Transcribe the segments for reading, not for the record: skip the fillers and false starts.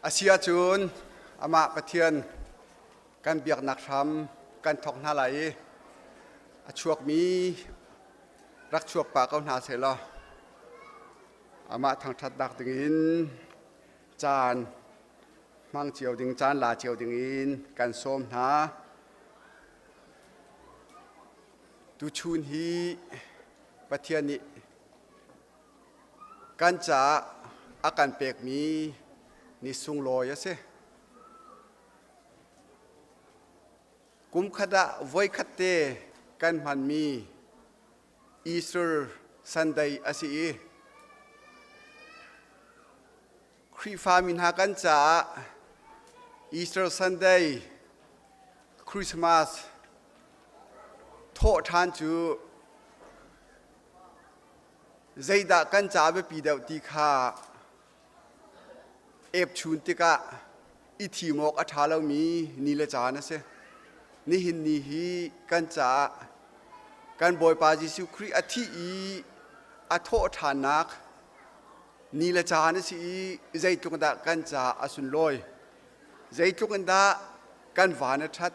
อาเซียจูนอามาประเทียนการเบียกนักทำการทอกนาไหลช่วงมีรักช่วงปากเขาหนาเสร็จแล้วอามาทางทัดดักดึงอินจานมังเจียวดึงจานลาเจียวดึงอินการส้มหาดูชูนฮีประเทียนนี้การจะอาการเปียกมีนิสุงลอยเสกุมขดาไว้ขัดเตกันมันมีอีสเตอร์ซันเดย์อาศีคริฟามินหากันจะอีสเตอร์ซันเดย์คริสต์มาสโทษทานจูใจดักกันจะไปปีเดียวตีขาเอฟชุนติกะอิทิมอกอัฐาเรามีนิเลจานะเสนี่หินนี่ฮีกันจะกันบอยปาจิสุครีอธิอีอโทษฐานักนิเลจานะสิใจจุกันดากันจะอสุนลอยใจจุกันดากันวานทัด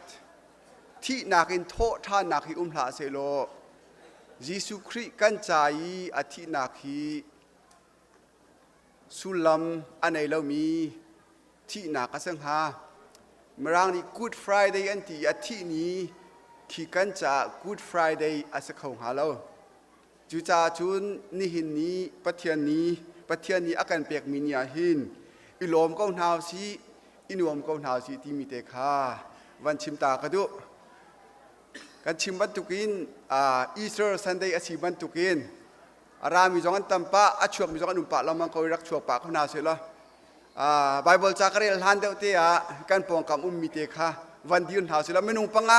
ที่นักอินโทษท่านักฮิลาเซโลยิสุครีกันใจอธินักฮีสุลัมอันไหนเรามีที่นักสังหาเมื่อนี้ Good Friday อันที่อาทิตย์นี้ที่กันจะ Good Friday อาศัยของหาเราจุจ่าจุนนี่หินนี้ประเทศนี้อาการเปียกมีเนียหินอิลอมก็หนาวสิอินวมก็หนาวสิที่มีเตค่าวันชิมตากระดุกันชิมบรรทุกินอีสเตอร์ซันเดย์อาชีบรรทุกินรามีจงอันตัมปะอาชวกมีจงอันอุปปะเรามันก็รักชวกปะเขาหนาวเสียละไบเบิลจากเรื่องฮันเดลเตียกันปองคำมีเตค่าวันเดียวหนาวเสียละไม่นุ่งปัง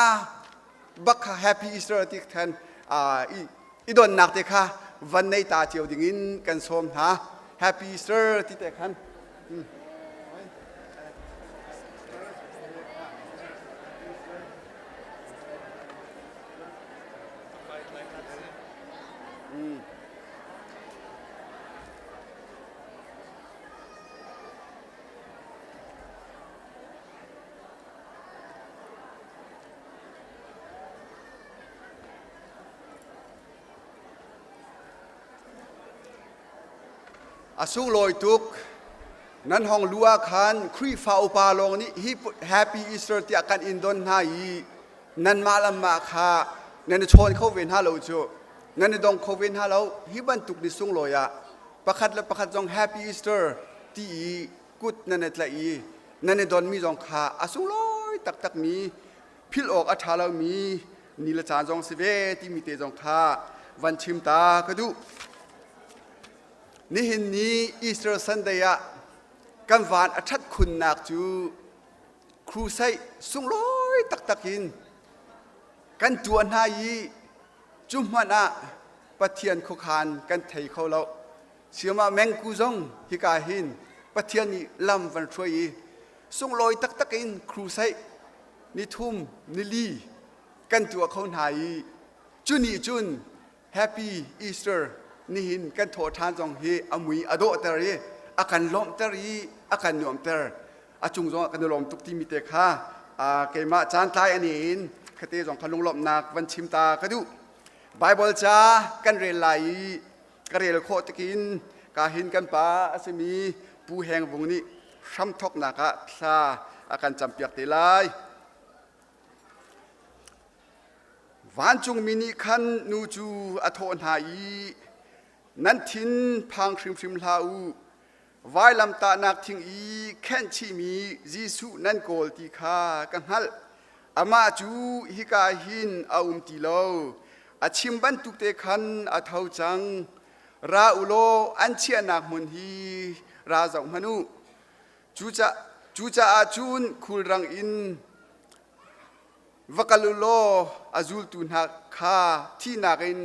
บักแฮปปี้อีสเตอร์ที่แทนอีโดนหนักเตค่าวันในตาเจียวดิ่งกันชมฮะแฮปปี้อีสเตอร์ที่เตคันอาสุลอยตุกนั้นห้องลัวคันครีฟ้าอุปาลงนี้ฮิปแฮปปี้อีสเตอร์ที่อาการอินโดนไฮนั้นมาลำมาค่ะนั้นชนเขาเวียนหาเราจูนั้นดงเขาเวียนหาเราฮิบันตุกดิสุงลอยอะประคัดและประคัดจงแฮปปี้อีสเตอร์ที่กุดนั้นละอีนั้นดอนมีจงค่ะอาสุลอยตักมีพิลออกอัฐาเรามีนิลจานจงสิเวที่มีเตจงค่ะวันชิมตากระดูนี่หินนี้อีสเตอร์ซันเดียกันวานอัฐคุณนักจูครูใส่สุงลอยตักหินกันจวนหายีจุมมานะปะเทียนคุกานกันไทยเขาเราเชื่อมาแมงกูจงฮิกาหินปะเทียนนี่ลำวันช่วยสุงลอยตักหินครูใส่นิทุ่มนิลีกันตัวเขาหายจุนีจุนแฮปปี้อีสเตอร์นี่หินกันโทษทานจงเฮอมุยอโดเตอรีอาการล้มเตอรีอาการหน่วมเตอร์อาจุงจงกันล้มทุกที่มีเตค่าเกมาจานตายอันนี้อินคติจงขลุงล้มนักวันชิมตากระดูไบเบิลจ้ากันเรลัยกันเรลโคตกินกาหินกันป้าอาศมีปูแหงวงนี้ช้ำทกนักซาอาการจำเปียกเตลัยวันจุงมินิคันนูจูอโทนหายนั้นทินพังพริมลาวไว้ลำตานักทิ้งแค่นชีมียิสุนั้นโกลติคากังฮัลอามาจูฮิกาหินอาติโลอาชิมบันตุกเตคันอาเทาจังราอุโลอันเชียนักมุนฮีราจงมนุจูจะอาจูนคุลรังอินวักลุโลอาจูลตุนักคาที่นักอิน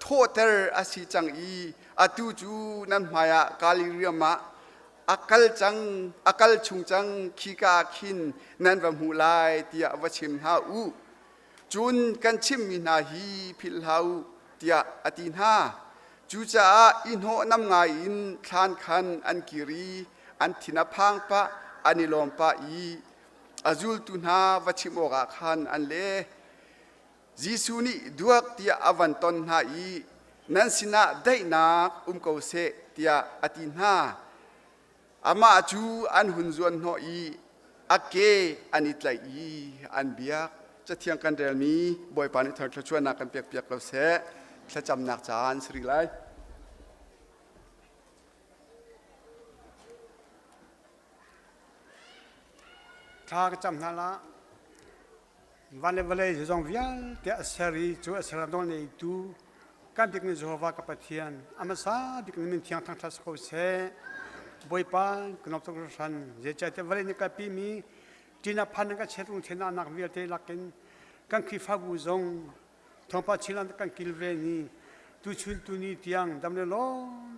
โทษเตอร์อาศิจังอาตูจูนั้นมายากาลิเรียมะอากาลชุงจังขีกาคินนั้นวันหูลายที่อวชิมหาจุนกันชิมมินาฮีพิลหาที่อตินหาจูจ่าอินโหนำงาอินทานคันอันกิรีอันทินาพังปะ ani lom pa i azul tu na vachimoga khan an le Jisu ni duak tia avanton na i nan sina dai na ko se tia atin ha ama chu an hunzuan no i ake anitlai i an biak cha thiang kan rel mi boy pani thar thla chuan na kan piak piak lo se thla cham nak chan sri lai thà cái chăm na la vale vale zong vial te asari chu asaradon nei tu kan dik ni Jehovah ka pathian amasa dik ni min thiang thang thas ko se boy pa knop tok san je cha te vale ni ka pi mi tina phan ka chetung thena nak vial te lakin kan khi fa bu zong thong pa chilan kan kil ve ni tu chul tu ni tiang dam le lo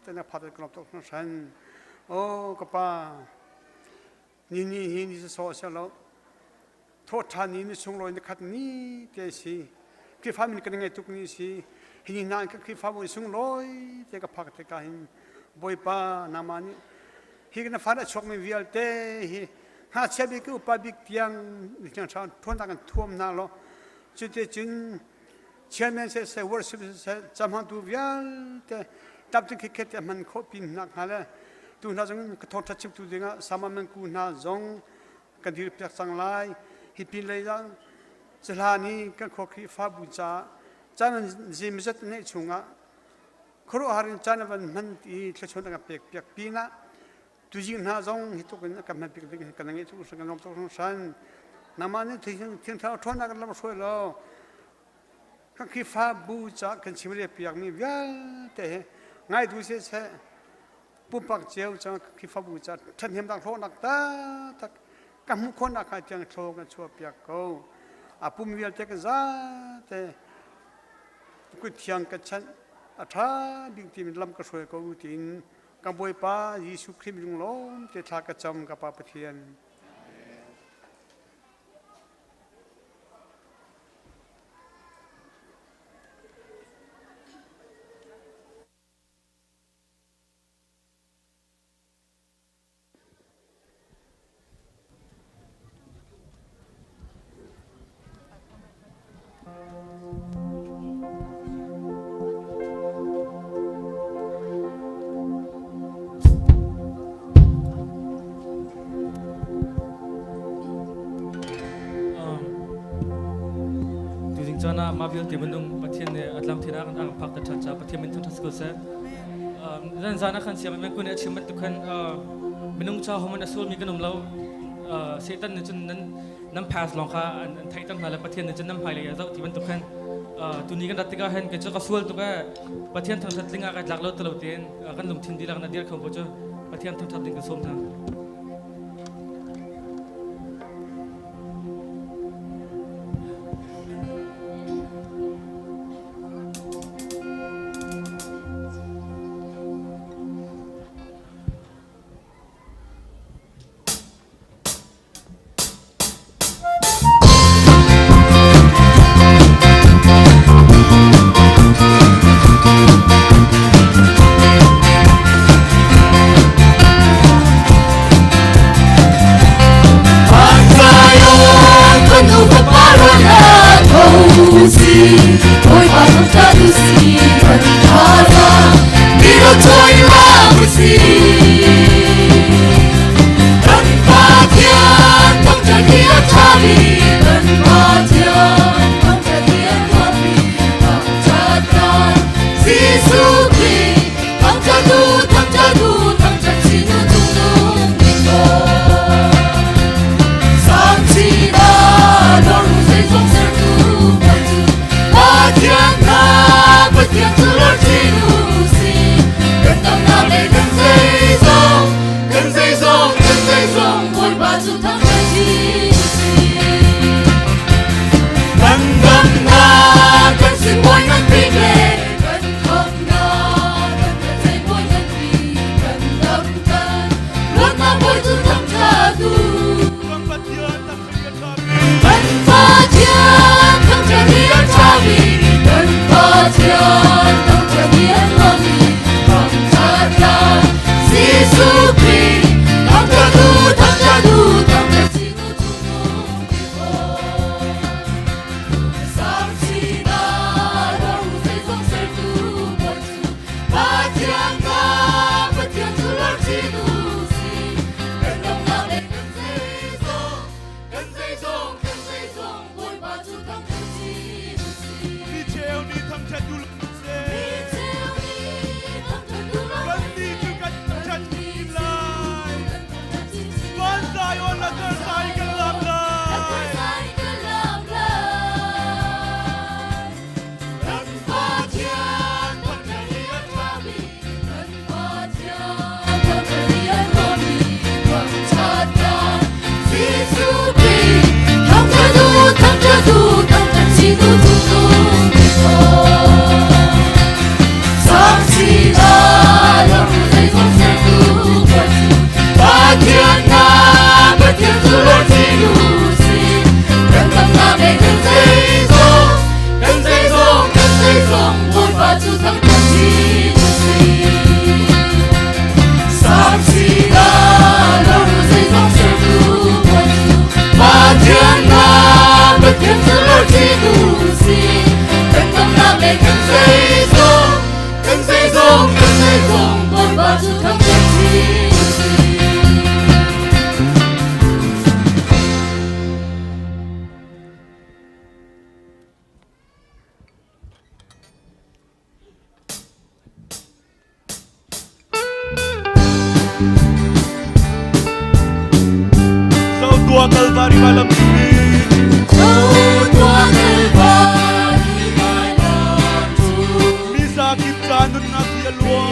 te na phat knop tok san o ka pa ni so sa loทษทานี้นี่ทรงลอยในขัดนี้เจสีคือฟ้ามันกันยังไงทุกนี้สิหินนานก็คือฟ้ามันทรงลอยเจกับพักเจกับหินบอยป้านามานี่ฮิกันฟ้าได้ชกไม่เวียลเตฮิหาเชื่อบิกอุปบิกเตียงจังชาวทนตากันท่วมนาโลจุดเจจุนเชื่อแม่เสวอร์สิบเสจำหันตัวเวียลเตตับจึงคิดแค่มันโคปินนักฮะเลยตัวน่าจงกระทบทัชชิบตัวเดียงสามันกูน่าจงกันที่เปียกสังไลฮิปินเลยจังสถานีกันขอคีฟ้าบูชาจานันจิมจัดเนชุงะครูหารินจานันมันที่ทชนกันเปียกเปียกปีนะตุจินหาจงฮิตุกันกันมันเปียกกันยังไงทุกสิ่งกันลมทุกสิ่งนามันนี่ที่เท้าทนกันลำช่วยเรากันคีฟ้าบูชากันชิมเรียเปียกมีเวลแต่ง่ายดูเสียปุ๊บปักเจียวจังคีฟ้าบูชาฉันเห็นดังโทนักตาตักกัมุคนอาคาจังโชกันชัวเปียกเขาอาปุ่มเวียลเตกซ่าแต่กุดยังกันฉันอาท่าบิงทีมันลำกระช่วยเขาตินกับบอยป้ายิสุคริมลุงล้มเตทากระจำกับป้าปะเทียน Jana Mavil Timanung Patian Atlantina and Park the Chacha, Patiamin Tasco said. Then Zana can see a man could achievement to can Minungcha Homan Asul Miganum Low, Satan Nam Pass Lonka and Titan Halapatian and Janam Hile as out even to can to Nigan Datica and get a soul to bear, Patian Tattling at Lalo Talotin, Random Tindila and Dear Composer, Patian Tattling the Somta. Kalvari malam ini. Misa kita nun nakialwa.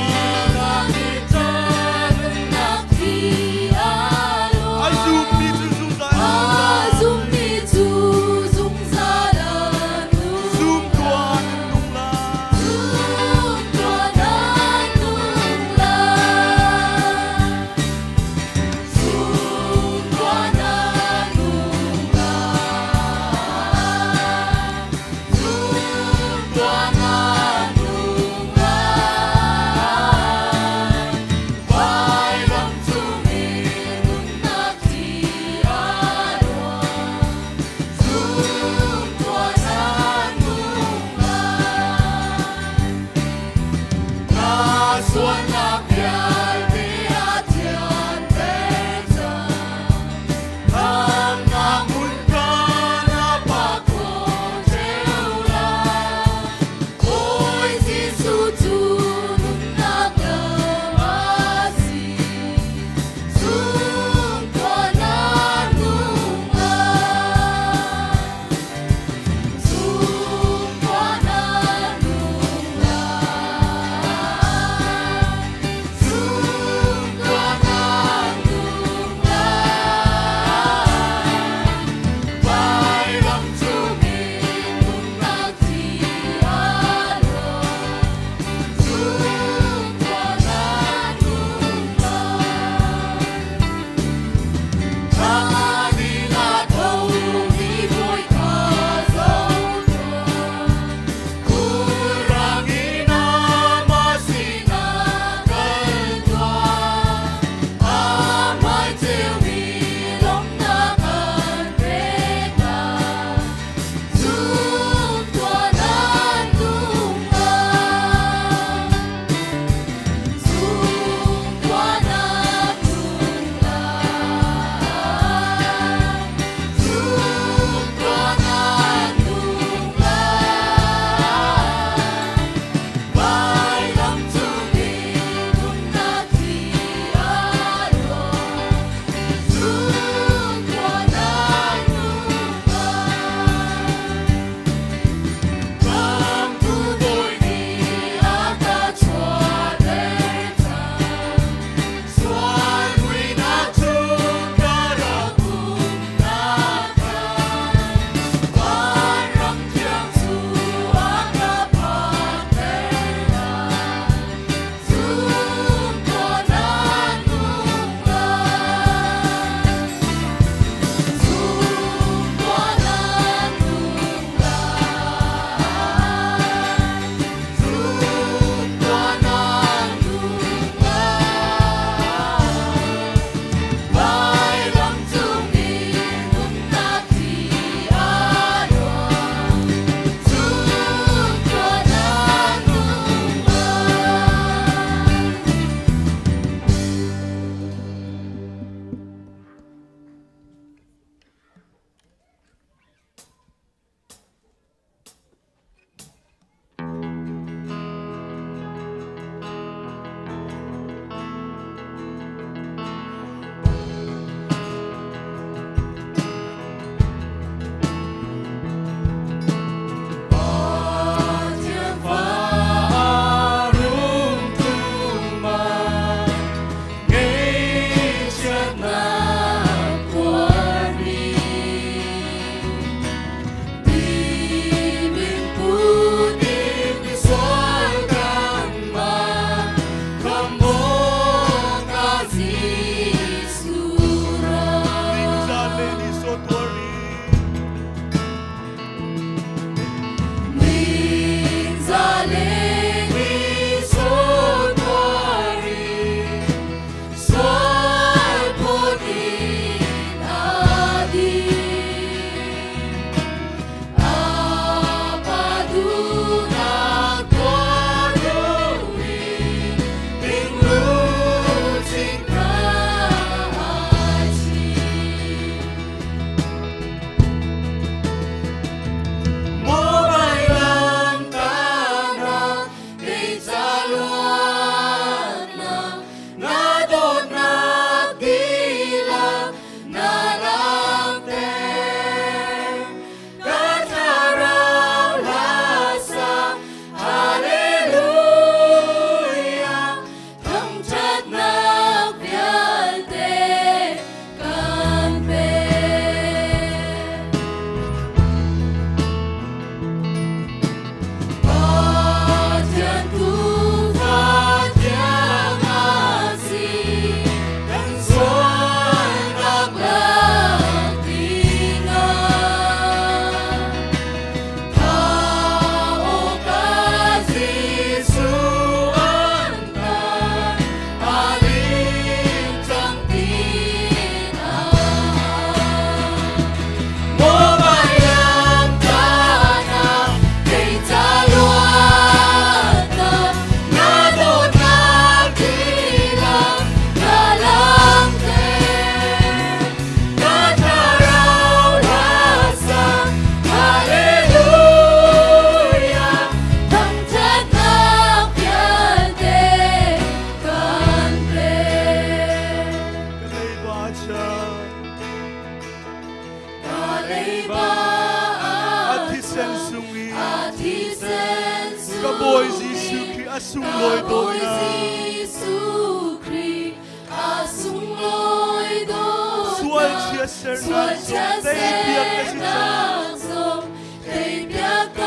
ser na som tei biak ka si cha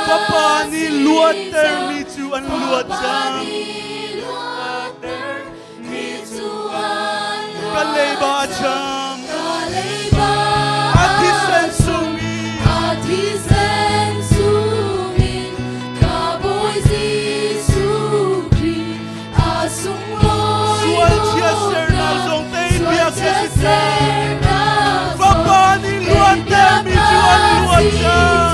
Papa ni luat ter mi chu an luat chang ka lei ba chang ati sen sumi sual chia ser na som tei biak ka si cha Papa ni luat ter mi chu an luat chang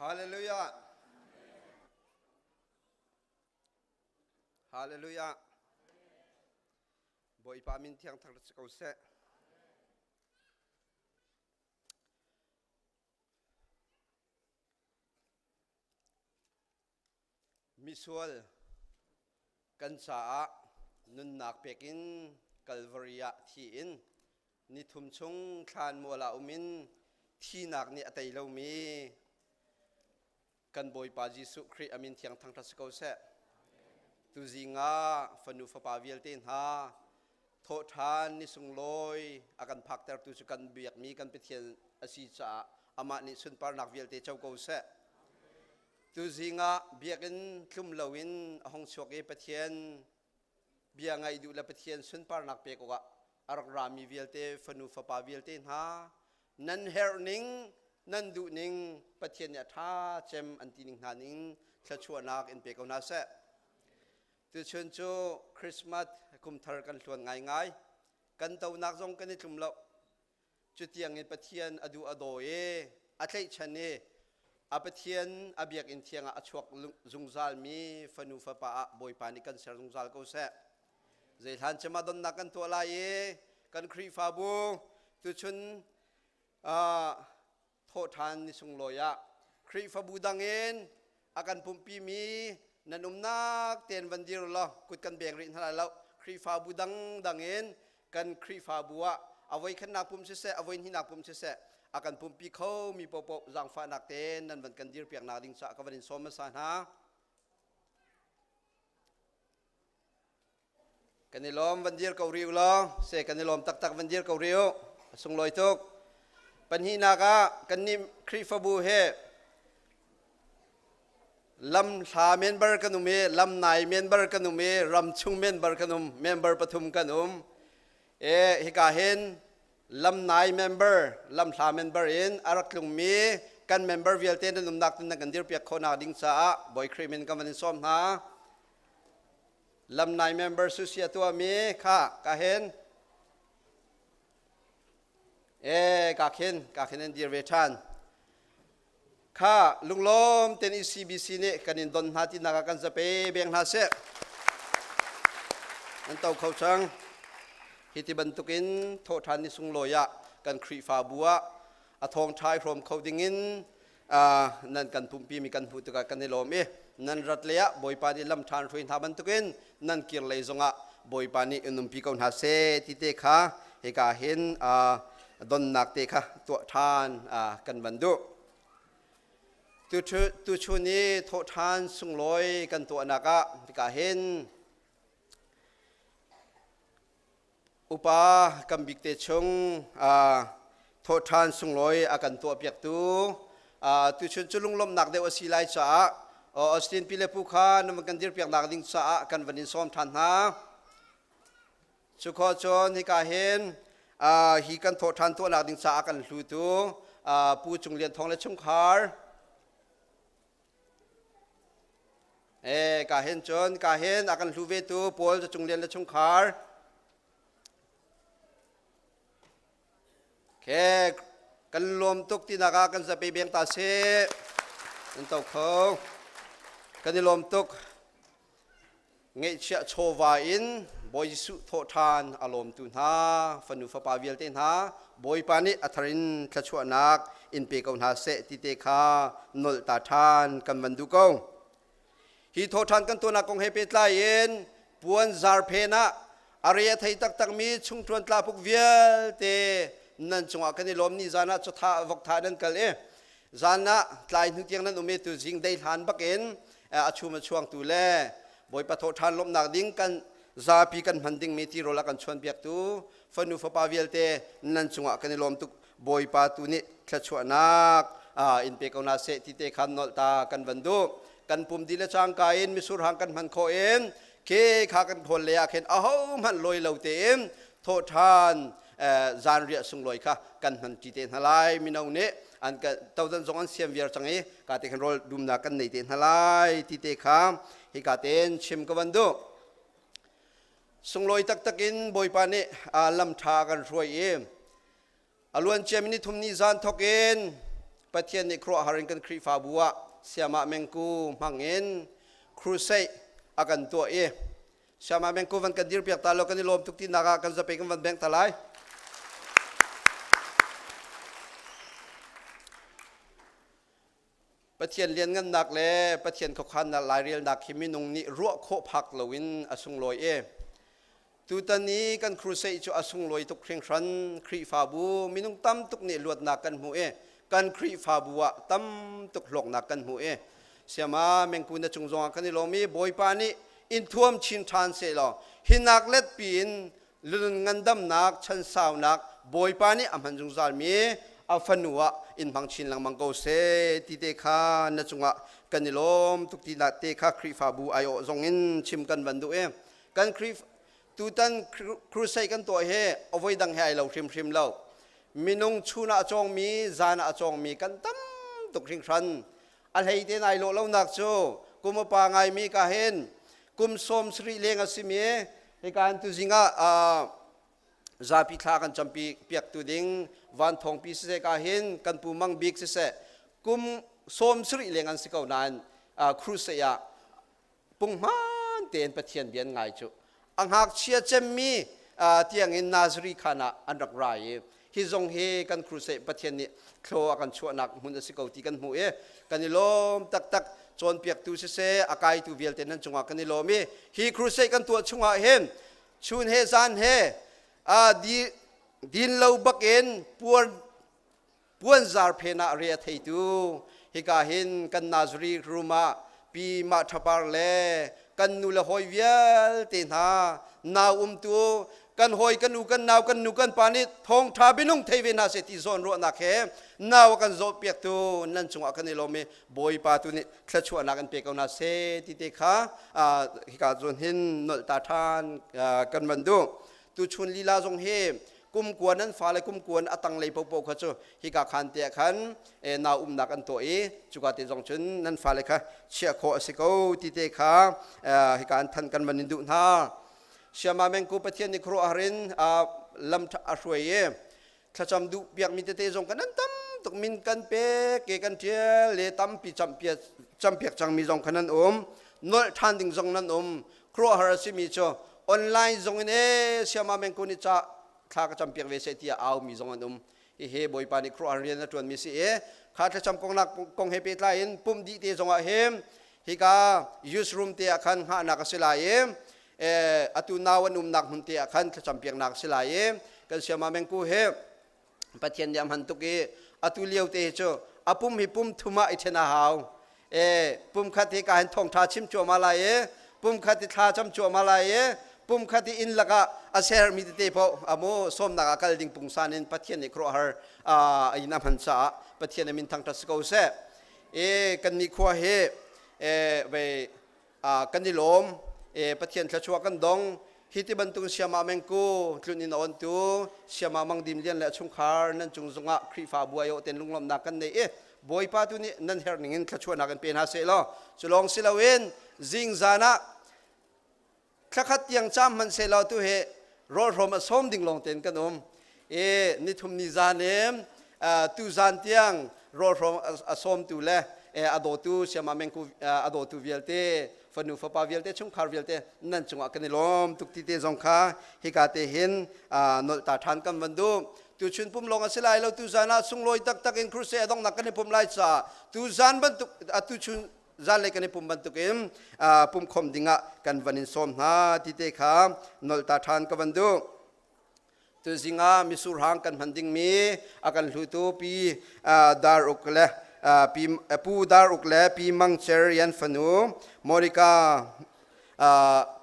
Hallelujah. Hallelujah. Boi pa min thiang thak kau se. Misual kan sa nun nak pekin Calvaria thiin ni thum chung khan mola umin thi nak ni atai lo mi kan boi pa Jesu Christ amin thiang thang thas ko se tu zinga fanu fa pa vial tin ha tho than ni sung loi akan phak ter tu chu kan biak mi kan pithian asi cha ama ni sun par nak vial te chau ko se tu zinga biakin thum lowin ahong chok e pathian bia ngai du la pathian sun par nak pe ko ga arak rami vial te fanu fa pa vial tin ha nan herning nan du ning pathian ya tha chem antining haning thlachuanak in pe ko na se tu chun chu Christmas kum thar kan thluan ngai ngai kan tau nak jong kan ni thum lo chu tiang in pathian adu adoe atlei chane apathian abiak in thianga achuak zungzal mi fanu fa pa boi pani kan ser zungzal ko se zai than chama don na kan to la ye kan khri fa bu tu chun tho than ni sung loya khri fa bu dangin akan pumpi mi nanum nak ten vandir lo kut kan beng rin hala lo khri fa bu dangin kan khri fa buwa avoi khan nak pum se avoi hin nak pum se akan pumpi kho mi popo zang fa nak ten nan van kan dir piak na ding sa ka vanin som sa ha kanilom van dir ko riu lo se kanilom tak tak van dir ko riu sung loi tok panhina ka kanim khri fa bu he lam tha member kanume lam nai member kanume ram chung member kanum member pathum kanum ฮิกาเห็นลำนายเมมเบอร์ลำสามเมมเบอร์อินอารักลุงมีกันเมมเบอร์เวลเตนนุ่มนักตุนกันเดียร์เปียกคนอาดิ้งซาบอยครีมินกันวันนี้ซ้อมนะลำนายเมมเบอร์สุเสียตัวมีค่ะกาเห็นกาเห็นเดียร์เวทันข้าลุงลมเต็น ECBC เนี่ยกันอินดอนนาทีนักกันจะไปเบียงนาเสนั่นเต่าเขาจังฮิติบันตุกินโทษทันนิสุงลอยะกันครีฟาบัวอาทองชายพรมเขาดิ่งินนั่นกันพุ่มปีมีกันพูดตุกันในลมนั่นรัตเลียบอยปานิลำทานช่วยทำบันตุกินนั่นเกี่ยวเลยจงะบอยปานิอุนุมปีกนาเสที่เตค่ะเฮกาเห็นดอนนักเตค่ะตัวทานกันบันดุตัวชุนี้โทษทานสุงลอยกันตัวนักที่กาเห็นอุปากำบิกเตชงโทษทานสุงลอยอากันตัวเปียกตัวชุนจุลุงลมหนักเดวสิไลจ้าออสตินพิเลปุขานมันกันเดียร์เปียกหนักดิ่งจ้ากันวันนี้ซ้อมทันฮะสุขจรที่กาเห็นฮีกันโทษทานตัวหนักดิ่งจ้ากันหลุดตัวผู้จงเรียนทองและชงคาร์กาเห็นจนกาเห็นอากันหลุดเวตัวปอลจะจงเรียนและชงคาร์แค่กันรวมทุกที่นักกันจะไปเบียงตาเสนั่นตัวเขากันรวมทุกเงยเชื่อโชวาอินบอยสุโททานอารมณ์ตุนหาฟันุฟปาเวลเตนหาบอยปานิอัทรินขชวนักอินเปกอนหาเสติเตคานลตาทานกันบันดุกงฮีโททานกันตัวนักกงเฮเปตลายเอ็นปวนซาร์เพนะอารยไทยตักมีชุงทวนตลาพุกเวลเตนั่นจงอากันในลมนี่จานะจุดท่าวกท่านั้นกันเลยจานะกลายนึกยังนั้นอุเมตุจิงได้ทานบักเอ็นอาชูมาช่วงตุเล่บอยปะโททานลมหนักดิ้งกันซาปีกันมันดิ้งมีที่โรลักกันชวนเบียกตูฟันุฟปาเวลเตนั่นจงอากันในลมตุกบอยปะตูนี่แค่ชวนนักอินเปกเอานาเซติเตขันนอลตากันบันดูกันปุ่มดีละจางกายอินมิสุรหังกันมันโคเอ็นเคขากันพลเลยเห็นอ้าวมันลอยเหลาเต็มโททานจานเรียสุงลอยค่ะกันมันจีเตนฮลายมินเอาเนะอันก็ตัวนั้นจงอันเสียมเวียร์จังเอ๋กาเตกันโรลดุมนักกันในเตนฮลายที่เตข้ามฮิกาเตนชิมกันวันดูสุงลอยตักตักินบอยปานี่ลำทากันรวยเอ็มอล้วนเจมินิทุมนิจานทอกเอ็นปะเทียนในครัวหาริงกันครีฟาบัวเสียมาเมงกูมังเอ็นครูเซอากันตัวเอเสียมาเมงกูวันกันดิร์เปียกตาโลกันนิลมทุกที่นักกันจะไปกันวันแบงตาไลปะเทียนเรียนเงินหนักเลยปะเทียนเขาขันหลายเรียนหนักขิมินุงนี่รัวโคพักลวินอสุงลอยตุตันนี้กันครูเซจูอสุงลอยตุกเคร่งครันครีฟาบูมินุงตั้มตุกนี่ลวดหนักกันหูกันครีฟาบัวตั้มตุกหลอกหนักกันหูเสียมาเมงกุนจงจงกันนี่ลมีบอยปานี่อินท่วมชินทานเสลอหินักเล็ดปีนลุนเงินดำนักชันสาวนักบอยปานี่อมันจงจารมีอาฟันัวอินบังชินลังมังโกเซติเตคานจงะกันนิลมทุกทีนักเตคาครีฟาบูไอโอจงอินชิมกันบันดูกันครีฟตูตันครูใส่กันตัวเอาไว้ดังให้เราชิมเรามินุงชูนาจงมีจานาจงมีกันตั้มตุกชิงชันอะไรเตนไอโลเราหนักโจกุมปางไงมีกาเห็นกุมสมสรีเลงอสิมีในการตุจิงะจาพิคลากันจำปีเปียกตุดิงวันทองปีเสกาเห็นกันปูมังบิกเสกุมสมสรีเลงอันสิเกานานครูเสียปุ่งมันเตนปะเทียนเบียนไงโจอังหากเชียเจมีเตียงอินนาซรีขานะอันรักไรฮิจงเฮกันครูเสปะเทียนนี่โคลกันชวนักมุนสิเกาตีกันหูกันนิลมตักจนเปียกตูเสอากายตูเวลเตนันจงกันนิลมีฮีครูเสกันตัวชงเห็นชุนเฮซานเฮดินเลาบักเอ็นปวนซาร์เพนาเรียไทตูฮิกาเห็นกันนาซรีรูมาปีมาทับาร์เลกันนูละหอยเวียลเตนหานาตัวกันหอยกันนูกันนาวกันนูกันปานิทองทาบินุงเทวินาเสติโซนรัวนักเฮนาวกันโซเปียกตูนั่นจงอากันนิลมีบอยปาตุนี่คลชวนักกันเปียกเอานาเสติเตค่ะฮิกาโซนหินนลตาทานกันมันดู tu chun lila zong he kum kuan nan fa le kum kuan atang le po kha chu hi ka khan te khan na nak an to chuka te zong chun nan fa le kha chia kho asiko ti te kha hi kan than kan manin du na siama meng ku pathian ni kro arin lam a hruai thacham du piak mi te zong kan tam tuk min kan pe ke kan tia le tam pi cham piak chang mi zong khanan nol than ding zong nan kro har si mi cho online zong ne siama meng ku ni cha kha ka cham piak ve se tia au mi zong an he boy pa ni kro arian na tuan mi si kha thacham kong nak kong he pe tla in pum di te zong a hem hi ka use room te akhan ha na ka sila atu nawan nak hun te akhan thacham piak nak sila kan siama meng ku he pathian yam han tuki atu liau te cho apum hi pum thuma ithena haw pum khati ka han thong tha chim cho mala pum khati tha cham cho mala pum khati in laka aser mi te po amo som na kal ding pung sanin pathian ni kro har ina man cha pathian min thang ta sko se kan ni khwa he ve kan ni lom pathian thla chua kan dong hiti bantung siama mengku tlunin on tu siama mang dim lian la chung khar nan chung zonga khri fa buayo ten lunglom na kan nei boy pa tu ni nan her ningin thachua na kan pen ha se lo chulong silawin jing zana thakhat yang cham man se lo tu he rol rom asom ding long ten kanom ni thum ni zanem tu zan tiang rol rom asom tu le ado tu siama mengku ado tu vielte fanu fa pa vielte chung khar vielte nan chunga kan lom tuk ti te zong kha hi ka te hin nol ta than kan bandu tu chun pum long asilai lo tu zana sung loi tak tak in cruise adong nak kan pum lai cha tu zan ban tu tu chun zan le kan pum ban tu kem pum khom dinga kan vanin som ha ti te kha nol ta than ka bandu tu zinga misur hang kan handing mi akan hlutu pi dar ukle pu dar ukle pi mang cher yan fanu morika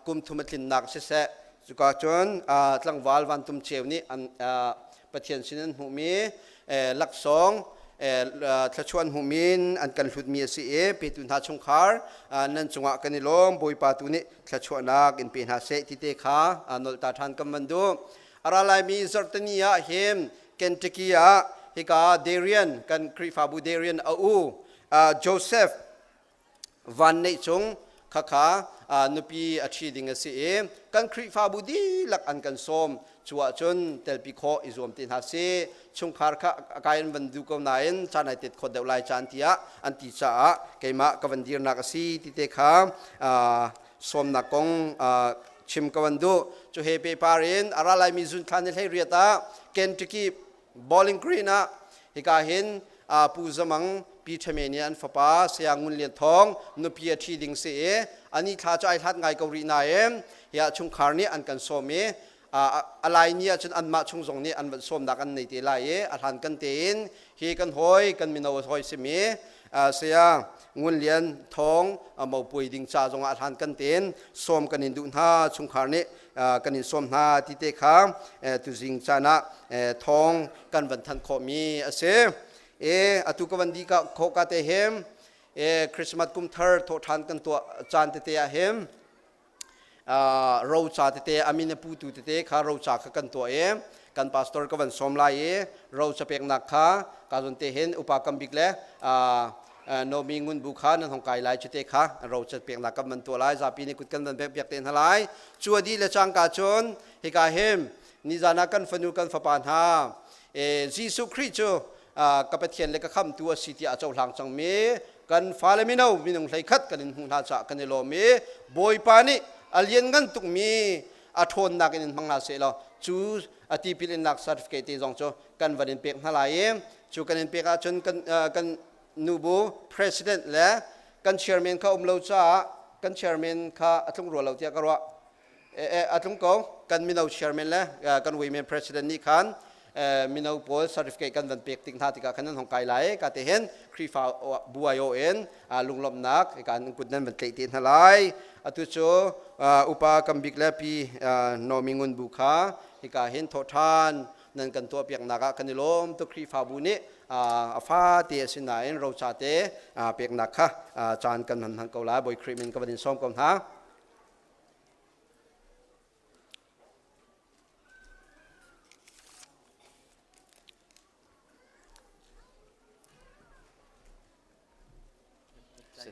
kum thumatlin nak se chuka chon tlang wal wan tum chew ni an pathian sinan hu mi lak song thlachuan hu min an kan hlut mi si pe tu na chung khar nan chunga kan lom boi pa tu ni thlachuanak in pe na se ti te kha anol ta than kam mandu aralai mi zartania hem kentucky hika Darian kan kri fabu Darian Joseph van nei chung khakha nupi achi ding si kan kri fabu di lak an kan som chua chun telpi kho izom tin ha se chung khar kha kain bandu ko nain chanai tet kho deulai chantia anti cha keima kavandir nak si ti te kha som na kong chim kavandu chu he pe parin aralai mi zun khan le riata Kentucky bowling green hika hin pu zamang pi thamenian fapa siangun lian thong nu pi athi ding se ani tha chai that ngai ko ri na ya chung khar ni an kan som alai ni chun an ma chung zong ni an som da kan nei te lai a than kan ten hi kan hoi kan mino hoi se me sia ngun lian thong mo pui ding cha zong a than kan ten som kan in du na chung khar ni kan in som na ti te kha tu jing chana thong kan van than kho mi ase atu ka van di ka kho ka te hem Christmas kum thar tho than kan to chan te a hem ro cha te amine pu tu te kha ro cha kha kan to kan pastor ka van som lai ro cha pek nak kha ka zon te hen upa kam bik le no mingun bukha nan hong kai lai chute kha ro chat pek nak man to lai Zarhpi ni kut kan ban pek ten halai chuadi le chang ka chon hi ka hem ni jana kan fanu kan fapan ha Jesu Christ cho kapathian le ka kham tu city a chaw hlang chang me kan fale mi no minung hlai khat kan hung na cha kan lo me boy pa ni alien gan tuk mi a thon na kan hang na se lo chu ati pilin nak certificate jong cho kan vanin pek halai chu kan pek a chon kan nubu president le kan chairman kha umlo cha kan chairman kha atlung ro lo tia ka ro atlung ko kan minau chairman le kan women president ni khan minau pol certificate kan van pek ting thati ka khanan hong kai lai ka te hen khrifa buayo en lunglom nak kan kudnan van tlei tin halai atu cho upa kambik le pi nomingun bukha hika hen tho than nan kan to piak naka kanilom to khrifa bu ni afa te sinain ro cha te pek nakha chan kan han ko la boy krimin ka ban som kom ha กัน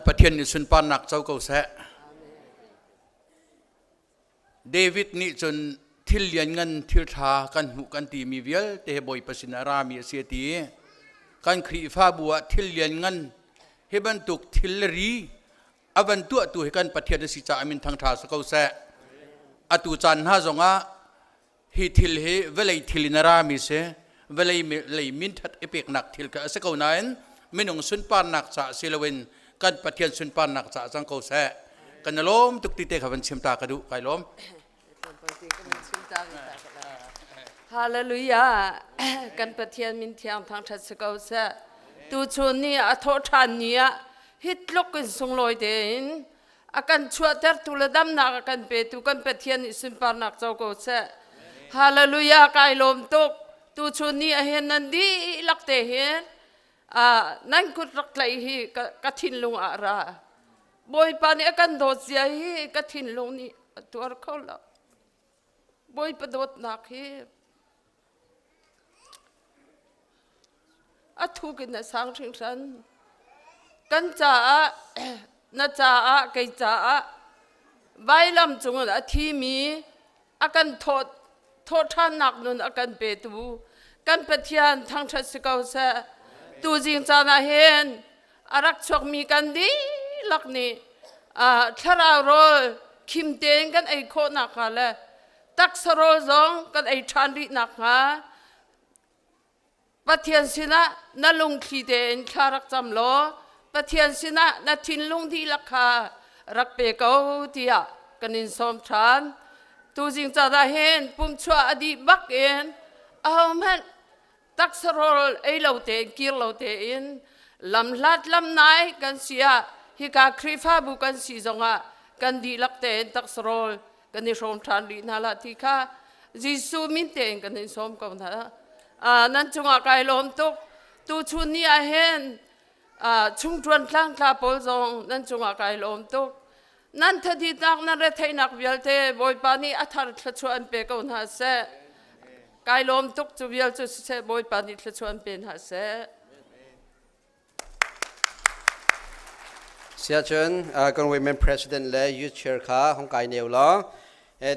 ประเทศนิสุนปานักเจ้าเก่าแสเดวิดนี่จนทิลเลียนเงินทิลทากันหุกันตีมีเวียลเตะบอยปัสนารามีเสียตีกันครีฟ้าบัวทิลเลียนเงินเฮบันตุกทิลรีอวันตัวตัวให้กันประเทศสิจ่ามินทางทาสเก่าแสอตุจันฮาจงะฮิทิลเฮเวลัยทิลนารามีเสเวลัยมินทัดเอเปกนักทิลกะสเก่านั้นมินงสุนปานักจ่าเซลเวนกันประเทศสุนปานักจ่าจังเก่าแสกันล้มตุกติเตขับชิมตากระดูไก่ล้มฮาเลลูยากันประเทศมินเทียมทางทัศกาเสตูชนนี่อโทษานนี่ฮิตลกกันสงลอยเดินอากันชัวเตอร์ตุลดำนักกันเปตุกันประเทศนิสุนปานักเจ้าเก่าเสฮาเลลูยาไก่ล้มตุกตูชนนี่เห็นนันดีลักเตเห็นนั่นกุรักไหลฮีกะทินลงอาราบอยปานี่กันโดดเสียฮีกะทินลงนี่ตัวเขาละบอยประโดดนักฮีทุกินสังชิงฉันกันจ้านาจ้าไกจ้าใบลำจงอาทีมีอากันโทษท่านนักนุนอากันเปตูกันปะเทียนทางทัศกาเสตูจิงจานาเห็นอารักชกมีกันดีลักนี่ทารารอคิมเตงกันไอโคนักฮะเลยตักสโรซองกันไอชันรินักฮะปะเทียนสินะนั่ลุงขีเดนคารักจำโลปะเทียนสินะนั่ทินลุงที่ลักฮารักเปกเอาที่อะกันอินสมทานตูจิงจานาเห็นปุ่มชัวอดีบักเอ็นเอามันตักสโรไอเหล่าเตกิรเหล่าเตอินลำลัดลำนายกันเสียฮิกาครีฟ้าบุกันสีจงะกันดีลักเตนตักสโรกันอินสมทานลีนาลาที่ข้าจิสูมินเตนกันอินสมกันนะนั่นจงอาไกลมตุกตูชุนนี่เห็นชุงจวนทางคลาปอลจงนั่นจงอาไกลมตุกนั่นทัดีนักนั่นเรทัยนักเวลเตบอยปานีอัฐร์ทชวนเปกอนหาเสไกลมตุกจูเวลจูเสบอยปานีทชวนเป็นหาเสเสียจนกันเวมประธานและยูเชอร์ค่ะของไกเนียวล้อ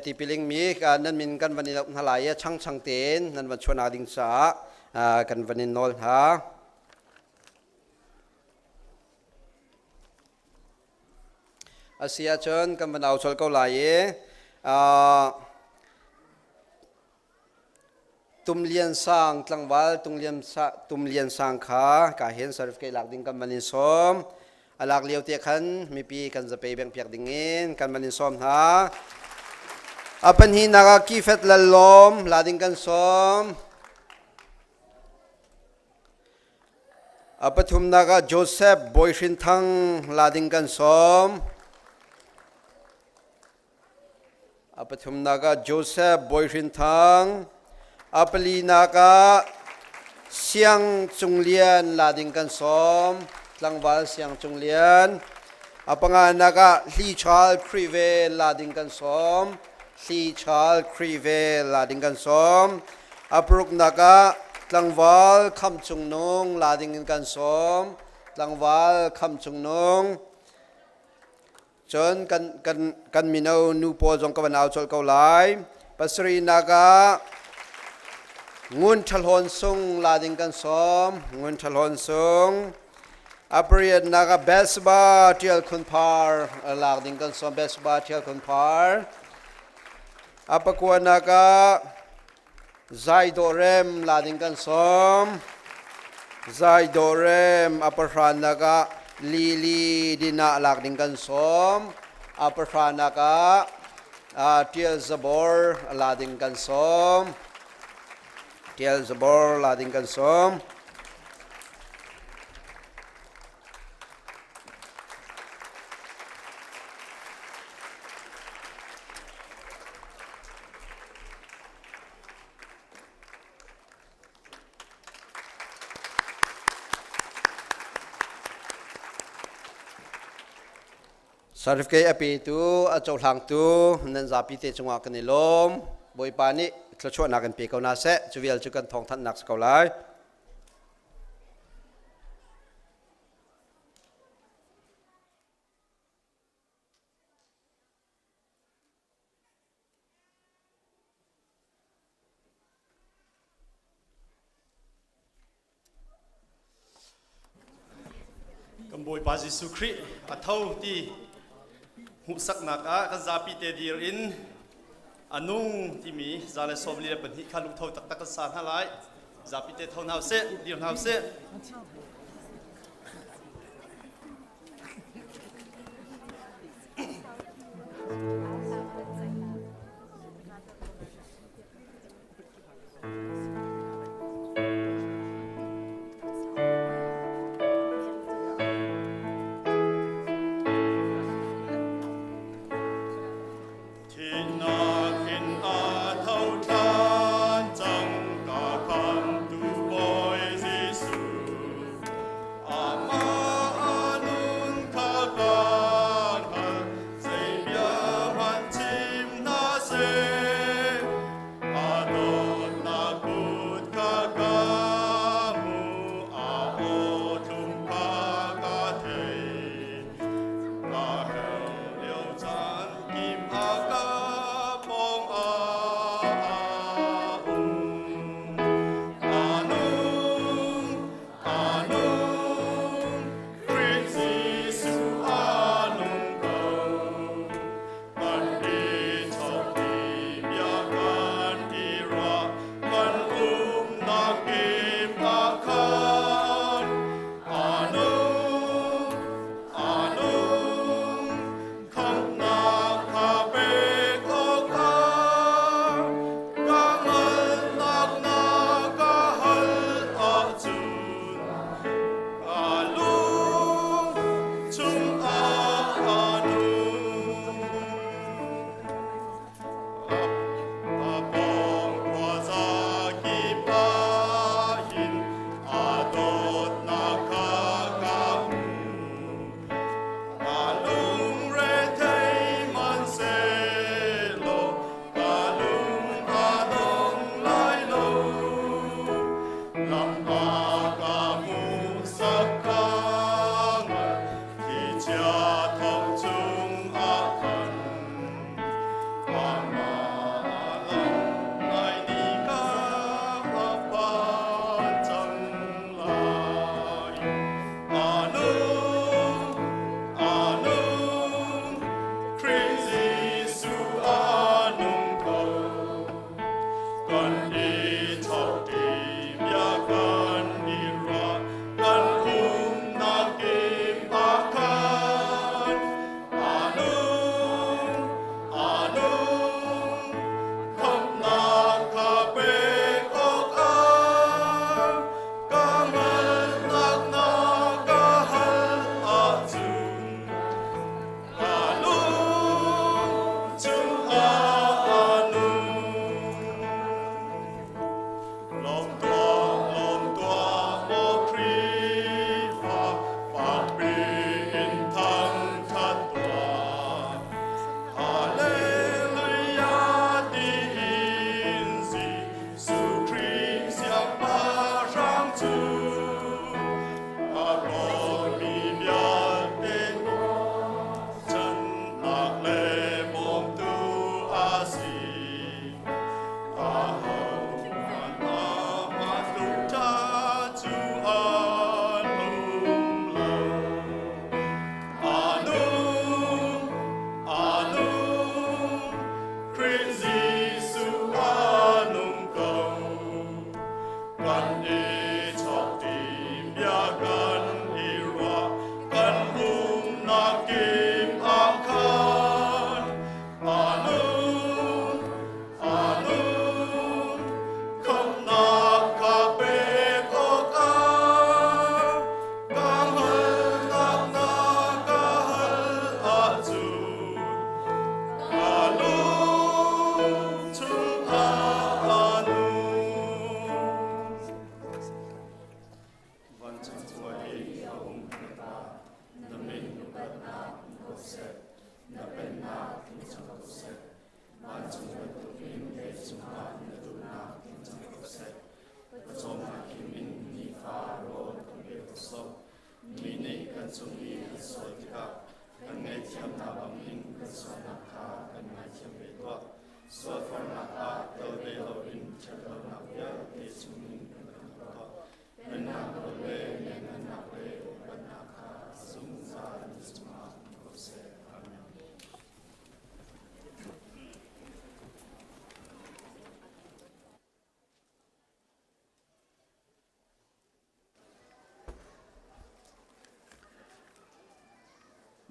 ที่พิลิงมีการนั้นมินกันวันนี้เราหลายช่างเต้นนั้นวันชวนอาดิงสากันวันนี้นอลฮะเสียจนกันวันเอาชนเกาหลีตุมเลียนสร้างกลางวันตุมเลียนสร้างขาการเห็นสารฟเกลักดิ่งกันวันนี้ซ้อมหลักเลี้ยวเตียขันมีปีกันจะไปแบ่งเปียกดิ่งเงินกันวันนี้ซ้อมฮะปัญหานักกีเฟตละลมลาดิงกันสมปฐุมนักโจเซฟบอยชินทังลาดิงกันสมปฐุมนักโจเซฟบอยชินทังปลีนักเสียงจุงเลียนลาดิงกันสมกลางวันเสียงจุงเลียนปังนักลีชาลครีเวลาดิงกันสมสีชาลครีเวลาดิงกันสมปรุกนักกลางวันคำจุงนงลาดิงกันสมกลางวันคำจุงนงจนกันมินานูโปจงกวันเอาชลเกาไลปัสรีนักงุนทลอนซุงลาดิงกันสมงุนทลอนซุงปริยนักเบสบาเทียลคุนพาร์ลาดิงกันสมเบสบาเทียลคุนพาร์Apakwa naga Zaidorem ladingkan som Zaidorem aparhan naga Lili dina ladingkan som Aparhan naga Tiel Zabor ladingkan som Tiel Zabor ladingkan som Zarhpi api tu acau lang tu nan Zarhpi te chunga kan ilom boi pani tlachuan nak kan pe kau na se chuvial chu kan thong than nak kau lai Kan boy pa Jesu Christ athau ti hu sak nak a kan Zarhpi te dir in anung ti mi zale somli le pan hi khalu thau tak tak san halai Zarhpi te thau nau se dir nau se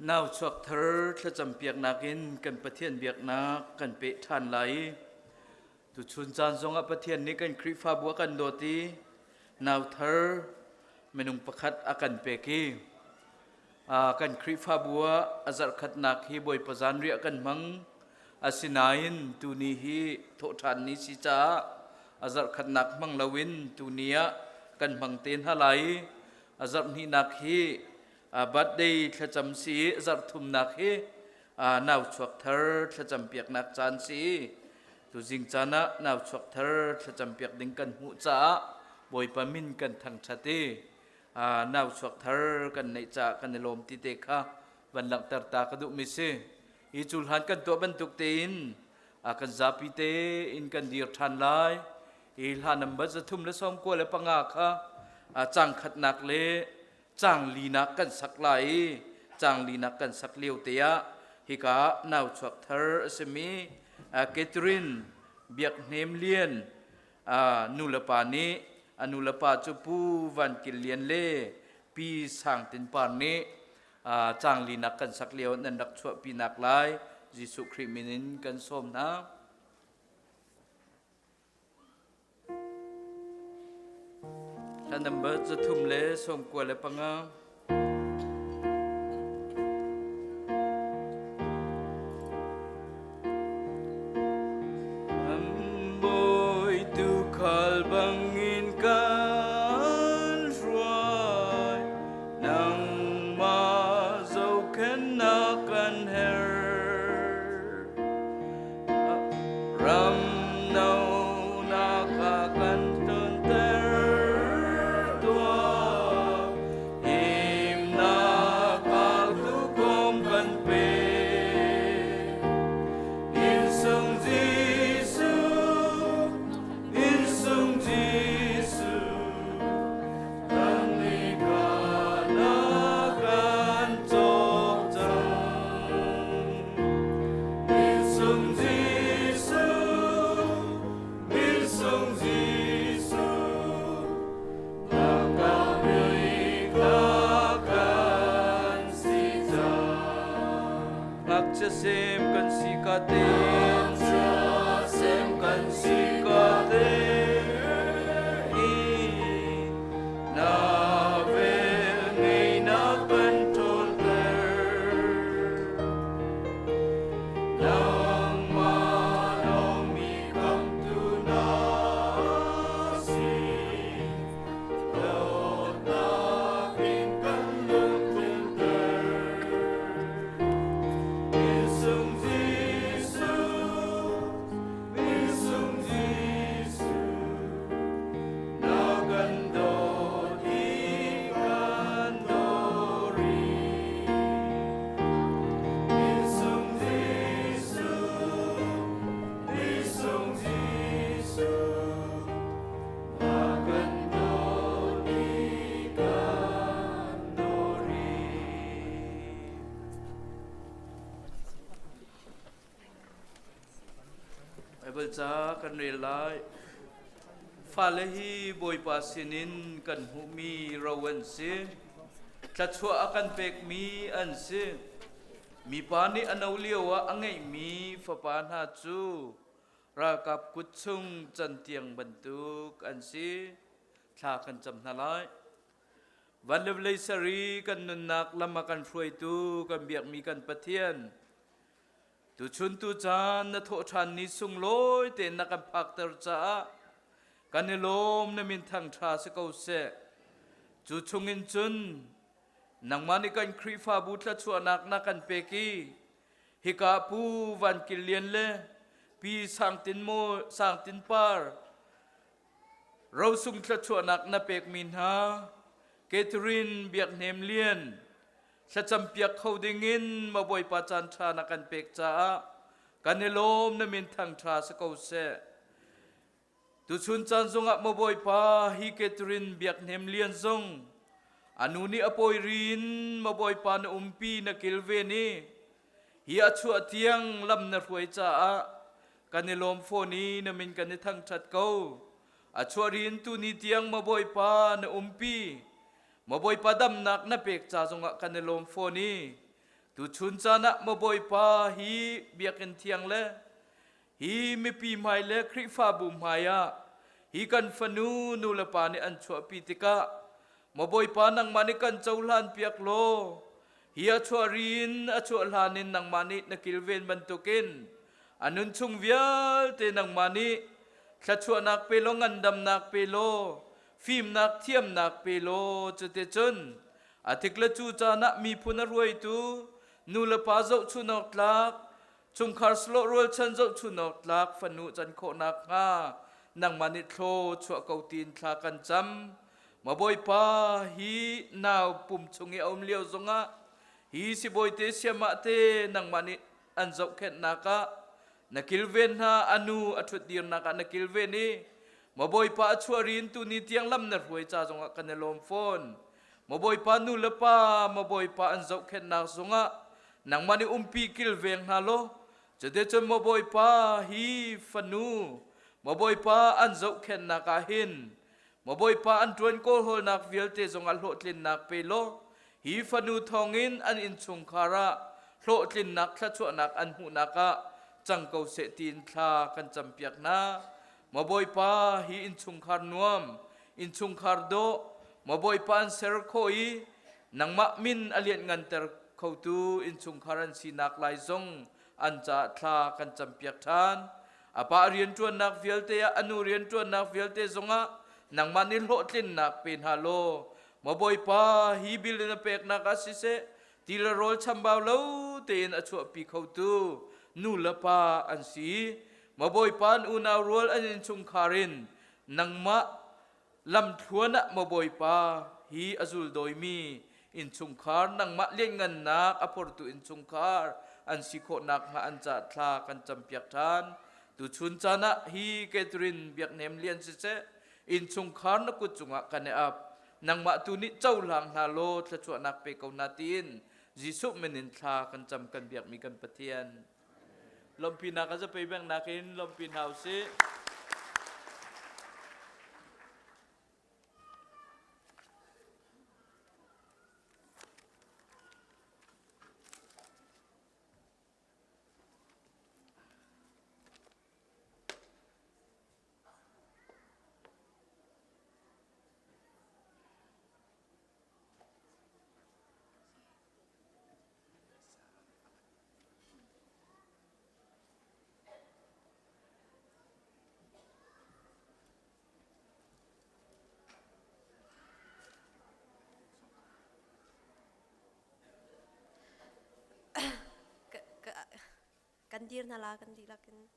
nào chuộc thở cho chấm biếc nakin cần bát thiên biếc nak cần bệ than lại tu chun chan zong a bát thiên ni cần kri pha bua cần doti nào thở menung pakhat akan peki kan kri pha bua azar khat nak hi boy pazan ri akan mang asinain tu ni hi tho than ni si cha azar khat nak mang lawin tu nia kan mang ten halai azar ni nak hi birthday thla cham si zar thum nak hi naw chuak thar thla cham piak nak chan si tu jing chana naw chuak thar thla cham piak ding kan hu cha boi pamin kan thang thati naw chuak thar kan nei cha kan lom ti te kha van lang tar ta ka du mi se I chul han kan to ban tuk te in kan zapi te in kan dir than lai il han number za thum la som ko le panga kha chang khat nak le chang li nak kan sak lai chang li nak kan sak liu te ya hi ka naw chuak thar asemi Catherine biak nem lien nulapa ni anulapa chu pu van kil lien le pi sang tin par ni chang li nak kan sak liu nan dak chua pi nak lai Jesu Christ minin kan som na ta number za thum le som ko le panga boy tu khal bangin kan ruai nang ma zau ken na kan her ram nau na ka kan ton ter sem kan si ka te sem kan si ka te na ve nei na kan ton ter nang ma no mi kam tu na si lo na bin kan lung tin ter cha kan re lai fa le hi boi pa sinin kan hu mi rowan se tla chua akan pek mi an se mi pa ni anau liawa angai mi fa pa na chu ra kap kut chung chan tiang bantuk an se thla kan cham na lai van le le sari kan nun nak lama kan froi tu kan biak mi kan pathian tu chun tu chan na tho than ni sung loi te na kan phak tar cha kan lom na min thang tha se ko se chu chung in chun nang mani kan khri fa bu tla chu anak na kan pe ki hi ka pu van kilian le pi sang tin par ro sung tla chu anak na pek min ha Catherine biak nem lien sa champiak khodingin maboy pa chan tha na kan pek cha kanelom na min thang tha sa ko se tu chun chan zonga maboy pa hi Catherine biak nem lian zong อนุนี้อปอยรินมาบอยปานปีนักกิลเวนีเฮียชัวเทียงลำนรวยจ้ากันในลมโฟนีนมินกันในทั้งชัดเก้าชัวรินตุนีเทียงมาบอยปานปีมาบอยปาดำนักนับเปกจ้าจงกันในลมโฟนีตุชุนจานะมาบอยปาฮีเบียกันเทียงเลฮีไม่ปีใหม่เลคริฟ้าบุมหายะฮีกันฟนูนูละปาในอันชัวปีติกะมาบอยปานังมานิกันเจ้าลานเปียกโลเฮียชัวรินชัวลานินนังมานินักกิลเวนบันตุกินอันนุนชุงเวียลเตนังมานิขัดชัวนักเปโลงันดำนักเปโลฟิล์มนักเทียมนักเปโลจุดเตจนอาทิกละจูจานะมีพุนรวยตูนูละปาเจ้าชุนอกลักชุงคาร์สโลรัวชันเจ้าชุนอกลักฟนุจันโคนักงานังมานิโลชัวเกาตีนทลากันจำมาบอยปาฮีนาวปุ่มชงเออมเลียวจงะฮีสิบอยเตเสียมาเตนังมานิอันเจ้าเข็นนักะนักกิลเวนฮาอนุอัตุดีร์นักนักกิลเวนีมาบอยปาชัวรินตุนิเตียงลำนรวยจ้าจงะกันในลมฝนมาบอยปานูเลปามาบอยปาอันเจ้าเข็นนักจงะนังมานิปีกิลเวงฮาโลจะเดจมาบอยปาฮีฟนูมาบอยปาอันเจ้าเข็นนักหินมาบอยปาอันตวนโกโฮนักวิลเตจงอัลโหตลินนักเปโลฮีฟนูทองอินอันอินชุงคาระโหตลินนักขชัวนักอันหูนักะจังเกาเสตินทากันจำเปียกนามาบอยปาฮีอินชุงคาร์นวมอินชุงคาร์โดมาบอยปาอันเซอร์โคอีนังมะมินอเลียนงันเตอร์เขาตูอินชุงคารันสีนักลายซงอันจะทากันจำเปียกทานอาปาเรียนตัวนักวิลเตออนุเรียนตัวนักวิลเตจงะนังมานิโลตินนักเป็นฮัลโลมาบอยปาฮีบิลนเปกนักอาศิเซทีละโรลชัมบาวเลวเตนอชัวปีเขาตูนูละปาอันสีมาบอยปานอุนาวรัวอันยินชุงคารินนังมะลำทวนมาบอยปาฮีอซุลโดยมีอินชุงคาร์นังมะเลี้ยงเงินนักอภรตุอินชุงคาร์อันสิโคนักมาอันจัดทากันจำเปียกทานตุชุนจานะฮีเกตรินเบียกเนมเลียนเซอินชุงคาร์นักกุจุงะกันเนอับนังมาตุนิเจ้าหลังนาโลทะชวนักเปกาวนาตินจิสุเมนินทากันจำกันเบียกมีกันปะเทียนลมพินาก็จะไปแบ่งนักอินลมพินเฮาซิ kandir nala kandilakin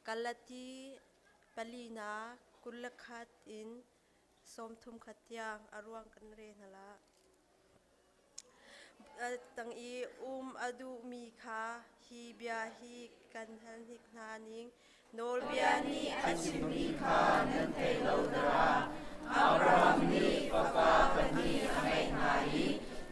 kalati palina kulakhat in somthum khatyang arwang kanre nala tang I adu mi kha hi bia hi kanhan hik naning nol bia ni achimi kha nan thei lo dara Abraham ni papa pani amai nai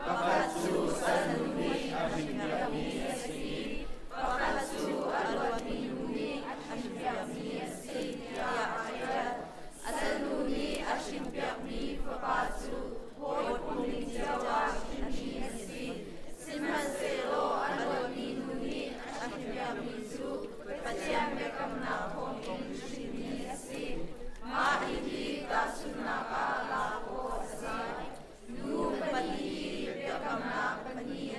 Pakatu sanuni ashimyami asi Pakatu alwati nuni ashimyami asi ya ayat asanuni ashimyami pakatu hoi puni jawa ashimyami asi Simhan selo alwati nuni ashimyami su Patyam mekamna hong ashimyami asi Ma hindi kasunaka lako asai Nu pati Kamna pani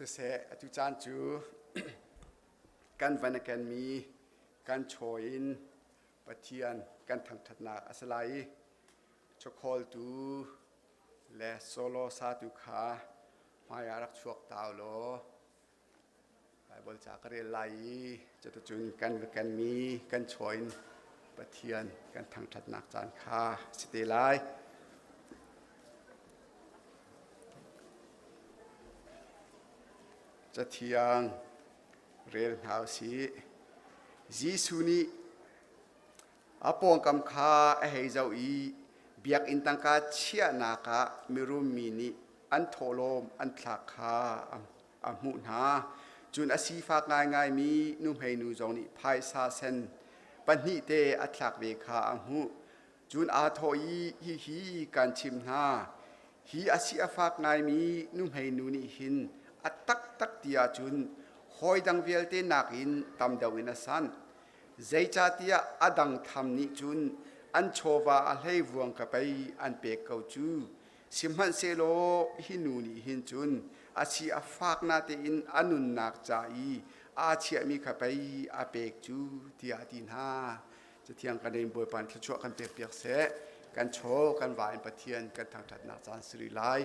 se atu chan chu kan van kan mi kan choin pathian kan thang thatna asalai chokhol tu le solo sa tu kha maya rak chuak taw lo Bible cha kare lai chatu chun kan mi kan choin pathian kan thang thatna chan kha site lai cha thiang rel hau si Gisu ni apong kam kha a hei zau i biak in tangka chia na ka mirum mi ni an tholom an thlak kha am mu na chun asi fak ngai ngai mi num hei nu zong ni phai sa sen pani te a thlak ve kha am hu chun a thoi hi kan chim na hi asi a fak ngai mi num hei nu ni hin a tak tia chun hoi dang vel te nak in tam dau in a san zai cha tia adang tham ni chun an chowa a hlei vuang ka pai an pe kau chu simhan se lo hinu ni hin chun a chi a fak na te in anun nak cha I a chia mi ka pai a pek chu tia tin ha cha thiang kan den boy pan thachwa kan pe piak se kan cho kan wa in pathian kan thang that na chan sri lai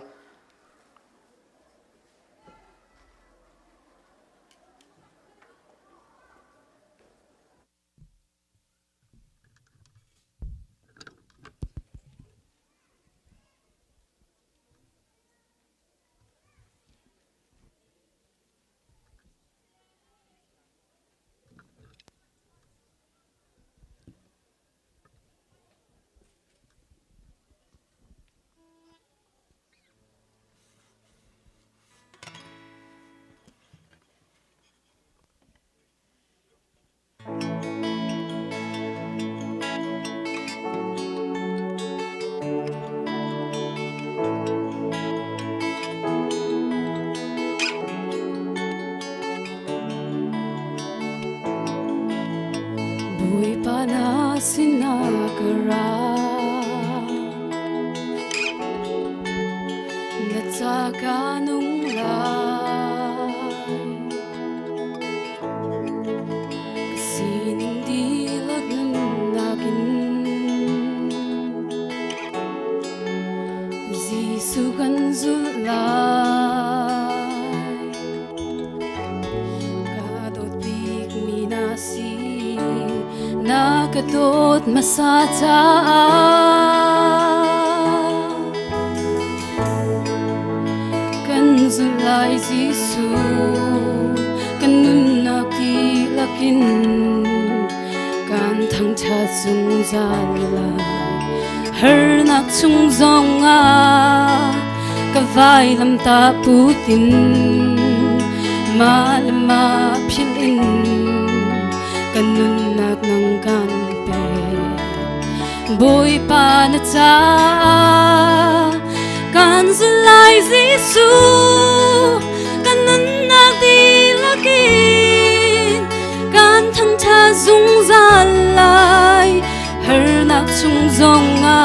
sinagara nataka nung lai kasining dilag ng nakin zisugan zulay kadot big minasi nakatot masata kan zulay zisu kanun nakilakin kan thang cha sung zanla her nak chung zonga kavai lam ta putin malama philin kanun nak nang kanpe boy pa na cha kan zulay zisu kanun nak dilakin kan thang cha zung zalai her nak chung zonga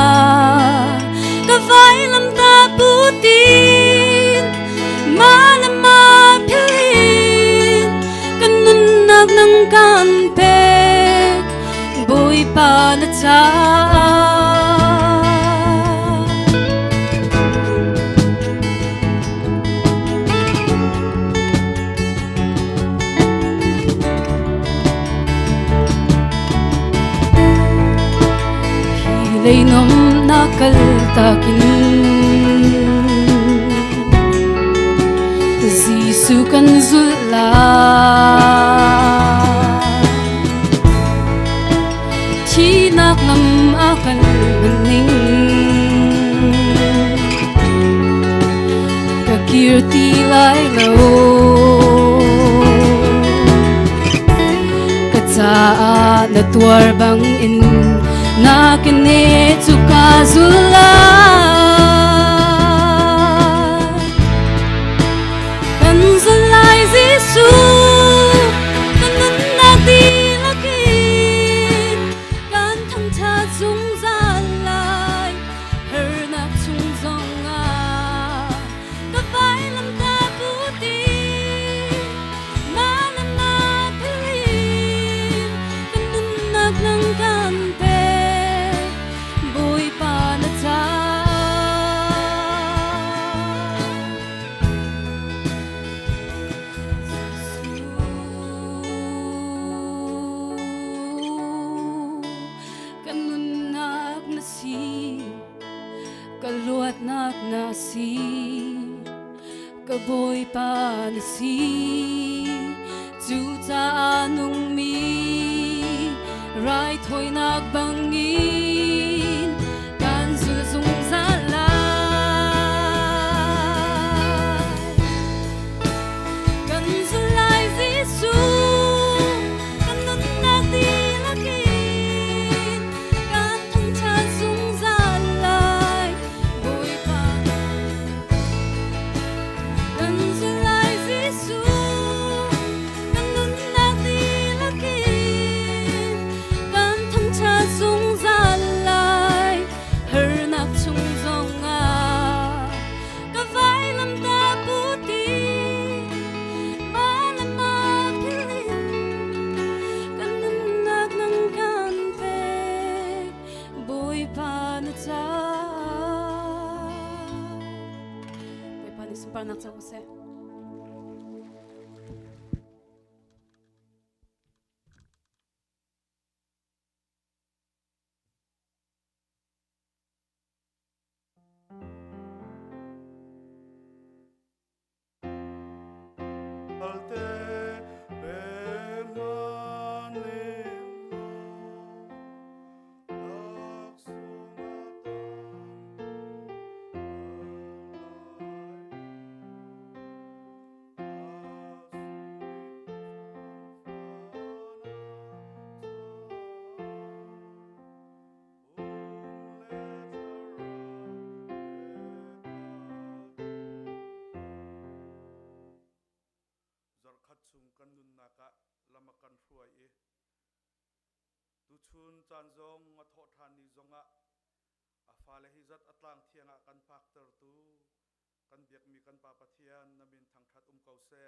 kavai lam ta putin malama philin kanun nak nang kanpe boy pa na cha hilay nom nakaltakin zisu kan zulay chinak lam akan maning kakirti lai lo katsa na tuar bang in nakine tuka zulay kan zulay zisu kanun nagdilakin kan thang cha zung zalay her nak chung zonga kavai lam ta putin luat nak nasi kaboy pa nasi chu cha anung mi rai thoi nak bangin kan sul sung sa lai kan sul lai Giêsu kan nun nak di lakin kan thang cha sung sa lai boy pa kan sul lai Giêsu kan nun nak di lakin kan thang cha sung sa lai her nak chung zong a ka vai lam ta puti ma lam ma pilin kan nun nak nang kan pe boy pa na cha boy pa ni sumpa nak cha se Zarhpi Ni Caanhmannak lamakan ruai tu chun chan zong a tho than ni zonga a fale hi zat atlang thianga kan pak ter tu kan biak mi kan pa pathian namin thang that kau se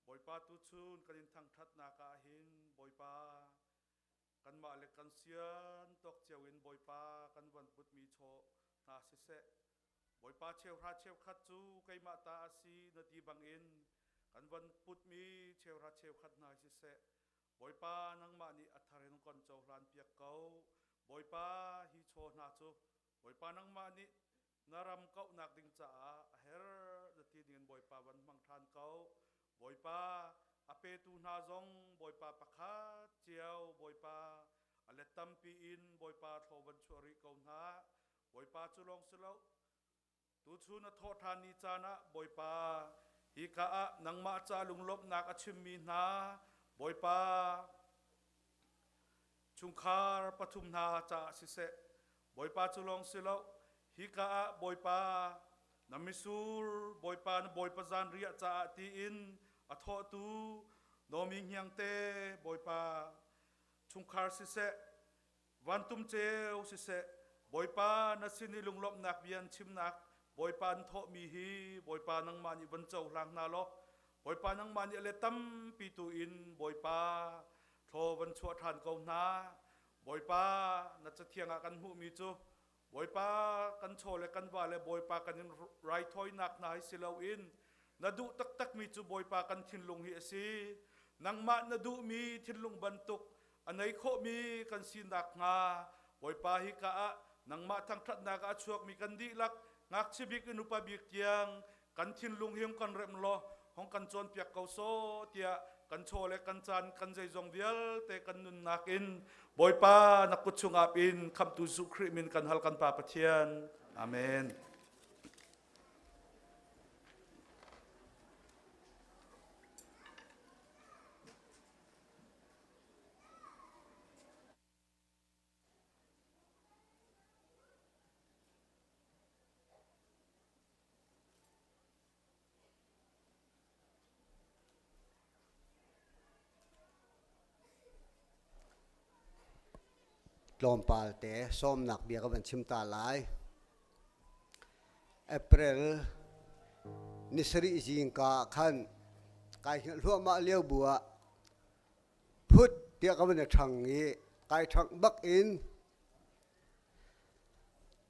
boipa tu chun kan in thang that na ka hin boipa kan ma le kan sian tok chewin boipa kan wan put mi tho na se se boipa cheu ra cheu khat chu kai ma ta si na ti bang in kan wan put mi cheu ra cheu khat na se se boipa nang ma ni atharen kon chau ran piak kau boipa hi cho na chu boipa nang ma ni naram kau nak ding cha a her the ti ding boipa wan mang than kau boipa ape tu na zong boipa pakha chiao boipa ale tampi in boipa thoban chori kau na boipa chulong selo tu chu na tho than ni chana boipa hi ka a nang ma cha lunglop nak achim mi na boipa chungkhar pathum na cha si se boipa chulong silo hi ka a boipa namisur boipa na boipa zan ria cha ti in a tho tu nomi hyang te boipa chungkhar si se wantum cheu si se boipa na sini lunglop nak bian chim nak boipa n tho mi hi boipa nang mani ban chau lang na lo boipa nang mani le tam pi tu in boipa tho ban chua than kau na boipa na cha thianga kan hu mi chu boipa kan cho le kan wa le boipa kan in rai thoi nak na hi silo in na du tak tak mi chu boipa kan thin lung hi si nang ma na du mi thin lung ban tuk anai kho mi kan sin nak nga boipa hi ka a nang ma thang that na ka chuak mi kan di lak ngak chibik inupa bik tiang kan thin lung hiam kan rem lo hong kan chon piak kau so tia kan chole kan chan kan jai zong vial te kan nun nakin boipa nakut chungap in kham tu zu khri min kan hal kan pa pathian amenลมปาลเตะส้มหนักเบียกับวันชิมตาลายเอเปริลนิสริจิงกาขันกายรัวมาเลี้ยวบัวพุทธเตียกับวันทางนี้กายทางบักอิน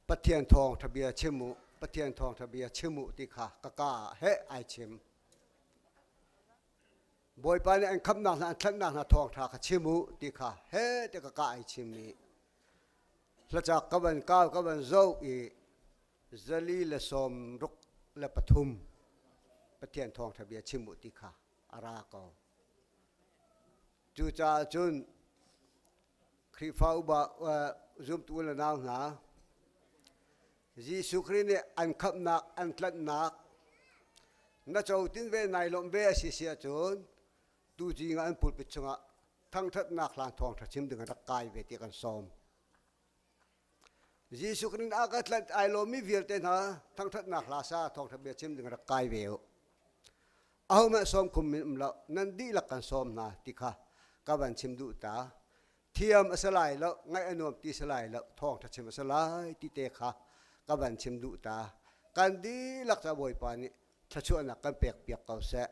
ปะเทียนทองทะเบียชิมุปะเทียนทองทะเบียชิมุติขากะกาเฮไอชิมบอยปานอันคำนักอันทันนักทองทากชิมุติขาเฮเตกะกาไอชิมนี้ละจากกับวันก้าวกับวันโซอี zali le som ruk le pathum pathian thong thabia chimuti kha ara ko chu cha chun khri phau ba zum tu la naw na Jesu Christ ne an khap nak an tlat nak na chau tin ve nai lom ve si sia chun tu ji nga an pul pichunga thang that nak lang thong tha chim ding ra kai ve ti kan som Jesu Christ a ka tlat ai lo mi vir te na thang that nak la sa thong tha be chim ding ra kai ve au ma som kum mi la nan di la kan som na ti kha ka ban chim du ta thiam asalai lo ngai anom ti salai lo thong tha chim asalai ti te kha ka ban chim du ta kan di lak cha boi pa ni tha chu na kan pek piak kau se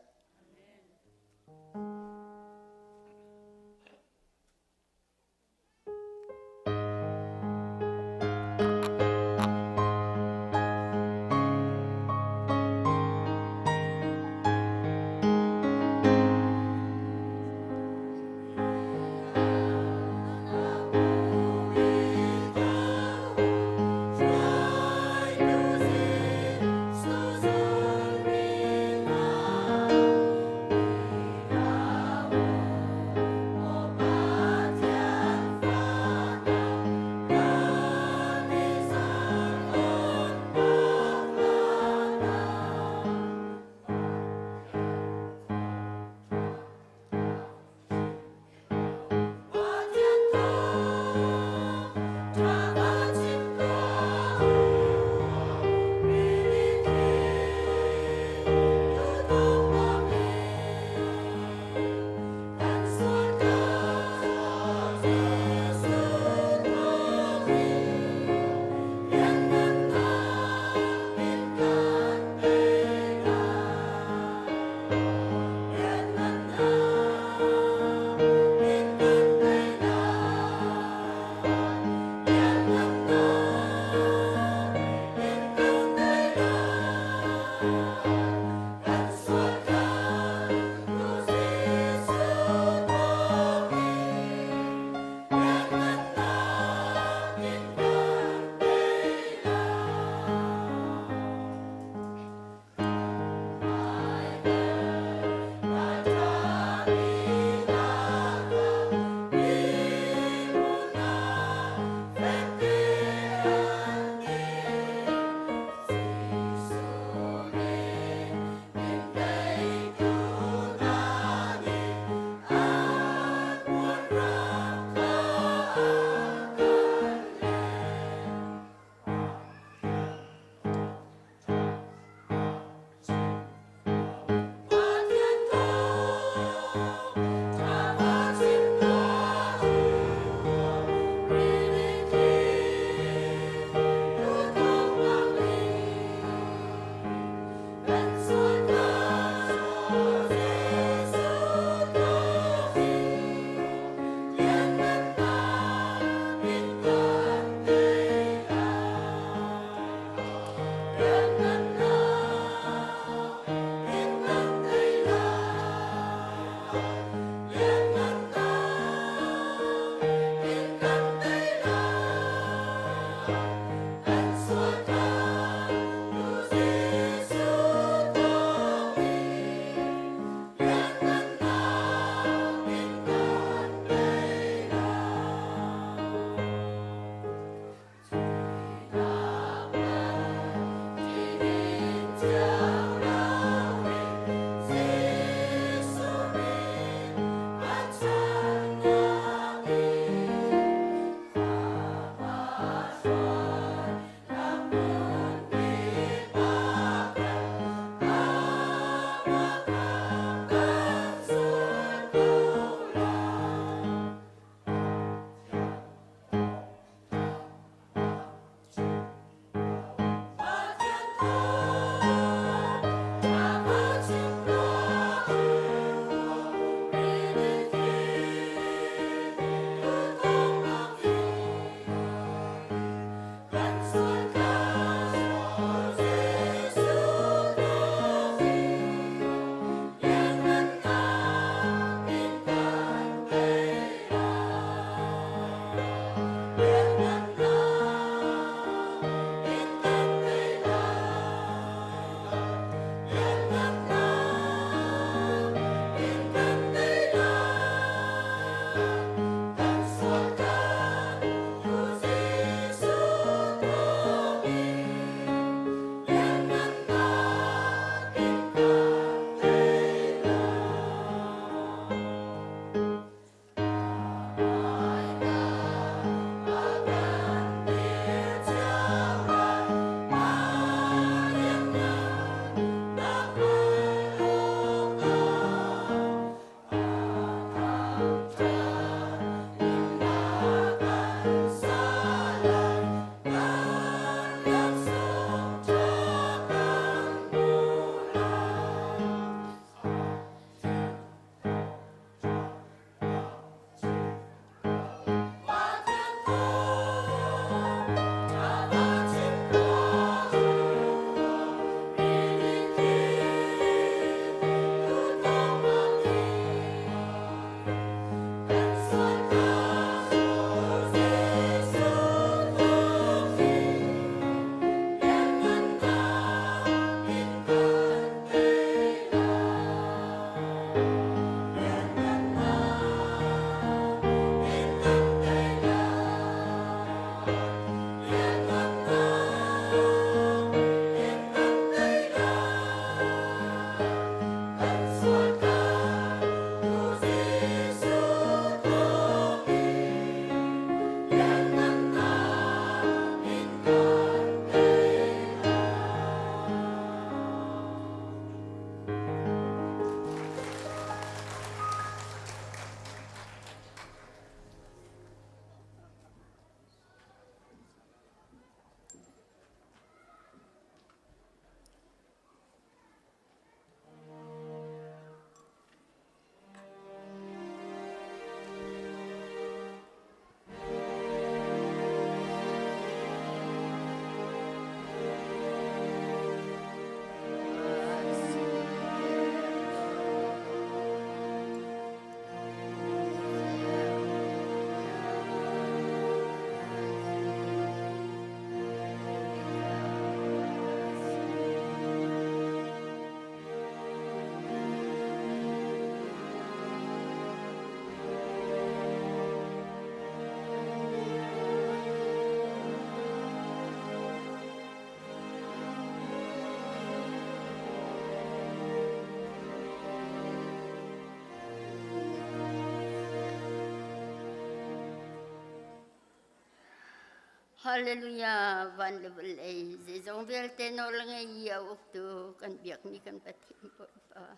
Hallelujah, wonderful day. Zong vel ten orang iya waktu kan biak ni kan patim po pa.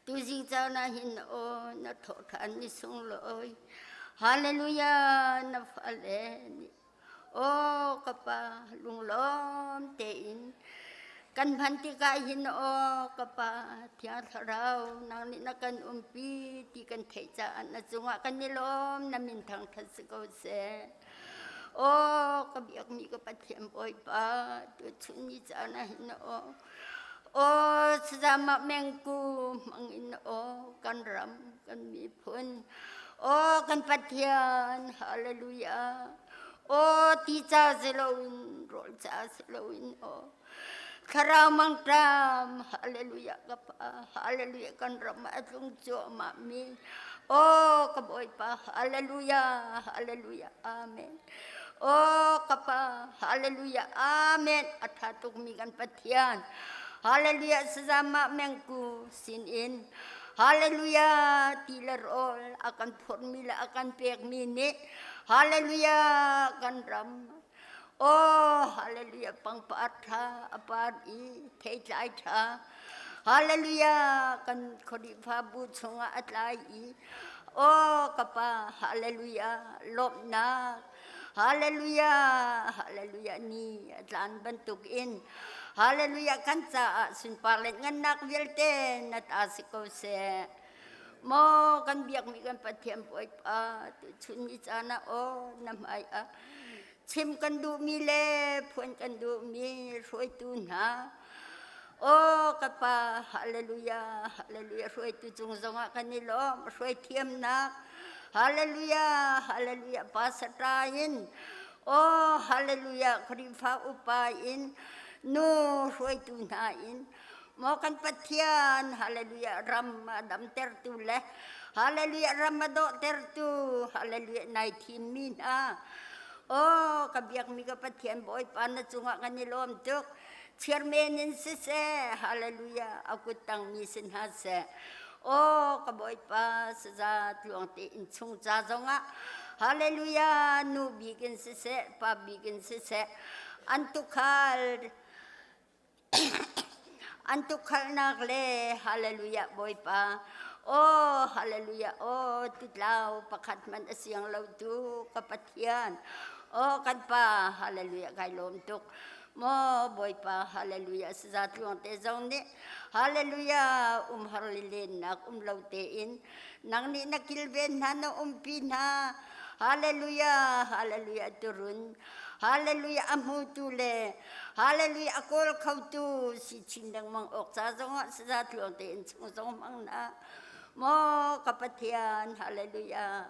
Tu jing chao na hin o na tho than ni sung loi. Hallelujah, na phale ni. O kapa lung lom te in. Kan bhanti ka hin o kapa thia tharau nang ni na kan umpi ti kan thei cha na chunga kan ni lom na min thang thas ko se. Oh, kabiak mi ka pathiam boy pa, tu chuni chana hin o. Oh, sama mengku mangin o kan ram kan mi phun. Oh, kan pathian, hallelujah. Oh, ti cha selowin, rol cha selowin o. Karamang tam, hallelujah kapa, hallelujah kan ram atung jo ma mi. Oh, kaboy pa, hallelujah, hallelujah, amen. Oh kapa, hallelujah, amen. Atatuk mikan patian, hallelujah sesama mengku sin in, hallelujah tilar all akan formula akan pek mini, hallelujah akan ram. Oh hallelujah pang patha apari tejai tha, hallelujah kan kodi fabu sunga atlai. Oh kapa, hallelujah lopna. Hallelujah, hallelujah ni atlan bentuk in. Hallelujah kanca sun palet nganak vilte nat asiko se. Mo kan biak mi kan pathiam poi pa tu chun ni chana o namai a. Chim kan du mi le phun kan du mi roi tu na. Oh kapa hallelujah, hallelujah roi tu chung zonga kanilo roi thiam na. Hallelujah, hallelujah, pasatain. Oh, hallelujah, krifa upain. No, roi tunain. Mokan patian, hallelujah, ramadam tertule. Hallelujah, ramado tertu. Hallelujah, 19 mina. Oh, kabiak miga patian boy panatsunga kanilom tuk. Chairmanin sise, hallelujah, aku tang misin hase. Oh, kaboy pa sa tuang te inchung cha zonga. Hallelujah, nu bigin sise, pa bigin sise. Antukal antukal nakle, hallelujah boy pa. Oh, hallelujah, oh, titlaw pakat man asyang law tu kapatian. Oh, kan pa, hallelujah, kay lom tuk. Mo boy pa hallelujah sa tuang te zong ni hallelujah harlilin nak lautein nang ni nakilben na no umpina hallelujah hallelujah turun hallelujah amhutule hallelujah akol kautu si chindang mang ok sa zong sa tuang te chung zong mang na mo kapatian hallelujah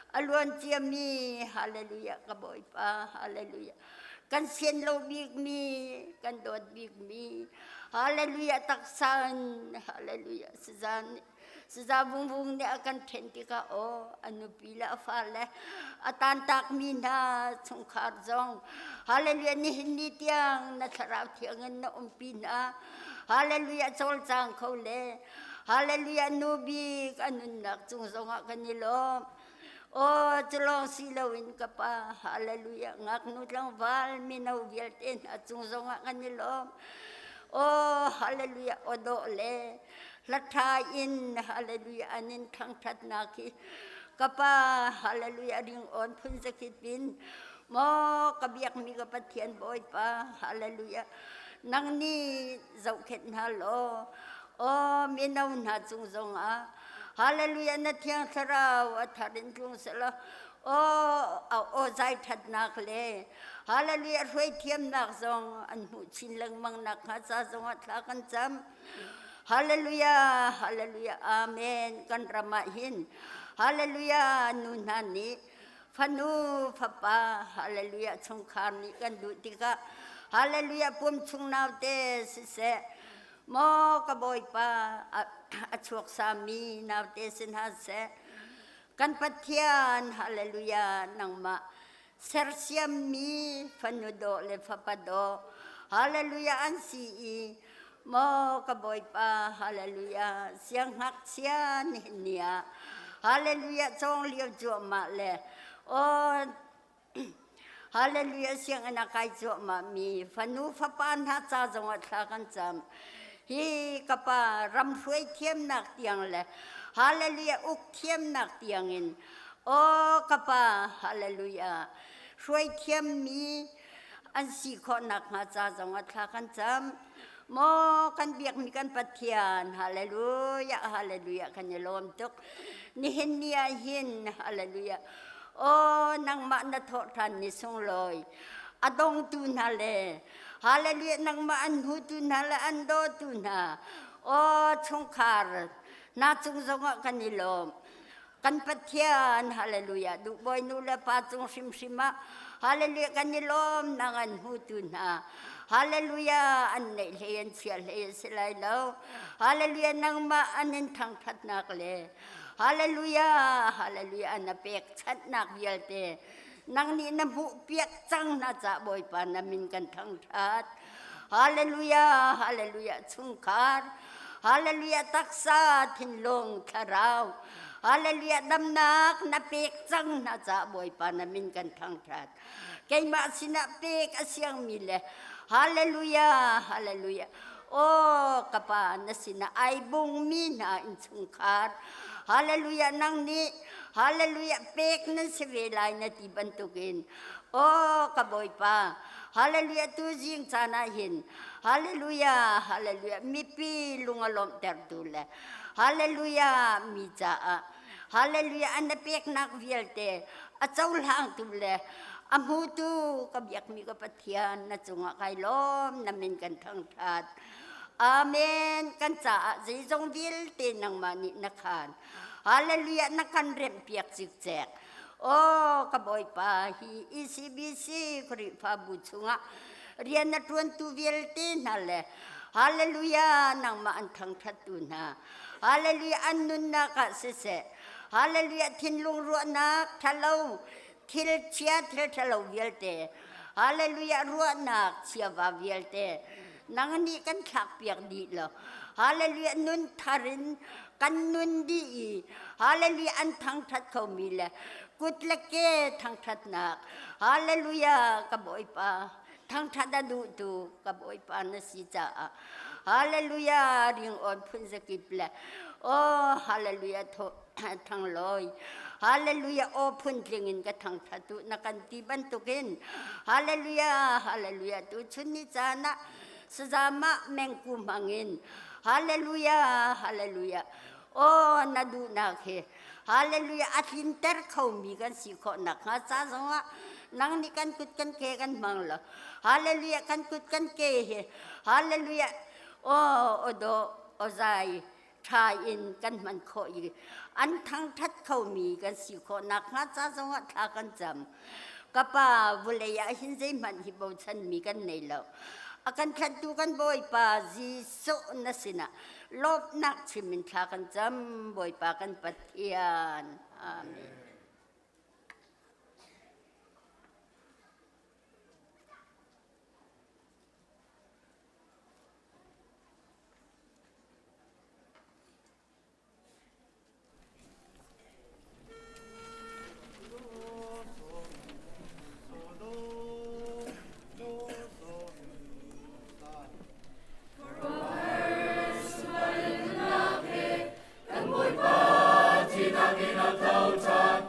alwan tiami hallelujah kaboy pa hallelujah. Kan sien lo big me, kan dot big me. Hallelujah taksan, hallelujah sezan. Sezabung ni akan tentika o anu pila fale. Atantak mina sungkar zong. Hallelujah ni hindi tiang nasarap tiangan na umpina. Hallelujah sol sang kaule. Hallelujah nubik anu nak sungsong kanilom. Oh, celong silawin ka pa. Hallelujah. Ngaknut lang val, minaw bialtin at sungsonga kanilom. Oh, hallelujah. Odole. Latayin, hallelujah. Anin kang tatnaki. Kapa, hallelujah. Ring on pun sakit bin. Mo, kabiyak mi kapatian boy pa. Hallelujah. Nang ni zawket na lo. Oh, minaw na sungsonga. Hallelujah na tiang saraw at harin tlung sala. Oh, zay tat nakle. Hallelujah roi tiam nak zong an hu chin lang mang nak ha sa zong at lakan jam. Hallelujah, hallelujah, amen. Kan ramahin. Hallelujah nunani. Fanu papa, hallelujah chungkani kan dutika. Hallelujah pum chung naw te sise. Mo kaboy pa achuak sami naw te sinhase. Kan patian, hallelujah, nang ma. Sersiam mi, fanudo le papado. Hallelujah, ansi mo kaboy pa, hallelujah. Siyang hak siya niya. Hallelujah, chong liyo jo ma le. Oh, ฮาเลลูยาเสียงอนาคายจ่อมามีฟันูฟ้าปานหาจ้าจงอัตลากันจำฮีกับปารำช่วยเทียมนักเตียงเลยฮาเลลูยาอุกเทียมนักเตียงอินโอ้กับปาฮาเลลูยาช่วยเทียมมีอันสี่ข้อนักหาจ้าจงอัตลากันจำโมกันเบียกมีกันปะเทียนฮาเลลูยาฮาเลลูยากันยลมตุกนี่เห็นเนี่ยเห็นฮาเลลูยาโอ้นางมาณโททันนิสงลอยอดงตุนาเลฮาเลลูยานางมาอันหูตุนาเลอันโดตุนาโอ้ชงคาร์นาจงจงกันนิลมกันปะเทียนฮาเลลูยาดูบอยนูเลปาจงชิมชิมาฮาเลลูยากันนิลมนางอันหูตุนาฮาเลลูยาอันเนเลียนเสียเลียนสิไลเลวฮาเลลูยานางมาอันนินทางทัดนักเลฮาเลลูยาฮาเลลูยานาเปียกชัดนักเยลเตนางนี่น้ำหูเปียกจังน่าจะบ่อยปานามินกันทั้งทัดฮาเลลูยาฮาเลลูยาชุงคาร์ฮาเลลูยาตักษาทินลงคาราวฮาเลลูยาดำนักนาเปียกจังน่าจะบ่อยปานามินกันทั้งทัดเกี่ยมาสินาเปียกเสียงมิเลฮาเลลูยาฮาเลลูยาโอ้กปานสินะไอบุงมีนาอินชุงคาร์ฮาเลลูยานางนี้ฮาเลลูยาเปกนั้นเสวลายนาทีบรรทุกินโอ้กบอยป้าฮาเลลูยาตุจิงจานาหินฮาเลลูยาฮาเลลูยามีปีลุงอลอมเตอร์ดูเลฮาเลลูยามีจ้าฮาเลลูยาอันเปกนักเวียลเตอเจ้าหลังดูเลอามูตูกับอยากมีกับปะเทียนนะจงไกล้อมนำมินกันทั้งทัดอาเมนกันจ่าจีจงวิลเตนังมานินักขานฮาเลลูยานักกันเรียนเปียกจิกแจกโอ้กบอยปาฮีอีซีบีซีคริฟาบุชุงะเรียนนัดวันตูวิลเตนั่นแหละฮาเลลูยานังมาอันทั้งทัดตุนาฮาเลลูยาอันนุนนักเสเสฮาเลลูยาทินลุงรัวนักทะเลาทิลเชียทิลทะเลวิลเตฮาเลลูยารัวนักเชียวาวิลเตนางนี้กันขักเปียกดีแล้วฮาเลลูยานุนทารินกันนุนดีฮาเลลูยาอันทั้งทัดเขามีแหละกุดละเกทั้งทัดนักฮาเลลูยากระบอยปาทั้งทัดดูตูกระบอยปานสิจ้าฮาเลลูยาริงออนพุนสกิปแหละโอ้ฮาเลลูยาทั้งลอยฮาเลลูยาโอพุนลิงินกับทั้งทัดตุนักันตีบันตุกินฮาเลลูยาตุชุนนิจานะsesama mengkumangin haleluya haleluya oh nadu nakhe haleluya atinter khau mi kan si kho nak ha cha songa nang ni kan kut kan ke kan mangla haleluya kan kut kan ke he haleluya oh odo ozai thai in kan man kho yi an thang that khau mi kan si kho nak ha cha songa tha kan jam kapa vulaya hin zai man hi bo chan mi kan nei lo akan kadu kan boy pa jisu na sina lob nak chimin thakan jam boy pa kan pathian amen Kan boy pa, tinangin at tautan,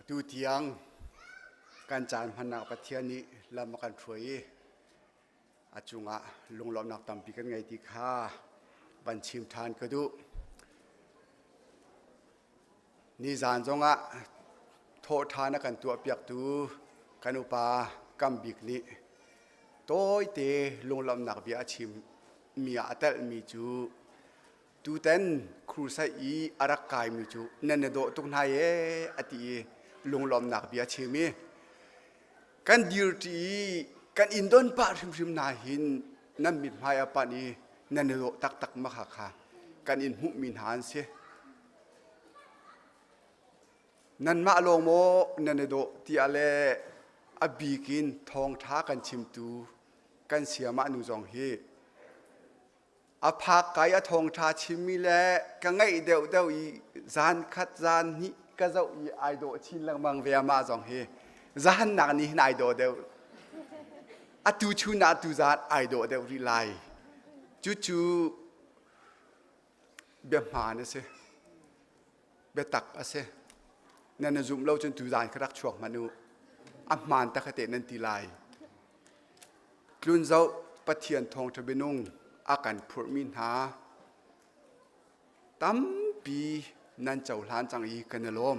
ดูเทียงการจานพันนักปะเทียนี้ลำมากันช่วยอาจุงะลงหลอมนักตำปีกันไงดีค่ะบัญชีมทานก็ดูนี่จานจงะโทษทานกันตัวเปียกตูกันอุปากำบิกนี้โต้ยเตลงหลอมนักเบียชิมมีอาเตลมีจูตูเต้นครูใส่อีอารักกายมีจูนั่นโดตุกนายอติลงหลอมนักเบียชิมีกันดีร์ตีกันอินโดนปะริมนาหินนั่นมิดพายปานีนั่นโดตักมาค่ะกันอินหุมินหานเสนั่นมาลงโมนั่นโดที่อะไรอบีกินทองท้ากันชิมตูกันเสียมานุจงเฮอภาคกายทองท้าชิมมีแลกันไงเดียวอีจานคัดจานนี้ก็จะอีไอโดชินลังมังเวียมาจงเฮจานนักนี้นายโดเดียวอตูชูนาตูจานไอโดเดียวรีไลจู่เบียมาเนี่ยสิเบียตักเสนั่นจุ่มเราจนตูจานครักช่วงมนุอัมมานตะคเตนันติไลกลุ่นเจ้าปะเทียนทองทะเบนุงอาการพูดมินหาตั้มปีนันเจ้าหลานจังอีกันลม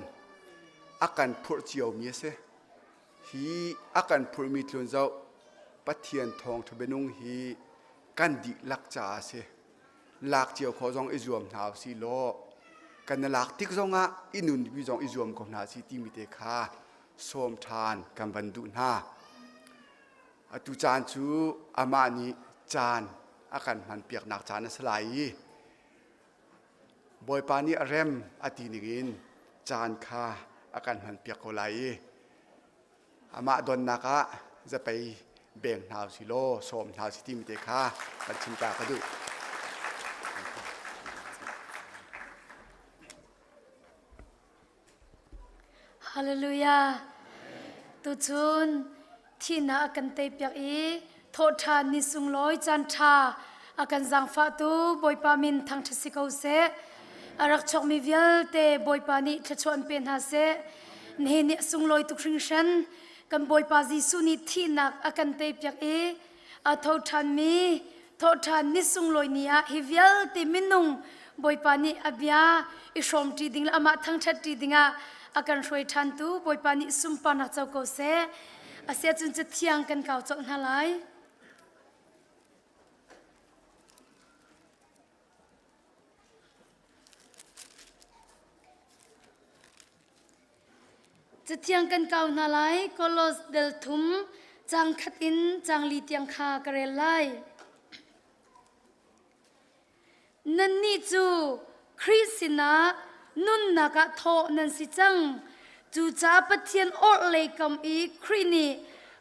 อาการพูดเจียวมีเสฮีอาการพูดมีกลุ่นเจ้าปะเทียนทองทะเบนุงฮีกันดิลักจ่าเสลักเจียวขอจงอิจวมหนาวสิโลกันลักติกจงอ่ะอินุนวิจงอิจวมของนาสิติมิเตคาสมทานกันบันดุนาตุจานจูอามานีจานอาการมันเปียกหนักจานสลายบอยปานีเรมอตินิกินจานคาอาการมันเปียกโคไลอามาดอนนักะจะไปแบ่งหนาวสิโลสมหนาวสิติมิเตคาปัจฉิมตากระดุฮาเลลูยาตุจุนที่น่ากันเตปียกอีโทษทานนิสุงลอยจันทาอากันจังฟ้าตูบอยปามินทางทศิกเอาเสอารักชกมีเวลเตบอยปานิทชวนเป็นหาเสนี่เนี่ยสุงลอยตุกริงชันกันบอยปาจิสุนิที่นักอากันเตปียกอีอาโทษทานมีโทษทานนิสุงลอยเนี่ยฮิเวลเตมินุงบอยปานิอาเบียอิชมตีดิงละอามาทางชัดตีดิงอาการช่วยทันตูบอยปานิสุมปานักเจ้าก็เสอาเสียจนจะเที่ยงกันเก่าจนหาไล จะเทียงกันเก่านาไลโคโลสเดลทุมจังคัดอินจังลีเตียงคากระเรไลนันนี่จูคริสตินานุนนักโทนันสิจังจูจ้าปะเทียนอดเลยกำอีครินี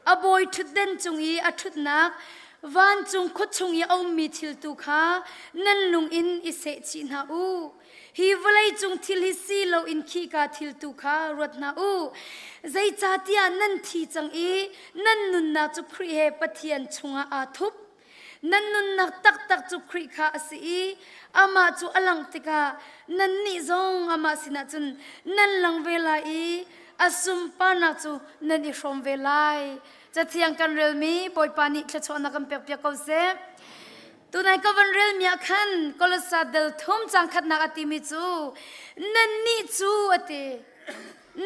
อบอยทุดเด่นจงอีอทุดนักวันจงคุดจงอีเอามีทิลตุขานันลุงอินอิเสชินาอูฮีวลัยจงทิลฮิซีโลอินขีกาทิลตุขารวดนาอูใจจ้าเตียนันทีจังอีนันนุนนาจุครีเฮปะเทียนชงอาทุบนันนุนนักตักตักจุครีขาสีอามาจุอลังติกานันนิจงอามาสินาจุนนันลังเวลาอีอาสุมปานาจุนันอิชมเวลาจะเทียงกันเรลมีปอยปานิขชนักเปียกเปียกเขาเซตัวนายก็วันเรลมีขันก็ลสาเดลทุ่มจังขัดนักอติมิจูนันนิจูอติ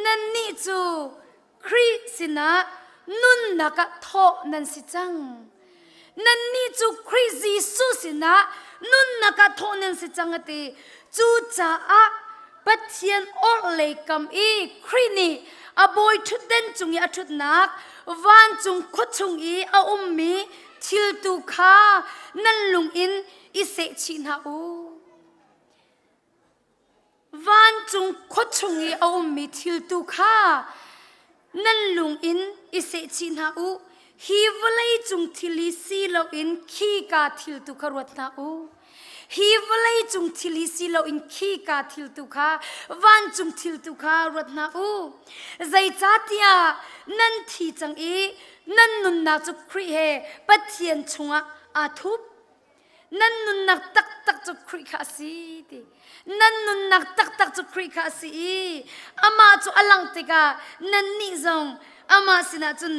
นันนิจูคริสินะนุนนักโทนันสิจังนันนิจูคริสิสุสินะนุนนักโทนันสิจังอติจูจ้าอะปัจเจียนอดเลยกำอีครินีอบอยทุดเด่นจุงยาทุดนักวันจุงคุดจุงอีอามีทิลตุขานันลุงอินอิเสชินาอูวันจุงคุดจุงอีอามีทิลตุขานันลุงอินอิเสชินาอูฮีวลัยจุงทิลิซีโลอินขีกาทิลตุขารวดนาอูฮีวลัยจุงทิลิซีโลอินขีกาทิลตุขาวันจุงทิลตุขารวดนาอูใจจัดยานันทีจังอีนันนุนนักจุครีเฮปะเทียนชงอาทุบนันนุนนักตักตักจุครีคาสีดินันนุนนักตักตักจุครีคาสีอามาจุอลังติกานันนิจงอามาสินาจุน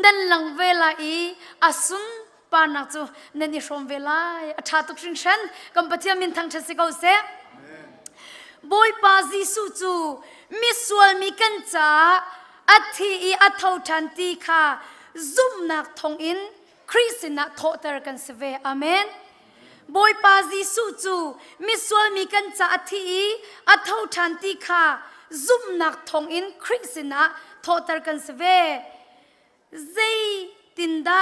นันลังเวลาอีอาสุนปานักจุนันนิชมเวลาอาชาตุกชิงชันกัมปะเทียมินทังเชสิกเอาเซบอยปาซิสุจูมิสวลมิกันจ้าอัฐีอัฐาวทันตีค่ะซุ่มนักทองอินคริสตินาโทเตอร์กันเสเวอเมนบอยปาซิสุจูมิสวลมิกันจ้าอัฐีอัฐาวทันตีค่ะซุ่มนักทองอินคริสตินาโทเตอร์กันเสเวเจตินดา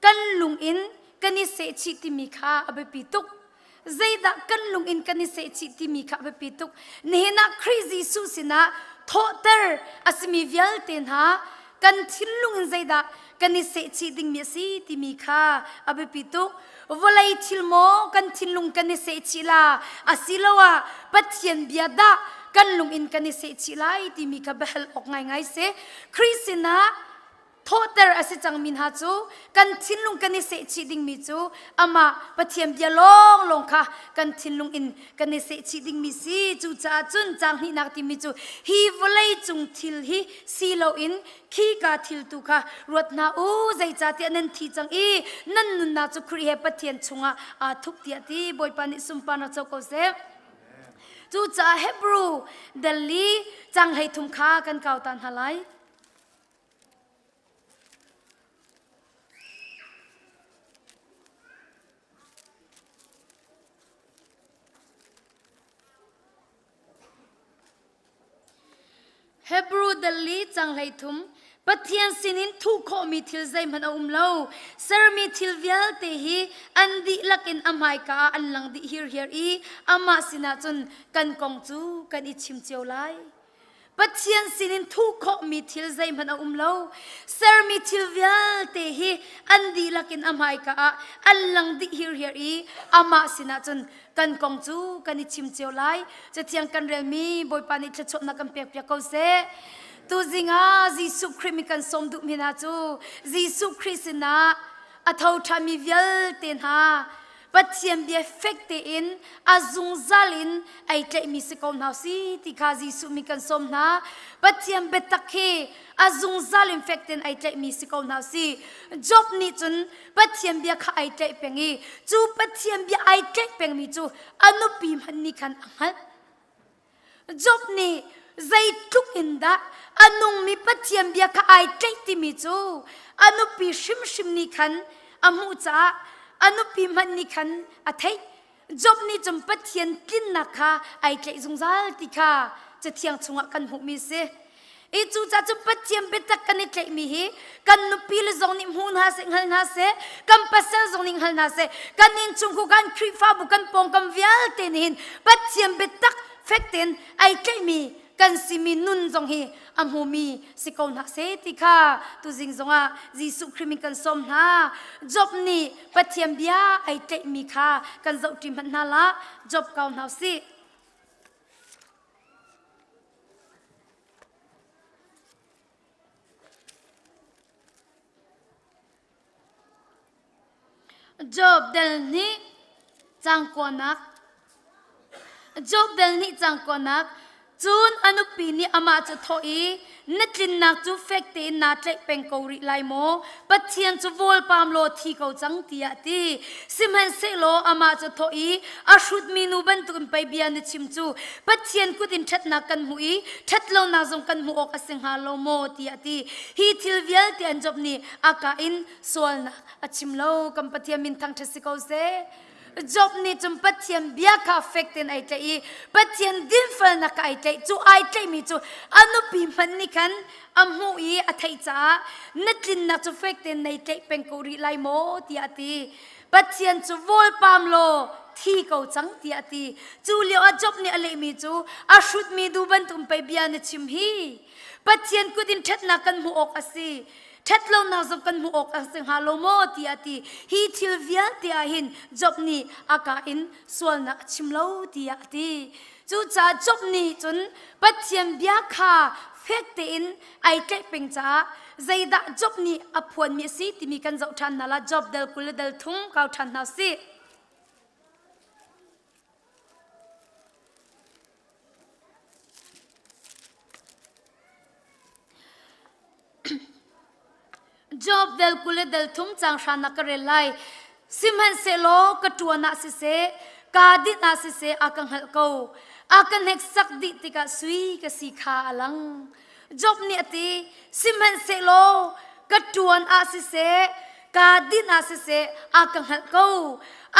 กันลุงอินกันนิเสชิติมิค่ะอเบปิตุกใจดักกันลุงอินกันนิเสชิติมิค่ะอเบปิตุกเนนักคริสติสุสินะโทเตอร์อาสมีวิลเตนฮากันทิลลุงอินใจดักกันนิเสชิติมิสิติมิค่ะอเบปิตุกวลัยทิลโมกันทิลลุงกันนิเสชิลาอาศิลาวะปัจเจียนเบียดากันลุงอินกันนิเสชิลาติมิค่ะเบลออกไงเสคริสตินาโทษเตอร์อาศัยจังมินหาจูกันทินลุงกันนิเสชิดิงมิจูอามาปะเทียมเบียลงค่ะกันทินลุงอินกันนิเสชิดิงมิซีจูจ้าจุนจังหินักติมิจูฮีวลัยจุงทิลฮีซีโลอินขีกาทิลตุค่ะรวดนาอูใจจ้าเตียนันทีจังอีนันนุนนาจูครีเฮปะเทียนชงอาทุกเตียตีบอยปานิสุมปานาโจโกเซจูจ้าเฮบรูเดลีจังให้ทุมค่ากันเก่าตันหาไลเฮบรูดัลลีจังไลทุมปะเทียนสินินทุกข้อมีทิลใจมันเอาเล่าเซอร์มีทิลเวลเตฮีอันดีลักอินอามายกาอันลังดีฮิร์อีอามาสินาจุนกันกงจูกันอิชิมเจียวไลปะเทียนสินินทุกข้อมีทิลใจมันเอาเล่าเซอร์มีทิลเวลเตฮีอันดีลักอินอามายกาอันลังดีฮิร์อีอามาสินาจุนกันกงจูกันอิชิมเจียวไลจะเทียงกันเรมีบอยปานิจะชดนักกันเปียกเปียกเขาเซตัวจริงจีสุคริมิกันสมดุมินาจูจีสุคริสนาอัฐาวทามิเวลเตนฮาปัจเจียมเบียเฟกเตอินอาซุงซาลินไอเจมิสกอมนาซีติคาจีสุมิกันสมนาปัจเจียมเบตักเคอาซุงซาลินเฟกเตนไอเจมิสกอมนาซีจบนี้จุนปัจเจียมเบียข้าไอเจเปงีจูปัจเจียมเบียไอเจเปงมีจูอนุปีมันนี่คันอังฮัลจบนี้ใจทุกอินดาอันนุ่งมีปัจเจียมเบียข้าไอใจติมิจูอนุปีชิมนี่ขันอามูจ้าอนุปีมันนี่ขันอาเทยจบนี้จำปัจเจียนกินนักค่ะไอใจสงสารติค่ะจะเทียงชงกันหุมิเส อีจูจ้าจุปัจเจียมเบตักกันนิดเลยมีฮีกันนุปีลซงนิมหูนาเซงฮัลนาเซกันปัสเซลซงนิงฮัลนาเซกันนินจุงกูกันคริฟ้าบุกันปองกันวิลเตนินปัจเจียมเบตักเฟกเตนไอเกมีกันสิมีนุนซงฮีอัมหูมีสิกอนนาเซติค่ะตุจิงซงอ่ะจิสุคริมิกันสมนาจบนี่ปัจเจียมเบียไอเกมีค่ะกันเจ้าจิมันนาละจบเก่าหนาวสิjob del ni changkonak job del ni changkonak chun anupi ni ama chu thoi natlin nak chu fekte na tle pengkori lai mo pathian chu vol pam lo thi ko chang tia ti simhan se lo ama chu thoi ashut minu ban tum pai bian ni chim chu pathian kutin that na kan hui that lo na zong kan mu ok asing ha lo mo tia ti hi thil vial ti an job ni aka in sol na achim lo kam pathian min thang thasiko se job ni chum pathian bia ka affecten ai tai pathian din fal na ka ai tai chu ai tai mi chu anupi man ni kan amhu I athai cha natlin na chu affecten nei tai pengkori lai mo ti ati pathian chu vol pam lo thi ko chang ti ati chu leo a job ni ale mi chu a shoot mi du ban tum pai bia na chim hi pathian kudin that na kan mu ok asi that lo na zop kan mu ok asing halo mo ti ati hi thil vial ti a hin job ni aka in sol na chim lo ti ati chu cha job ni chun pathian bia kha fekte in ai tle peng cha zaida job ni aphuan mi si ti mi kan zau than na la job del kul del thum kau than na si job del kule del thum chang shana karelai simhan se lo katuana se se kadit na se se akang hal ko akan hek sak di tika sui ka sikha alang job ni ati simhan se lo katuan a se se kadit na se se akang hal ko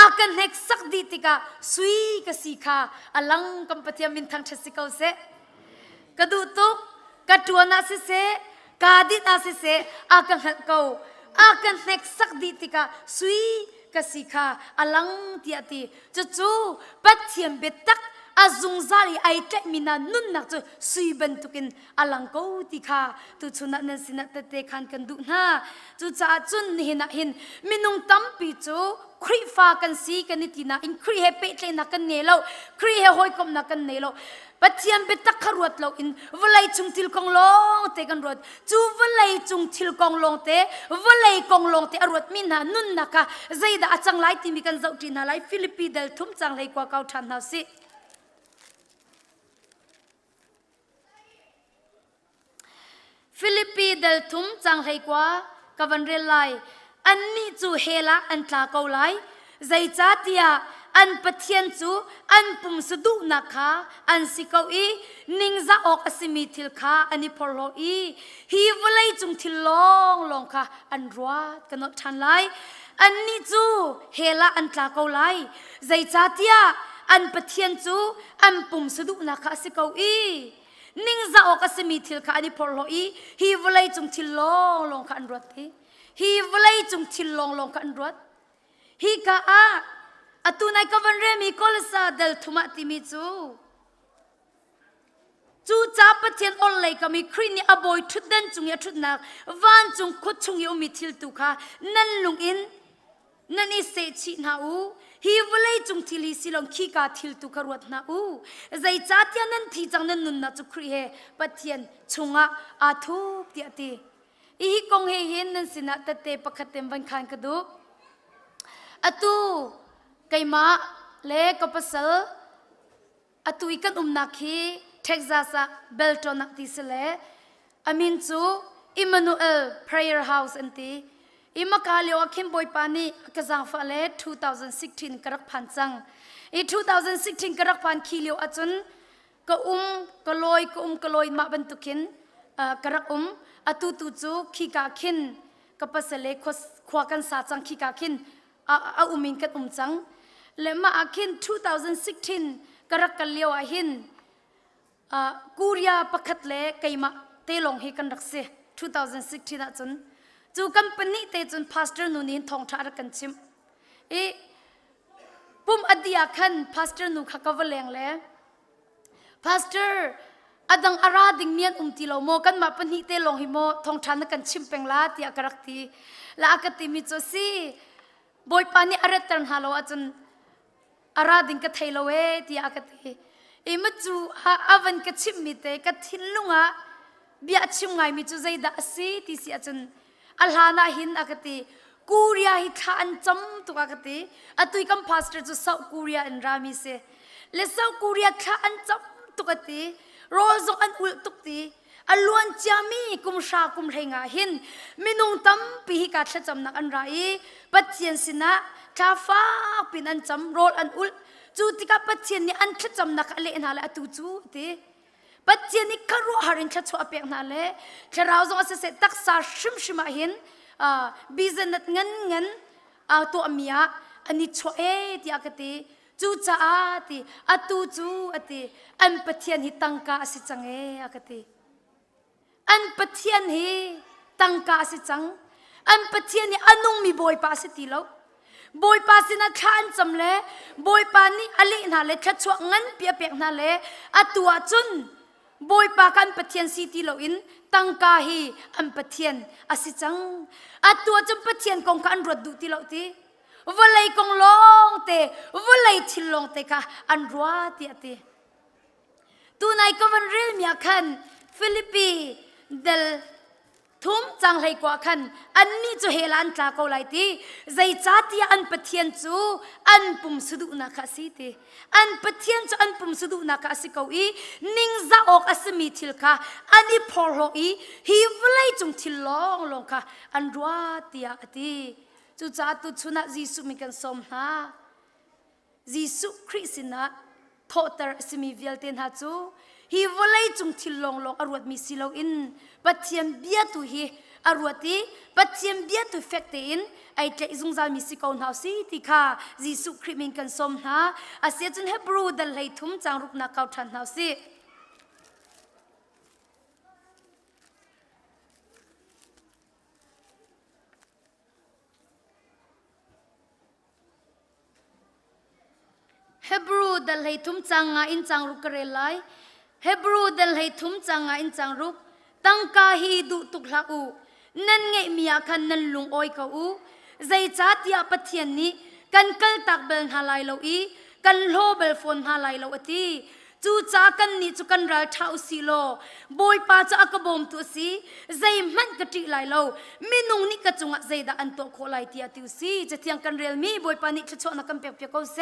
akan hek sak di tika sui ka sikha alang kampatia min thang thasiko se kadu to katuana se se kadit asise akan ko akan nek sak di tika sui kasika alang tiati chu pathiam betak azung zali ai tek mina nun nak chu sui bentukin alang ko tika tu chuna nan sinat te khan kan du na chu cha chun hina hin minung tampi chu khri fa kan si kan tina in khri he pe tle na kan nelo khri he hoi kom na kan nelo pathiam betak kharwat lo in valai chung til kong long te kan rot chu valai chung til kong long te valai kong long te arot min na nun naka zaida achang lai ti mi kan zau ti na lai philippi del thum chang lai kwa kau than na si philippi del thum chang lai kwa kavan rel lai anni chu hela an tla ko lai zai cha tia an pathian chu an pum sudu na kha an sikau I ningza ok asimi thil kha ani porlo I hi volai chung thil long long kha an ruat kanot than lai anni chu hela an tla ko lai zai cha tia an pathian chu an pum sudu na kha sikau I ningza ok asimi thil kha ani porlo I hi volai chung thil long long kha an ruat hi volai chung thil long long kha an ruat hi ka a atunai kavan remi kolsa del thumati mi chu cha pathian ol lai kami khrini aboy thudan chung ya thutna van chung khut chung yo mi thil tu kha nan lung in nani se chi na u hi volai chung thili silong khi ka thil tu karwat na u zai cha tia nan thi chang nan nun na chu khri he pathian chunga a thu ti ati I kong he hin nan sina tate pakhatem ban khan ka du atu kaima le kapasal atu ikan nakhi Texas Belton naktisele amin chu Emmanuel Prayer House anti imakalio akim boy pani kazang fale 2016 karak phansang I 2016 karak phan khilio achun ka kaloi ma bantukin karak atu tu chu khika khin kapasale khwakan sa chang khika khin a umin kat chang lema akin 2016 karak kalio ahin kuria pakhat le kaima เตลงให้กันรักเสีย2016นะจนจูกัมปนีเตจนพาสเตอร์นูนินทองชาร์กันชิมปุ่มอดียขันพาสเตอร์นูขักวเลงเลยพาสเตอร์อดังอาราดิงเมียนตีโลโมกันมาปนีเตลงหิโมทองชาร์กันชิมเป็งลาที่อกรักตีและอากติมิโจซีบอยปานีอารัตตันฮาโลจนอาราดิงกัทเทโลเวที่อากติมัจูอาวันกัชิมมิเตกัทินลุงะเบียชิมไงมิจูใจดาสีที่เสียจนอัลฮานาหินอากติกูเรียฮิทานจำตุกอากติอตุยกัมพาสเตอร์จูเซากูเรียอินรามิเซเลเซากูเรียทานจำตุกอติโรซงอันอุลตุกติอลวนจามีกุมชากุมเรงาหินมินุงตัมปีฮิกาชจำนักอันไรปัจเจียนสินะชาฟ้าปินันจำโรลอันอุลจูติกาปัจเจียนนี่อันชจำนักเลนาเลอตุจูติปัจเจียนนี่คารุหารินชชัวเปียกนาเลชราวซงอาเสเตักษาชิมชิมาหินบิสเนสเงินตัวเมียอันนี้ชัวที่อากติจูจ้าติอตุจูอติอันปัจเจียนฮิตังกาสิจังอากติอันปัจเจียนฮิตังกาสิจังอันปัจเจียนนี่อันนุ่งมีบอยปาสิติโลบอยปาสินะขันจำเลบอยปานี่อลินาเลชัดชัวงั้นเปียเปียกนาเลอตัวจุนบอยปากันปัจเจียนสิติโลอินตังกาฮีอันปัจเจียนอาสิจังอตัวจุนปัจเจียนกงกันรวดดูติโลติวลัยกงลงเตวลัยทิลลงเตค่ะอันรัวติอติตัวนายก็วันเรียลมีขันฟิลิปปีเดลทุ่มจังให้กว่าขันอันนี้จะเฮลันตาเกาไลตีใจจัดที่อันปะเทียนจูอันปุ่มสุดุนักสิตีอันปะเทียนจูอันปุ่มสุดุนักสิเกาอีนิ่งจะออกอสมีทิลค่ะอันนี้พอลงอีฮิวไลจงทิลลงลงค่ะอันรัวตีอาตีจูจัดตุชุนักยิสุมีกันสมนายิสุคริสต์นะทอตร์สมีเวลเทนฮัจูฮิวไลจงทิลลงลงอรวดมีสิโลอินปัจเจียนเบียตุฮีอรวตีปัจเจียนเบียตุเฟกเตอินไอเจซุงซามิสิกอนเฮาซีติค่ะยิสุคริมิงกันสมนาอาเซียจุนเฮบรูดัลไลทุมจังรุกนักเกาทันเฮาซีเฮบรูดัลไลทุมจังงาอินจังรุกเรลัยเฮบรูดัลไลทุมจังงาอินจังรุกตั้งกาฮีดุตุกลาอูนั่นไงมีอาคันนั่นลุงอ้อยเขาอูใจจัดยาปัทยันนี้กันกัลตักเบลฮาไลโลอีกันโลเบลฟอนฮาไลโลอตีจูจ้ากันนี่จูกันรัลท้าอุสิโลบอยป้าจะอักบอมตุสีใจมันกติไลโลมินุงนี่กระจุงใจดาอันโตโคไลตีอติวสีจะเทียงกันเรียลมีบอยป้านี่จะชวนนักกันเปียกเปียกเขาเส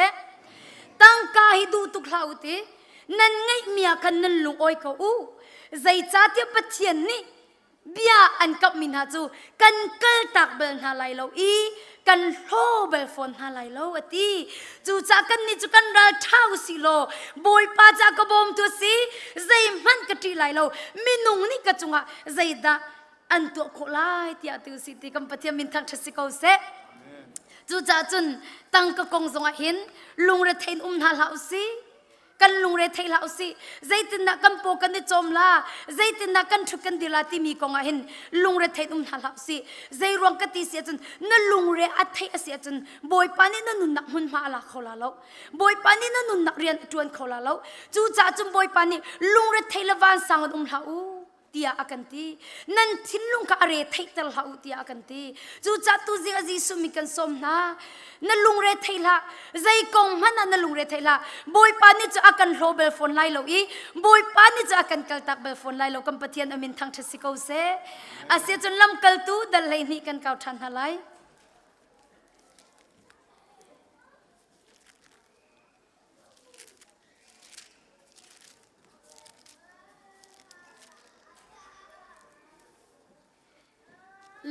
ตั้งกาฮีดุตุกลาอูตีนั่นไงมีอาคันนั่นลุงอ้อยเขาอูใจจัดยาปัทยันนี้เบียอันกับมินฮาจูกันกัลตักเบลฮาไลโลอีกันโลเบลฟอนฮาไลโลอตีจูจากกันนี่จูกันรัลท้าอุสิโลบอยป้าจากบอมตัวสีใจมันกติไลโลมินุงนี่กระจุงะใจดาอันตัวโคไลที่อาติวสิติกัมปะเทียมินทักทัศกเอาเสจูจากจุนตั้งกะกงสงะหินลุงเรทัยนฮาลาอุสิกันลุงเรทัยลาอุสิใจตินนักกันโปกันดิจอมลาใจตินนักกันทุกันดิลาติมีกงะหินลุงเรทัยนฮาลาอุสิใจรวงกติเสียจนนั่นลุงเรอัทัยเสียจนบอยปานี่นั่นนุนักหุ่นมาลาเขาลาแล้วบอยปานี่นั่นนุนักเรียนจวนเขาลาแล้วจูจ่าจนบอยปานี่ลุงเรทัยละวันสังลาอูเตียอากันตีนั่นทิ้งลุงกะเรทัยตลาอูเตียอากันตีจูจ่าตุจิอาจิสุมิกันสมนานั่นลุงเรทัยละใจกงมันนั่นลุงเรทัยละบอยปานี่จะอากันโรเบลฟอนไลโลอีบอยปานี่จะอากันกัลตักเบลฟอนไลโลกัมปะเทียนอามินทังทัศสิกเอาเสอาเสียจนลำกัลตูดัลไลนี่กันเก่าทันฮาไล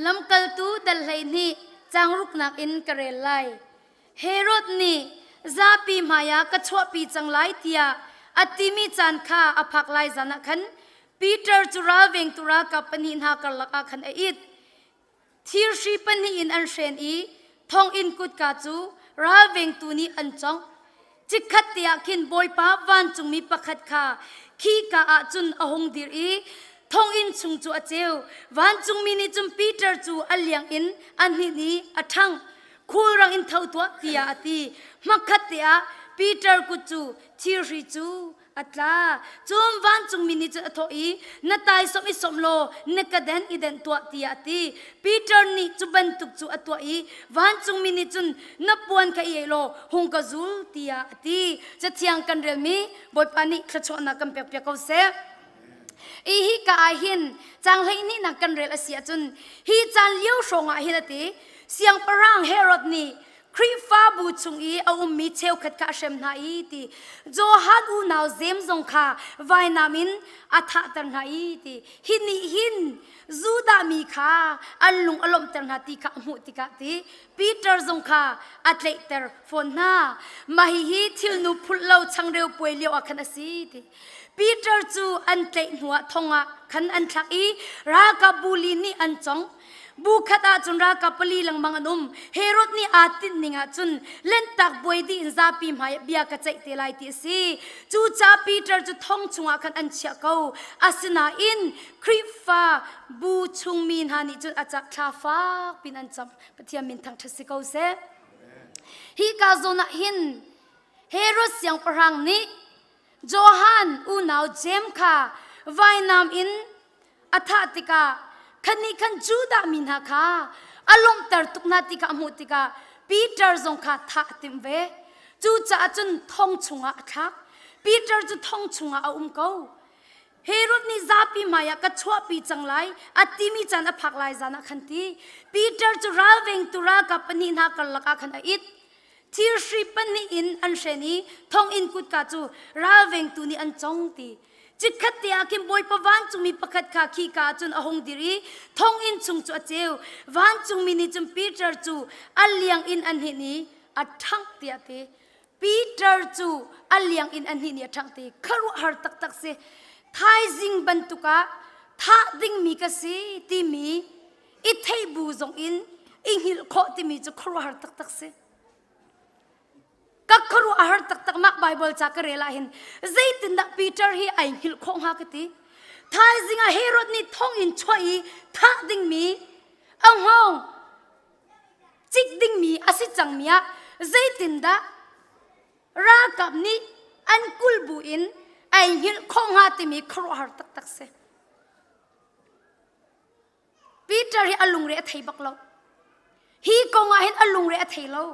ลำกัลตูดัลไลนี่จังรุกนักอินกระเรลไลเฮโรดนี่ซาปีมายากระชวปีจังไลเตียอติมีจันค่าอภักไลจันขันปีเตอร์จุราเวงตุรากับปนินหากลักขันอิดทีร์ชีปนินอันเชนอีทองอินกุดกาจูราเวงตุนีอันจงจิกขัดเตียกินบอยป้าวันจุงมีประคัดค่าขี้กาอาจุนอหงดิรีท ทองอินชุงจูอาเจววันจุงมินิจุมปีเตอร์จูอัลเลียงอินอันนี้อัทังคูรังอินเท่าตัวเตียอตีมักขัดเตียปีเตอร์กุจูทีริจูอัตลาจุมวันจุงมินิจุอทอีนัตายสมอิสมโลเนกเดนอิเดนตัวเตียอตีปีเตอร์นี่จุบันตุกจูอตัวอีวันจุงมินิจุนนับปวนกับเอโลหงกจูเตียอตีจะเทียงกันเรื่องมีบทปานิขชนากันเปียกเปียกเอาเสอีฮิกาหินจังเลยนี่นักกันเรลเสียจุนฮีจันเลี้ยวชงอาหินตีเสียงปรางเฮโรดนี่ครีฟ้าบูชุงอีเอามีเชลขัดกาเชมนาอีตีโจฮัดอูนาวเซมซงคาไวนามินอัฐตันนาอีตีหินหินจูดามีคาอัลลุงอลมตันนาติกามุติกาตีปีเตอร์ซงคาอัตเลเตอร์ฟอนนามาฮีทิลนูพุลเลาชังเร็วป่วยเลี้ยวอัคนาซีตีปีเตอร์จูอันเตะหัวทงะขันอันทักอีรากาบูลีนี่อันจงบุคดาจุนรากาปลีลังมังนุมเฮโรดนี่อาตินนิงาจุนเล่นตักบวยดีอินซาปีมายเบียกระใจเตลัยติสีจูจ่าปีเตอร์จูทงชงะขันอันเชียเกาอาสนาอินคริฟ้าบูชุงมินฮานิจุนอาจักทาฟ้าปินันจำปะเทียมินทางทัศเกาเซฮีกาโซนาหินเฮโรดเสียงปรังนี้โจฮันอูนาวเจมคาไวนามอินอัฐติกาคันนี้คันจูดามินฮาคาอารมณ์ตรตุกนาติกามุติกาปีเตอร์ซงคาท่าติมเวจูจ่าจุนทองชงอาทักปีเตอร์จูทองชงอาเกาเฮโรดนี่ซาปีมายากระชัวปีจังไรอัติมีจันอภักไลจานะคันทีปีเตอร์จูราเวงตุรากับปนินฮากัลลักาคันอิดทีร์ชีปันนี่อินอันเชนีทองอินกุดกาจูราเวงตุนี่อันจงตีจิตขัดเตียกิมบอยปวันจุมีประคัดขาขีกาจุนอหงดิรีทองอินจุงจูเจววันจุมินิจุมปีเตอร์จูอัลเลียงอินอันนี้อัดทั้งเตียเตปีเตอร์จูอัลเลียงอินอันนี้อัดทั้งเตขรุหาร์ตักตักเสไทยจิงบันตุกะท่าดิ่งมีกษีตีมีอิทธิบูจงอินอิงหิลโคตีมีจุขรุหาร์ตักตักเสกักครูอาหารตักตักมักไบเบิลจากเรลาหินใจตินดักปีเตอร์ฮีไอหิลคงฮักตีท้ายสิงห์เฮโรดนี่ท่องอินช่วยท่าดิ่งมีอังฮองจิกดิ่งมีอาศิจังมีใจตินดักรากับนี่อันกุลบุอินไอหิลคงฮัติมีครูอาหารตักตักเสปีเตอร์ฮีอลุงเรอไทยบักเลาฮีกงอาหินอลุงเรอไทยเลา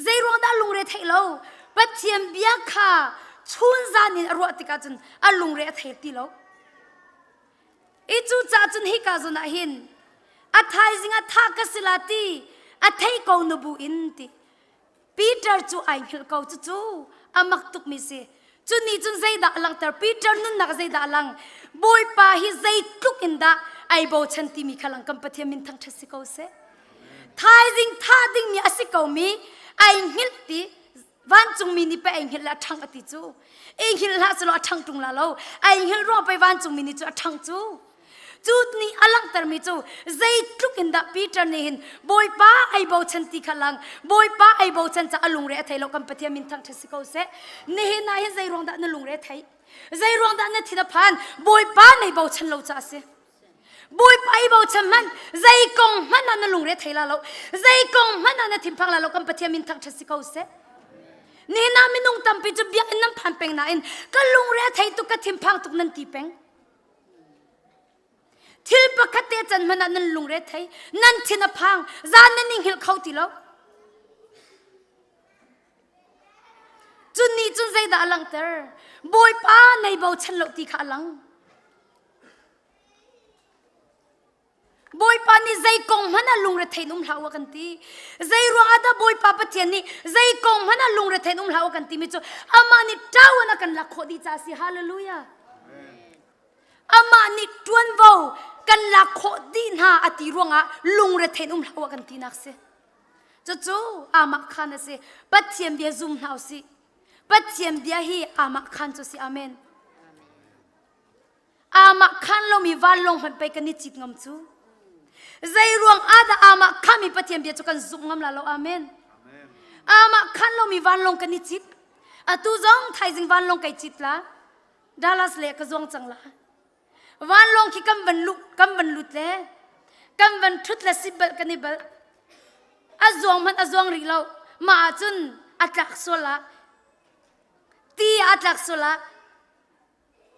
ใจรวงด้านลุงเรทัยเราปัจเจียมเบียค่ะชุนจานินรัวติกาจุนอันลุงเรทัยตีเราอีจูจ่าจุนฮิกาจุนอาหินอัฐายจิงอัฐากสิลาตีอัฐายกาวนุบุอินตีปีเตอร์จูไอหิลกาวจูอามักตุกมิเซจุนนี่จุนใจด่าลังแต่ปีเตอร์นุนนักใจด่าลังบอยป้าฮิใจตุกอินดาไอโบชันตีมีขลังกัมปะเทียมินทั้งทัศกาวเซทายจิงท่าดิ่งมีอาศิกาวมีไอหิลตีวันจุงมินิไปไอหิลละทังอติจูไอหิลละสโลทังตุงละโลไอหิลรอไปวันจุงมินิจูทังจูจูนี่อลังตรมิจูใจทุกินดาปีเตอร์นี่หินบอยป้าไอโบชันติขลังบอยป้าไอโบชันจะอลุงเรไทยโลกัมปะเทียมินทังเทสิโกเซนี่หินนายหินใจรองดานลุงเรไทยใจรองดานทิดพันบอยป้าในโบชันโลจ้าเซบอยไปบ่ชมันใจกงมันนั่นลุงเรทัยละเราใจกงมันนั่นทิมพังละเรากัมปะเทียมินทักทัศกาวเสนี่นามินุงตัมปิจุบยาอินน้ำพันเป็งนาอินก็ลุงเรทัยตุกทิมพังตุกนันตีเป็งทิลปะคัตเตจันมันนั่นลุงเรทัยนั่นทินพังจานนั่นนิ่งหิลเขาติเราจุนนี่จุนใจด่าลังเตอร์บอยป้าในบ่ชันโลตีขาลังบอยปานี่ใจกงมันน่ะลุงเรทัยนุ่มหลาวกันตีใจรัวอาดาบอยปาปะเทียนนี่ใจกงมันน่ะลุงเรทัยนุ่มหลาวกันตีมิจูอามานี่เจ้าน่ะกันลักขดีจ้าสิฮาเลลูยาอามานี่ตวนวาวกันลักขดีน่ะอติรัวงะลุงเรทัยนุ่มหลาวกันตีนักเสจู่อามาขันเสปัจเจียมเบียซุ่มหลาวสิปัจเจียมเบียฮีอามาขันจุสิอาเมนอามาขันเรามีวันลงหันไปกันนิจิตงำจูใจรวงอาดาอามาข้ามีปฏิญาณเบียจุกันซุ่มงำลาเราอาเมนอามาขันเรามีวันลงกันนิจิตตุจงไทยจิงวันลงกันจิตละดัลลัสเล่ก็จงจังละ วันลงที่กำบันลุดเลยกำบันทุดละสิบกันนี่เบลอาจวงมันอาจวงริเรามาจุนอัตลักษณ์ละตีอัตลักษณ์ละ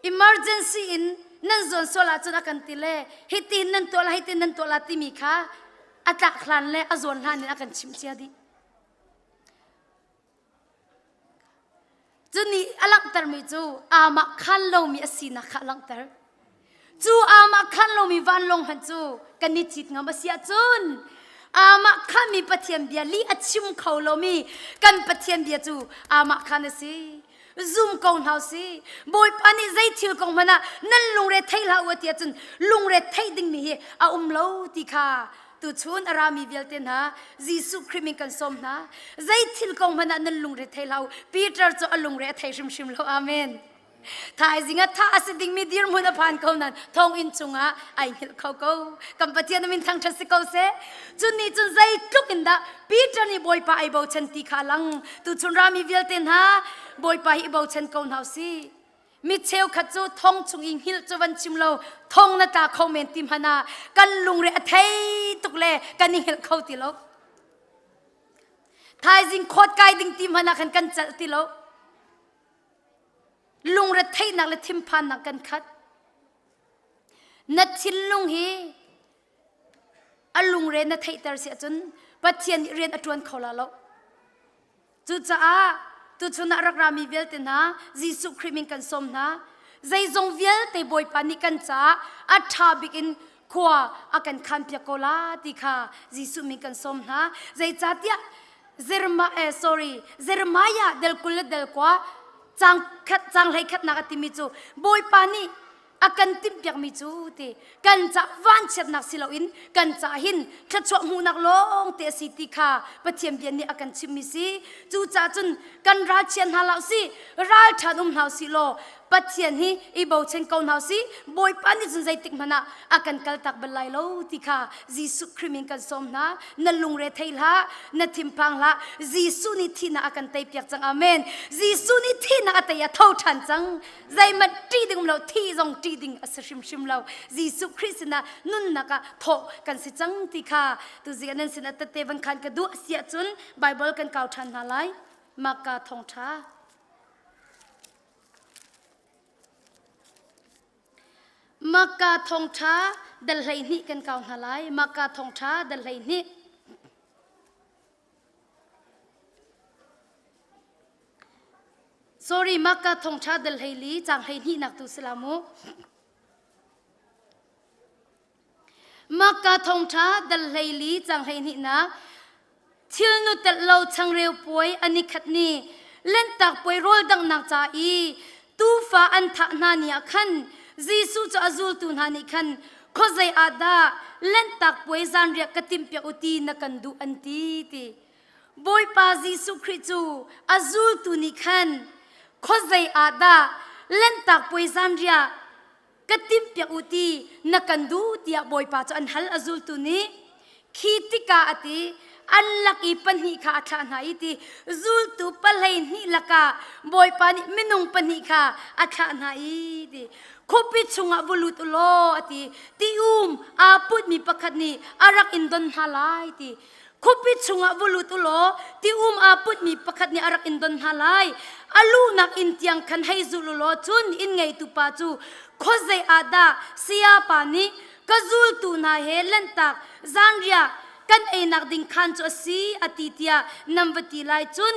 emergency in นั่นส่วนโซลาจุนอากันติเลฮิตินนั่นตัวละติมีค่ะอัตลักษณ์เลยอาจวนหลานนี่อากันชิมเชียดีจุนี่อลังเตอร์มีจูอามาขันโลมีอสีนักอลังเตอร์จูอามาขันโลมีวันลงหันจูกันนิจิตงามาเสียจุนอามาขันมีปะเทียมเบียลีอัดชิมเขาโลมีกันปะเทียมเบียจูอามาขันสิซูมกองเฮาสิบอยปานี่ใจทิลกองมันนั่นลุงเรทไทยลาวเตียจุนลุงเรทไทยดิ่งมีอาโลติค่ะตุชวนอารามีเวลเตนะยิสุคริมิกันสมนะใจทิลกองมันนั่นลุงเรทไทยลาวปีเตอร์จะลุงเรทไทยชิมลาวอาเมนถ้าไอ้สิ่งถ้าอาศัยดิ่งมีดีร์มุนผ่านเขานั้นทองอินจุงไอ้หิลเขากำปะเทียนมินทางชัดสิเขาเสจุนนี่จุนใจทุกอินดาปีเตอร์นี่บอยปาไอ้บ่าวฉันตีขาลังตุชวนรามีเวลเตนะบอยปาไอ้บ่าวฉันเขาหนาวสิมิเชลขัดจูทองจุงอิงหิลจวันชิมลาวทองนาตาเขาเมนติมฮานากันลุงเรทไทยตุกเล่กันหิลเขาติโลถ้าไอ้สิ่งโคตรไกลดิ่งติมฮานากันจัดติโลลุงเรทไทยนักเลทิมพันนักกันคัดนัดทิลลุงฮีลุงเรนนัดไทยตาเสียจนปัจเจียนเรียนอจวนเขาละโลจุดจ้าตุชนะรักรามีเวลเตนะยิสุคริมิงกันสมนะใจจงเวลเตบอยปานิกันจ้าอัฐาบิกินขวาอากันคันเปียโกลาติค่ะยิสุมิงกันสมนะใจจ้าเตียเซรมายาเดลกุลเดลกว่าจังไหลขัดนักติมิจูบอยปานีอากันติมเปียกมิจูตีกันจะวันเช็ดนักสิลาอินกันจะหินขัดชวมูนักลงเตสิติค่ะปะเทียมเบียนนี่อากันชิมิสิจูจ่าจุนกันราเชียนฮาลาสิราชันฮาสิโลปัจเจียนฮีอีบ่าวเชนกอนเฮาสิบอยปานิจุนใจติกมันอากันกัลตักเบลัยโลติค่ะยิสุคริมิงกันสมนะนั่นลุงเรทไทยละนั่นทิมพังละยิสุนิทีน่าอากันเตยเปียกจังอาเมนยิสุนิทีน่าอาเตยเท่าทันจังใจมันตีดึงเราที่จงตีดึงอัศชิมเรายิสุคริสต์นะนุ่นนักโถกันสิจังติค่ะตุจิกันนั่นสินะตะเตวันขันกระดูเสียจุนไบเบิลกันเก่าทันนาไลมากาทองท้ามากาทองท้าดัลไหนี่กันเก่าหาไลมากาทองท้าดัลไหนี่sorry มากาทองท้าดัลไหลีจังไหนี่นักตุสลามุมากาทองท้าดัลไหลีจังไหนี่นะทิลนุตัดเราชังเร็วป่วยอันนี้ขัดนี่เล่นตักป่วยโรยดังนักจ่าอีตูฟ้าอันทักนานี่ขันยิสุจะอาจุลตุนหานิคันข้อใจอาดาเล่นตักป่วยจันเรียกกติมเปียอุตีนักันดูอันตีตีบอยปายิสุคริสต์อาจุลตุนิคันข้อใจอาดาเล่นตักป่วยจันเรียกกติมเปียอุตีนักันดูตีบอยปาจะอันฮัลอาจุลตุนีขีติกาอติอันลักอีปันหิขาชาหายตีจุลตุปะไหนี่ลักาบอยปานิมินุงปันหิขาอาชาหายตีคบิชงบุลุตุโลตีตีอาปุดมีปะคัดนี่อารักอินดอนฮาไลตีคบิชงบุลุตุโลตีอาปุดมีปะคัดนี่อารักอินดอนฮาไลอาลูนักอินเตียงคันให้จุลโลจุนอินไงตุปาจูโคเซอาดาเสียปานิกจุลตุนาเฮเลนตักจานเรียกันไอนักดิ่งขันจุสีอติเตียนัมวติไลจุน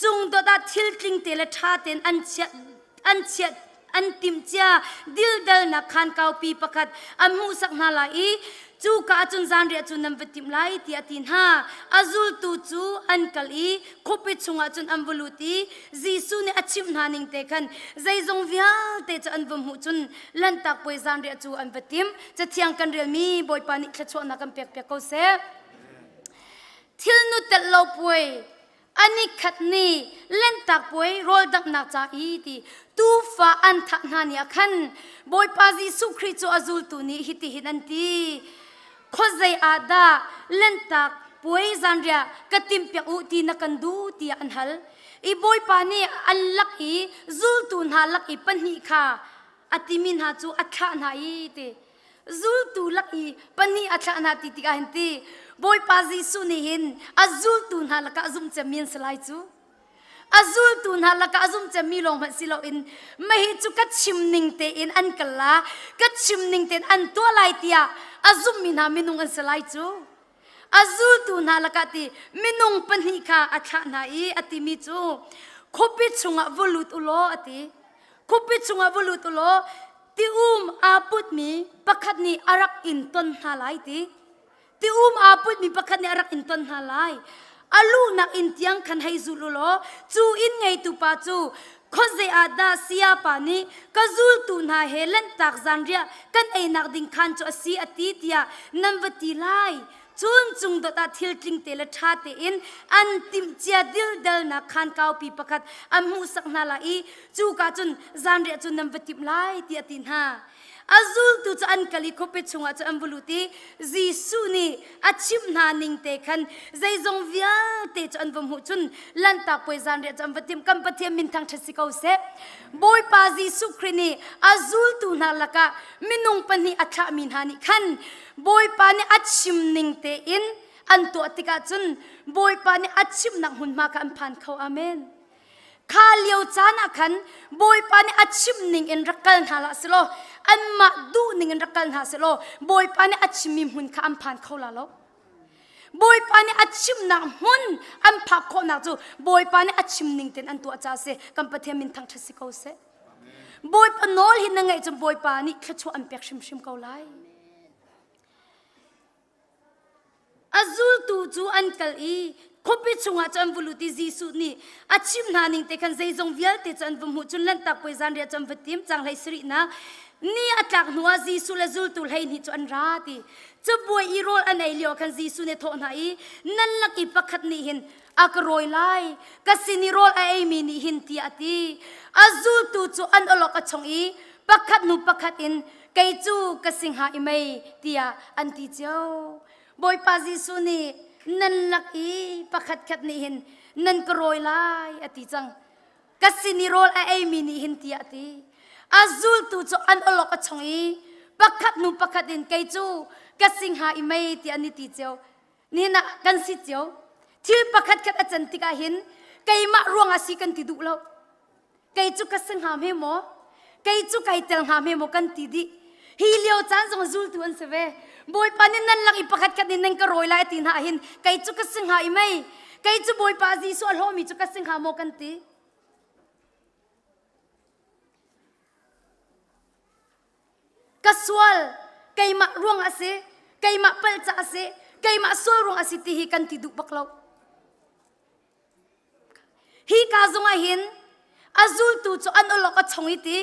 จุงโดดาทิลคิงเตเลชาเตนอันเชียอันติมเจ้าดิลดลนักขันเกาปีประคัดอันมูสักนาลายจูกาจุนจานเรียจุนนัมวติมไลตีอตินฮาอาจุลตูจูอันกัลีคุปิชุงอาจุนอัมวลุตีจีสุเนอชิมนานิงเตคันใจจงวิลเตจอันวมหูจุนลันตักป่วยจานเรียจูอันวติมจะเทียงกันเรียมีบอยปานิขชวนักเปียกเปียกเขาเสทิลนุตตลบป่วยอันนี้ขัดนี่เล่นตักป่วยโรลดักนักจ่าอีตีตูฟ้าอันทักนานี่ขันบอยปาจิสุคริโจอาจุลตุนี่ฮิติฮินันตีข้อใจอาดาเล่นตักป่วยจันเรียกติมเปียกอุตีนักันดูตีอันฮัลอีบอยปานี่อันลักอีจุลตุนหาลักอีปันหิค่ะ atimin ha chu atha na I te zul tu lak I pani atha na ti ti ka hin ti boy pa Jisu ni hin azul tu na laka zum chamin salai chu azul tu na laka zum chami long man silo in mahi chu ka chimning te in an kala ka chimning ten an to lai tia azum min ha minung an salai chu azul tu na laka ti minung pani kha atha na I atimi chu khopi chunga volut ulo ati khopi chunga volut ulo ti aput mi pakhat ni arak in ton na lai ti aput mi pakhat ni arak in ton na lai alu na intiang kan hai zululo chu in ngai tu pa chu khoze ada sia pani kazul tu na helen tak zanria kan ei nak ding khan chu asi ati tia namwati lai chun chung do ta thil tling te la tha te in antim chia dil dal na khan kau pi pakhat amhu sak na la I chu ka chun zanria chu namwati lai ti atin ha azul tu cha an kali khope chunga cha ambuluti Jisu ni achim na ning te khan zai zong via te cha an vom hu chun lan ta poi zan re cham vatim kam pathiam min thang thasi kau se boy pa Jisu khrini azul tu na laka minung pani atha min hani khan boy pa ni achim ning te in an to atika chun boy pa ni achim nang hun ma ka an phan khau amen kha liu chana khan boy pa ni achim ning in rakal hala selo an ma du ning in rakal ha selo boy pa ni achim mi hun kha am phan khola lo boy pa ni achim na hun am pha kho na chu boy pa ni achim ning ten an tu acha se kam pathiam min thang thasi ko se boy pa nol hin na ngai chu boy pa ni khachu am pek shim shim ko lai azul tu chu an kal I khopi chunga cham vuluti Jisu ni achim na ning te khan zai zong vial te chan vum hu chun lan tak poi zan ria cham vatim chang lai sri na ni atlak nuwa Jisu la zul tul hai ni chu an ra ti chu boy I rol an ai lio khan Jisu ne tho na I nan lak I pakhat ni hin akroi lai kasini rol ai mi ni hin ti ati azul tu chu an olok a chong I pakhat nu pakhat in kai chu kasingha I mai tia an ti chau boy pa Jisu ni nan lak I pakhat khat ni hin nan kroi lai ati chang kasini rol ai mi ni hin ti ati azul tu chu an olok a chong I pakhat nu pakhat in kai chu kasingha I mai ti ani ti cheu ni na kan si cheu thil pakhat khat a chan ti ka hin kai ma ruang asi kan ti du lo kai chu kasingha me mo kai chu kai tel ha me mo kan ti di hi leo chan zong zul tu an se ve boy pa nin nan lang ipakhat kat nin ka roi lai tin ha hin kai chu ka sing ha I mai kai chu boy pa Jisu al homi chu ka sing ha mo kan ti kaswal kai ma ruang ase kai ma pal cha ase kai ma so ruang ase ti hi kan ti du baklo hi ka zonga hin azul tu chu an olok a chongi ti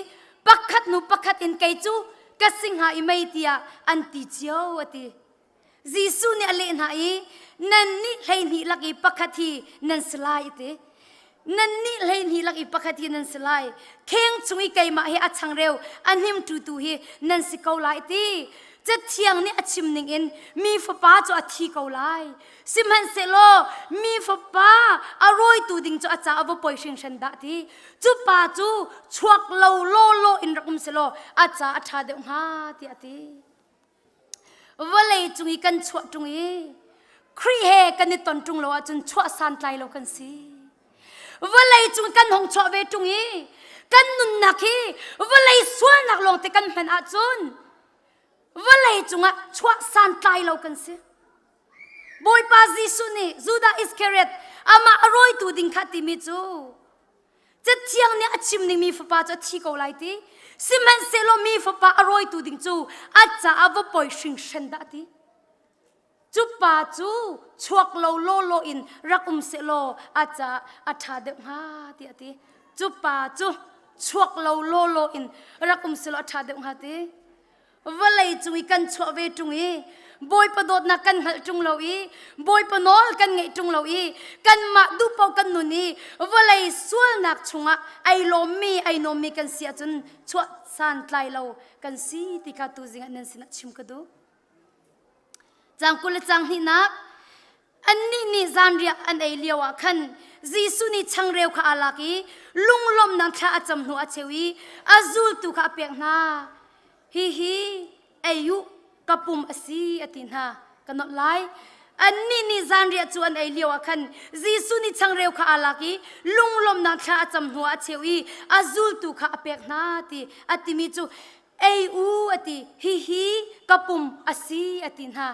pakhat nu pakhat in kai chu kasingha I mai tia anti chiao ati Jisu ni ale na I nan ni hlei ni laki pakhathi nan slai te nan ni hlei ni laki pakhathi nan slai kheng chungi kai ma hi achang reu anhim tu tu hi nan sikau lai ti chat thiang ni achim ning in mi fa pa chu athi ko lai simhan se lo mi fa pa aroi tu ding chu acha avo poising shan da ti chu pa chu chuak lo lo in rakum se lo acha atha de ha ti ati valei chungi kan chua chungi khri he kan ni ton chung lo a chun chua san tlai lo kan si valei chung kan hong chua ve chungi kan nun nakhi valei sual nak long te kan phan a chun valei chunga chua san tlai lo kan si boy pa Jisu ni Judah Iscariot ama aroi tu ding khati mi chu chat thiang ni achim ni mi fa pa cha thi ko lai ti simhan se lo mi fa pa aroi tu ding chu acha avo poi sing shen da ti chu pa chu chuak lo in rakum se lo acha atha de ha ti ati chu pa chu chuak lo in rakum se lo atha de ha ti valei chui kan chwa ve tungi boy pa dot na kan hal chung lo I boy pa nol kan ngai chung lo I kan ma du pau kan nu ni valei sual nak chunga ai lo mi kan sia chun chwa san tlai lo kan si ti ka tu jing an sin chim ka du chang kul chang hi na อันนี้นี่จานเรียอันไอเลียวขันจีสุนี่ช่างเร็วข้าอาลักีลุงลมนังข้าจำหัวเชวีอาจูลตุข้าเปียกนาฮิอายุกับปุ่มอสีอตินฮากันนอไลอันนี้นี่จานเรียจวนไอเลียวขันจีสุนี่ช่างเร็วข้าอาลักีลุงลมนังข้าจำหัวเชวีอาจูลตุข้าเปียกนาตีอติมิจูอายุอติฮิกับปุ่มอสีอตินฮา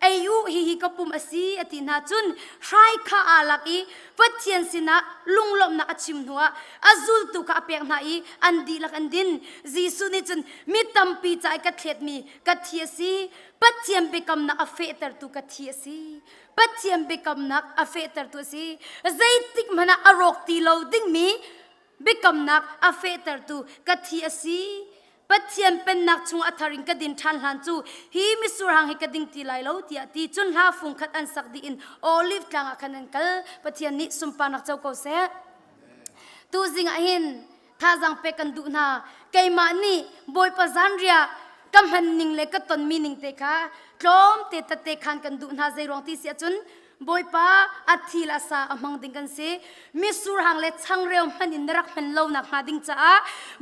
อายุฮิกับปุ่มอสีอตินาจุนใครข้าอาลักอีปัจเจียนสินะลุงลมนักชิมหัวอาจุลตุกอาเปียกนาอีอันดีลักอันดินจีสุนิจุนมิตัมปีใจกัดเทียดมีกัดเทียสีปัจเจียนเบกำนักอเฟตร์ตุกัดเทียสีปัจเจียนเบกำนักอเฟตร์ตุสีใจติกมันอารกตีโลดิ้งมีเบกำนักอเฟตร์ตุกัดเทียสีปัจเจียนเป็นนักชงอัฐริงกดินทันหันจูฮีมิสุรังฮิกดิงตีไลโลตีตีจุนลาฟุงขัดอันสักดีอินโอลิฟกลางขันนันกัลปัจเจียนนิสุมปานักเจ้าเกษตูจิงอินท่าจังเปกันดูนาไกมานี่บอยปะจันเรียกำหันนิงเล็กตนมีนิงเตคะกลมเตตเตขันกันดูนาใจรองที่เสียจุนบอยปะอัฐิลาซาอมังดิงกันเสมิสุรังเล็ช่างเร็วมันอินรักมันเล่านักมาดิงจ้า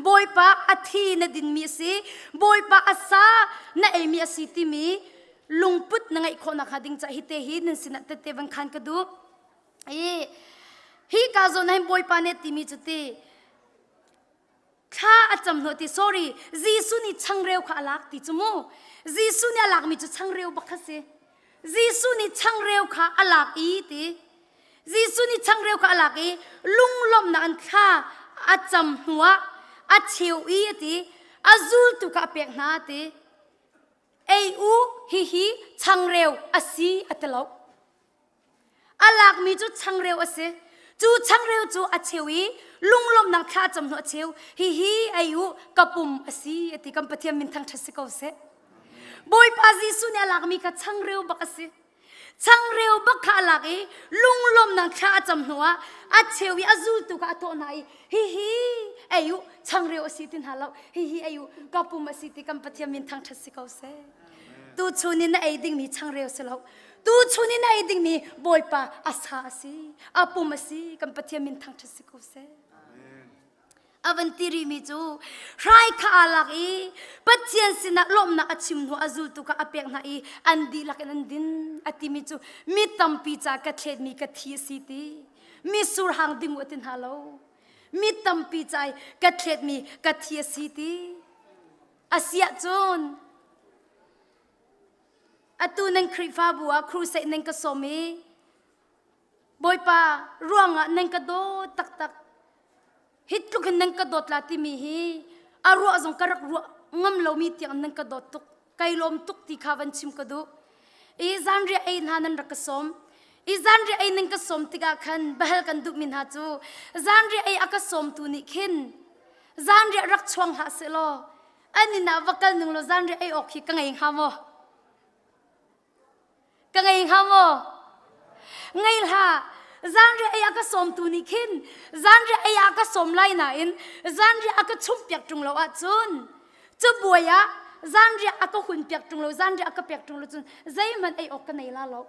บอยปะอัฐินดินมีเสบอยปะอาซาณเอมีอาศิติมีลุงพุทธนังไอคนนักมาดิงจ้าฮิเตฮินินสินะเตเตบังขันกันดูฮีกาโซนให้บอยปะเนติมีจุดที่ข้าอาจำหนูที่ sorry จีสุนี่ช่างเร็วข้าลักติจุโมจีสุนี่ลักมีจุดช่างเร็วบักเสจีสุนี่ช่างเร็วข้าอลักอีติจีสุนี่ช่างเร็วข้าอลักอีลุงลมนันข้าอาจำหัวอาเชียวอีติอาจูลตุกาเปียกนาติเออูฮิช่างเร็วอาศีอัตลกอลักมีจุดช่างเร็วอาศีจูช่างเร็วจูอาเชียวอีลุงลมนันข้าจำหัวเชียวฮิอายุกับปุ่มอาศีติกัมปะเทียมมินทังทัศกาวเสบอยปาจีสุเนี่ยลักมีกับช่างเร็วบักสิช่างเร็วบักข้าลักอีลุงลมนังข้าจำหัวอาเชวิอาจูตุกาโตนายฮิอายุช่างเร็วสิตินฮาลาวฮิอายุกับปุ่มสิติกัมปะเทียมินทังทัศกาวเสตูชุนินไอดิ่งมีช่างเร็วสิลาวตูชุนินไอดิ่งมีบอยปาอาซาสิอาปุ่มสิกัมปะเทียมินทังทัศกาวเสอวันที่ริมิจูใครข้าลักอีปัจเจียนสินะลมนะอาชิมหัวอาจูตุกะอาเปียกนะอีอันดีลักนันดินอติมิจูมิตัมปีจากะเทดมีกะทีสิติมิสุรหังดิงวตินฮาโลมิตัมปีจากะเทดมีกะทีสิติอาเซียจูนอตูนังคริฟาบัวครูเซนังกะโซมีบอยปาร่วงนังกะโดตักฮิตลุกนังกระโดดลาติมีฮีอารัวจงกระรักรัวงำเรามีเตียงนังกระโดดตุกไกลมตุกที่ข้าวันชิมกระดูอีจันเรียไอ้นานันรักสมอีจันเรียไอ้นังกระสมติกาขันเบลกันดุมินหาจูจันเรียไอ้อักสมตุนิขินจันเรียรักชวงหาเสโลอันนี้นาวักกันหนึ่งโลจันเรียไอ้ออกฮีกังไงฮามอกังไงฮามอไงล่ะจันเรียไอ้อักสมตุนิขินจันเรียไอ้อักสมไลน่ะอินจันเรียอักชุ่มเปียกตรงเราอัดจุนจะบัวยะจันเรียอักหุ่นเปียกตรงเราจันเรียอักเปียกตรงเราจุนใจมันไอ้ออกกันไหนล่ะเรา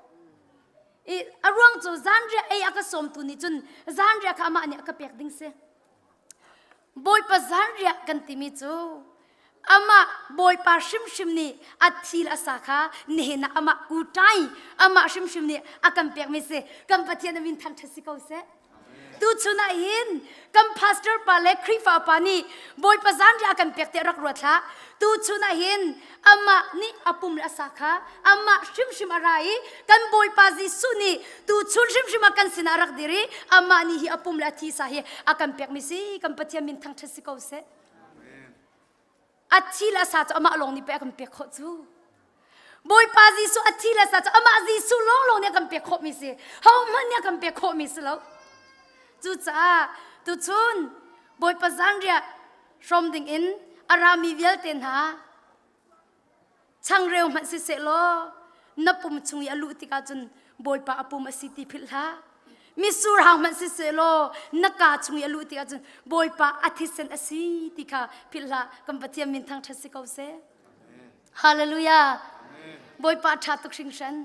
อีอารมณ์จูจันเรียไอ้อักสมตุนิจุนจันเรียข้ามาเนี่ยอักเปียกดิ้งเสบอยปะจันเรียกันติมิจูอามาบอยปาชิมนี่อัฐิลาสาขาเนี่ยนะอามากูใจอามาชิมนี่อากันเปียกไม่เสกัมปะเทียนวินทันทัศกาวเสตูชุนาหินกัมพาสเตอร์ปาเล็กคริฟาปานีบอยปะจันเรียกันเปียกเตรักรัวท่าตูชุนาหินอามานี่อาปุ่มลาสาขาอามาชิมอะไรกันบอยปาจิสุนี่ตูชุนชิมอากันสินารักดิรีอามานี่อาปุ่มลาทีสาเหอากันเปียกไม่เสกัมปะเทียนวินทันทัศกาวเสอัฐิลาซาจะอามาลงนี่ไปกันเปียกขจูบอยปาจิสุอัฐิลาซาจะอามาจิสุลงเนี่ยกันเปียกขมิสิเฮามันเนี่ยกันเปียกขมิสิแล้วจูจ้าตูชุนบอยปาจันเรียชมดิ่งอินอารามีเวลเตนหาช่างเร็วมันสิเสโลนับปุ่มชุงยาลุติกาจนบอยปาปุ่มสิติพิลฮามิสูรหางมันสิเสโลนักกาชุงยาลุติกาจนบอยปาอาทิเซนอสิติกาพิลฮากัมปะเทียมินทังทัศกาวเสฮาเลลูยาบอยปาทัตุกชิงชัน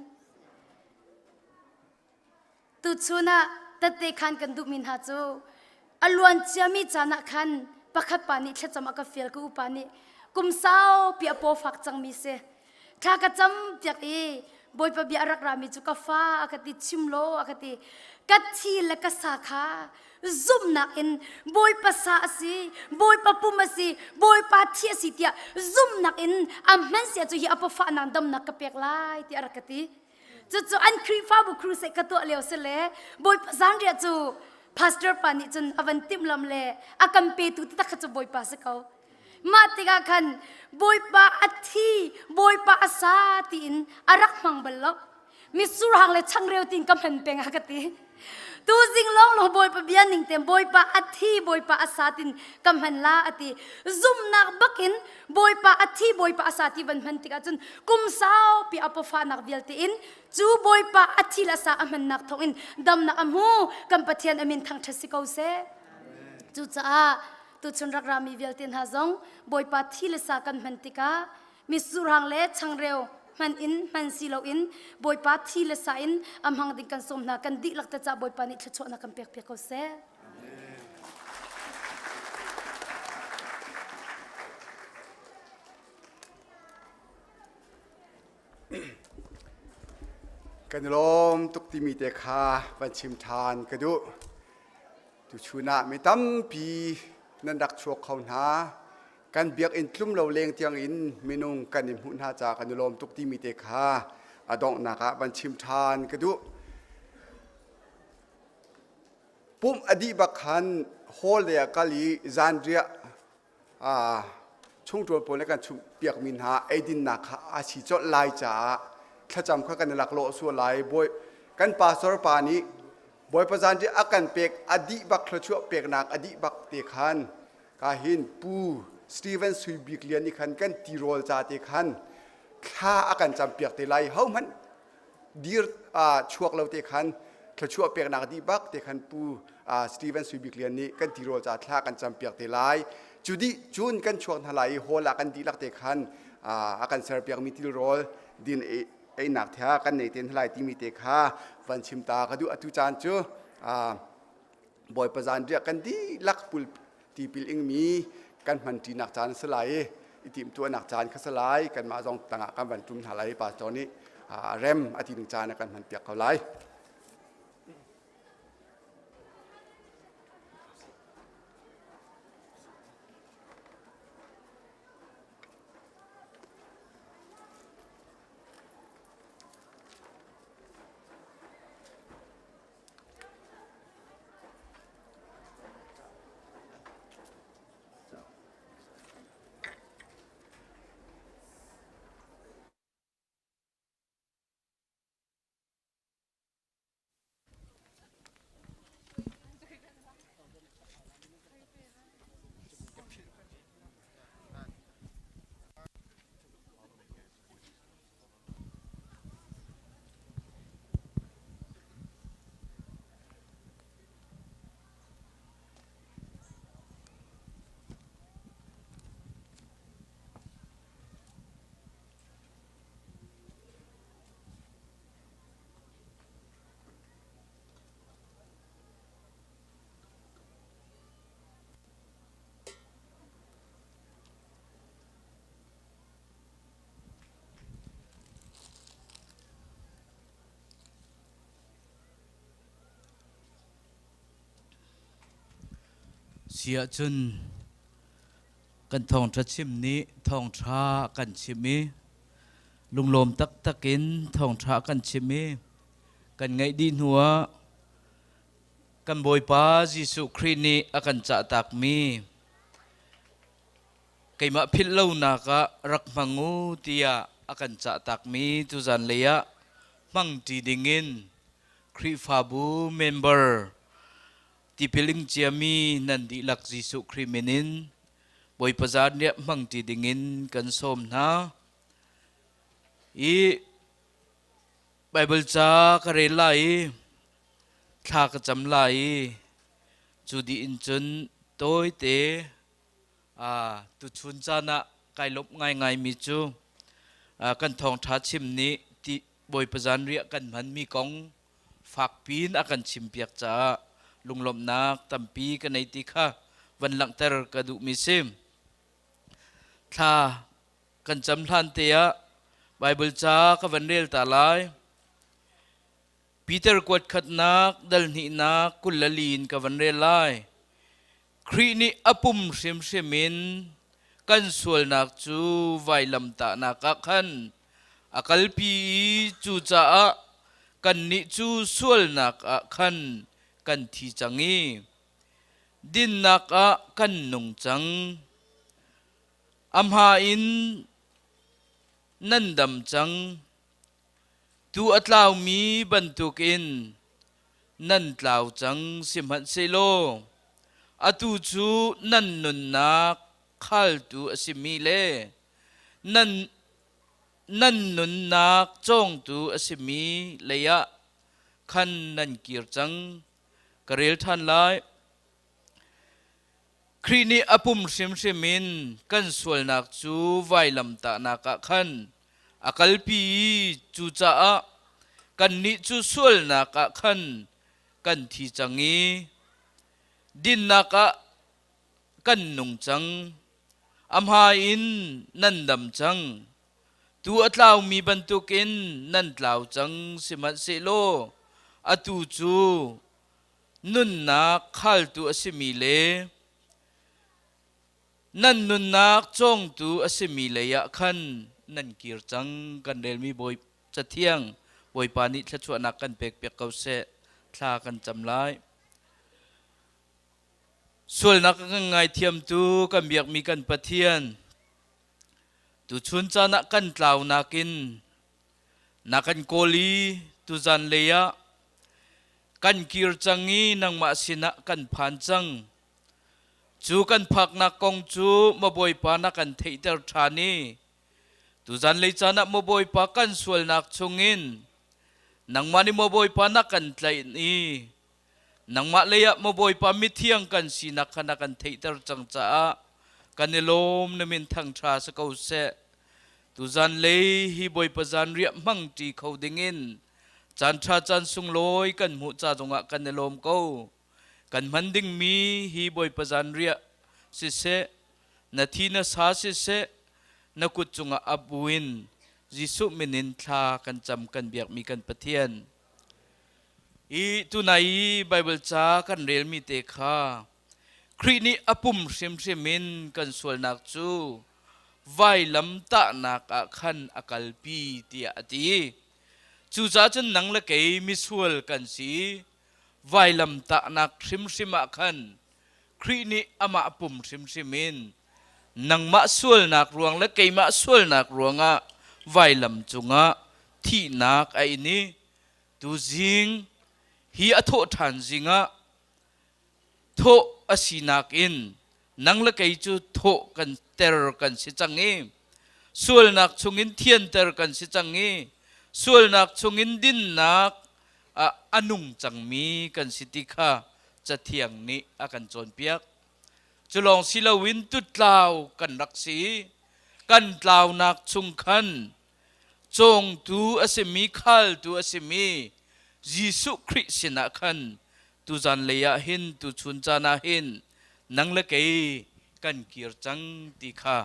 ตุชุนะตัดเตคันกันดุมินหาจูอลวนเจียมีจานะคันปักขัดปานิเทจำอักเฟียลกูปานิกุมสาวปีอโปฟักจังมีเสข้ากระจำเปียกบอยปะเบียรักรามิจุกฟ้าอากติชิมโลอากติกัดทีและกัสาขาซุ่มนักอินบอยปะสาสีบอยปะปุมาสีบอยปะเทียสีเตียซุ่มนักอินอัมมันเสียจุฮีอปฟ้านังดำนักกะเปียกไล่ที่อารกติจู่อันครีฟ้าบุครูเสกตัวเลี้ยวเสเลบอยปะสังเรียจู่พาสเตอร์ปานิจนอวันติมลำเลอากัมเปตุติตะขจูบอยปะสเขามาติกาคันบอยปะอัฐิบอยปะอาสาตินอารักมังเบลล์มิสุรังเลช่างเร็วติงกำเห็นเป็นอากติตูจิงลองลงบอยปะเบียนิงเต็มบอยปะอัฐิบอยปะอาสาตินกำเห็นลาอติซุ่มนักบักินบอยปะอัฐิบอยปะอาสาติวันมันติกาจนกุมสาวปีอปฟานักเดียลตินจูบอยปะอัฐิละสาอมันนักทองอินดำนักอมูกำปะเทียนอมินทางทัศสิกาวเซจูจ้าตุชนรักรามีเวลตินหาจงบอยปาที่เลสากันมันติกามิสุรังเลช่างเร็วมันอินมันสีเหลาอินบอยปาที่เลสาอินอำหังดิกันสมนากันดิลักตะจ่าบอยปานิชโชนักกันเปียกเปียกเขาเสกันลมตุกติมีเตคาวันชิมทานกระดุตุชูนาไม่ตั้มปีนันดักชวกเขาหากันเบียกอินคลุ้มเราเลงเตียงอินเมนุงกันอินหุ่นหาจากกันลมตุกติมีเตคาอดองนักวันชิมทานกระดุปุ่มอดีบักขันโฮเลียกาลีจานเรียช่วงตัวปนและกันชุเปียกมินหาไอดินนักอาชีจดลายจ่าถ้าจำข้ากันหลักโลส่วนลายบอยกันป่าสรปานี้บอยประจานที่อากันเปียกอดีบักขลัวเปียกนักอดีบักเตคันกาหินปูสตีเวนสุยบิกเลียนนี่ขันกันตีโรลจ่าเตคันข้าอากันจำเปียกเตไลเฮามันดีร์ช่วงเราเตคันขลัวเปียกนักอดีบักเตคันปูสตีเวนสุยบิกเลียนนี่กันตีโรลจ่าข้ากันจำเปียกเตไลจุดีจูนกันช่วงทลายโฮลากันดีลักเตคันอากันเซอร์เปียกมีตีโรลดินไอ้หนักแท้กันในเต็นทลายที่มีเตคาวันชิมตากระดูอตุจานจูบอยประจานเรียกกันดีลักปุลตีปิลอิงมีกันมันตีหนักจานสลายอิติมตัวหนักจานขสลายกันมาจองต่างกันวันจุ่มทลายป่าตอนนี้เร็มอาทิตย์หนึ่งจานกันมันเปียกเขาไล่เสียจนกันทองทัดชิมนี้ทองชากันชิมีลุงลมตักตะกินทองชากันชิมีกันไงดีหัวกันบอยป้าจิสุครีนี้อากันจะตักมีไก่มาพิลเล่านักรักมังูเตียอากันจะตักมีตุจันเลียมังจีดิงินครีฟาบูเมมเบอร์ที่พิลิงเจียมีนันดีลักจิสุครีมินินบอยประจานเนี่ยมังจีดิงินกันสมนะอีไบเบิลจากระเรไลทากจำไลจูดีอินจนโต้ยเตตุชุนจานะไกลบง่ายมีจูกันทองทัดชิมนี้ที่บอยประจานเรียกันมันมีกอง ฝากปีนอากันชิมเปียกจ้าลุงลมนักตัมปีกันในติค่ะวันหลังเตอร์กระดูมิซิมถ้ากันจำทันเตียไบเบิลจ้ากับวันเรียลตาลายปีเตอร์กวดขัดนักดัลนินักกุลลลีนกับวันเรียลไลครีนีอปุ่มเสียมเสียมินกันส่วนนักจูไวลำตานักขันอัลปีจูจ้ากันนิจูส่วนนักขันกันที่จังงี้ดินนักกันนุงจังอัมหาอินนันดำจังตูอัตลาวมีบรรทุกอินนันตลาวจังสิมหัดเซโลอตูจูนันนุนนักขัลตูอสิมีเลนันนุนนักจงตูอสิมีเลยะขันนันกีรจังกระเรลทันไลครีนีอปุ่มเสียมเสียมินกันส่วนนักจูไวลำตานักขันอัลปีจูจ้ากันนิจูส่วนนักขันกันที่จังงี้ดินนักกันนุงจังอัมหาอินนันดำจังตัวเตลาวมีบรรทุกอินนันเตลาวจังสิมัดเซโลอตูจูนุนนักขัลตูอสิมีเลนันนุนนักจงตูอสิมีเลยะขันนันกีรจังกันเดลมีบอยจะเที่ยงบอยปานิชชวนักกันเปกเปียกเกาเสทลากันจำไลส่วนนักกันไงเทียมตูกันเบียกมีกันปะเทียนตูชุนจานักกันเตลาวนักินนักกันโกลีตูจันเลยะกันกีรจังงี้นังมาสินะกันผ่านจังจูกันพักนักกงจูมาบอยปานักกันเทเตอร์ชานีตูจันเลยจานักมาบอยปากันส่วนนักชงอินนังมานี่มาบอยปานักกันไตนีนังมาเลยะมาบอยปามิเทียงกันสีนักขนักกันเทเตอร์จังจ้ากันเนลมนมินทังชาสกาวเสตูจันเลยฮีบอยปาจันเรียมังจีเขาดิงินจันชาจันสุงลอยกันหูจ้าจงะกันเนลมเขากันมันดิ่งมีฮีบอยปจันเรียสิเสนาทีนาสาสิเสนักุจงอับวินจิสุมินินทากันจำกันเบียกมีกันปะเทียนอีตุนัยไบเบิลจ้ากันเรียลมีเตคาครีนีอปุ่มเสียมเสียมินกันส่วนนักจูไวลำตานักขันอักลปีเตียตีจูจ้าจันนังละเกยมิสวลกันสีไวลำตานักชิมชิมะขันครีนีอามาปุ่มชิมชิมินนังมาสวลนักรวงและเกยมาสวลนักรวงะไวลำจุงะที่นักไอ้นี้ตูจิงฮีอโททันจิงะโทอสินักอินนังละเกยจูโทกันเตอร์กันสิจังงี้สวลนักชงอินเทียนเตอร์กันสิจังงี้สวลนักชงอินดินนักอนุงจังมีกันสิติค่ะจะเที่ยงนี้อากันจนเปียกจะลองศิลวินตุดลาวกันรักสีกันลาวนักชุงคันจงตูอสิมีขัลตูอสิมียิสุคริสต์นะคันตูจันเลยะหินตูชุนจานาหินนังละเกยกันกีรจังติค่ะ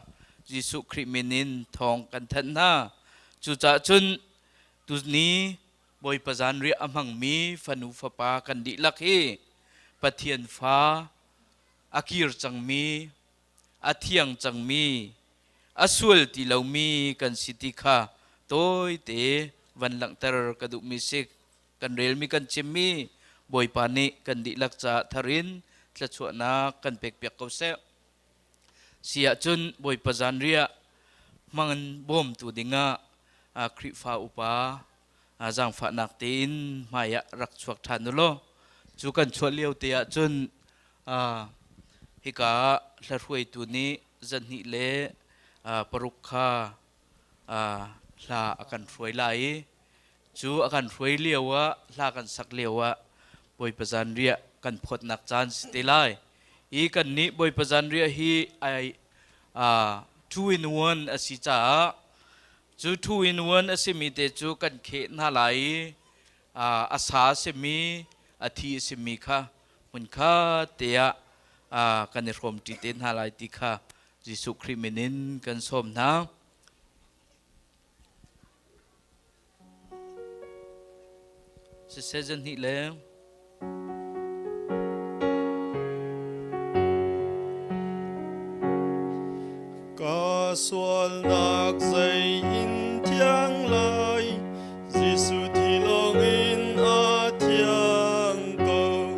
ยิสุคริสต์มินินทองกันทันนาจูจ่าจุนตูนี้บอยปะจันเรียอมังมีฟันูฟปากันดิลักเฮปะเทียนฟ้าอากีรจังมีอาเทียงจังมีอาสวลติเหลามีกันสิติค่ะโต้ยเตวันหลังเตอร์กระดุมิสิกกันเรลมีกันจิมมีบอยปานิกันดิลักจ่าทารินจะชวนากันเปกเปียกเขาเสเสียจนบอยปะจันเรียมันบ่มตูดิงะคริฟ้าอุปาจังฝานักตีนมายะรักชวกทันนุโลจูกันชวเลี้ยวเตียจนฮิกาละรวยตัวนี้จันนิเลปรุกขาลาอากันรวยไหลจูอากันรวยเลี้ยวะลากันสักเลี้ยวะบอยประจันเรียกันพดนักจานสติไลอีกันนี้บอยประจันเรียฮีไอ2 in 1อสิจ้าจู2 in 1อสิมีเตจูกันเขนาไหล asa se mi athi se mi kha mun kha tia kan rom ti ten halai ti kha Jesu Christ menin kan som na se season hi le ca xuân nạc dày in thiang lai Giêsu thì lòng in a thiang cầu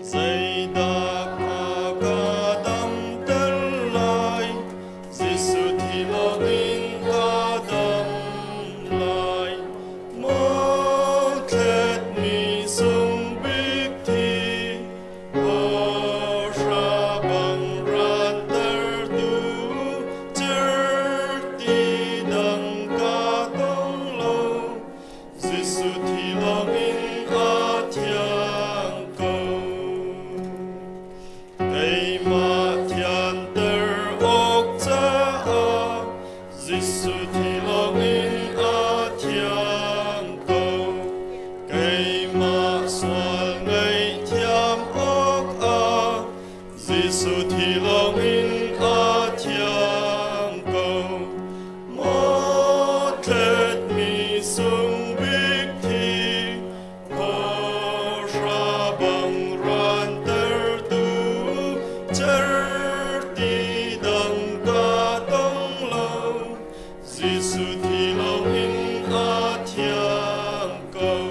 dày đạc a ca đam tân lai Giêsu thì lòng in a đam lai mô thét mi sung bích thi ô ra bằng ran tơ tu ti đằng ca tông lâu Giêsu thì lòng in a thiang cầu cây mà thian tơ ốc cha a Giêsu thì lòng in a thiang cầu cây mà xoa ngày thiam ốc a Giêsu thì lòng in a thiang cầu một thét mi sung bích thi ho ra bằng ran tơ tu chở đi đằng ca tông lâu Giêsu thì lòng in a thiang cầu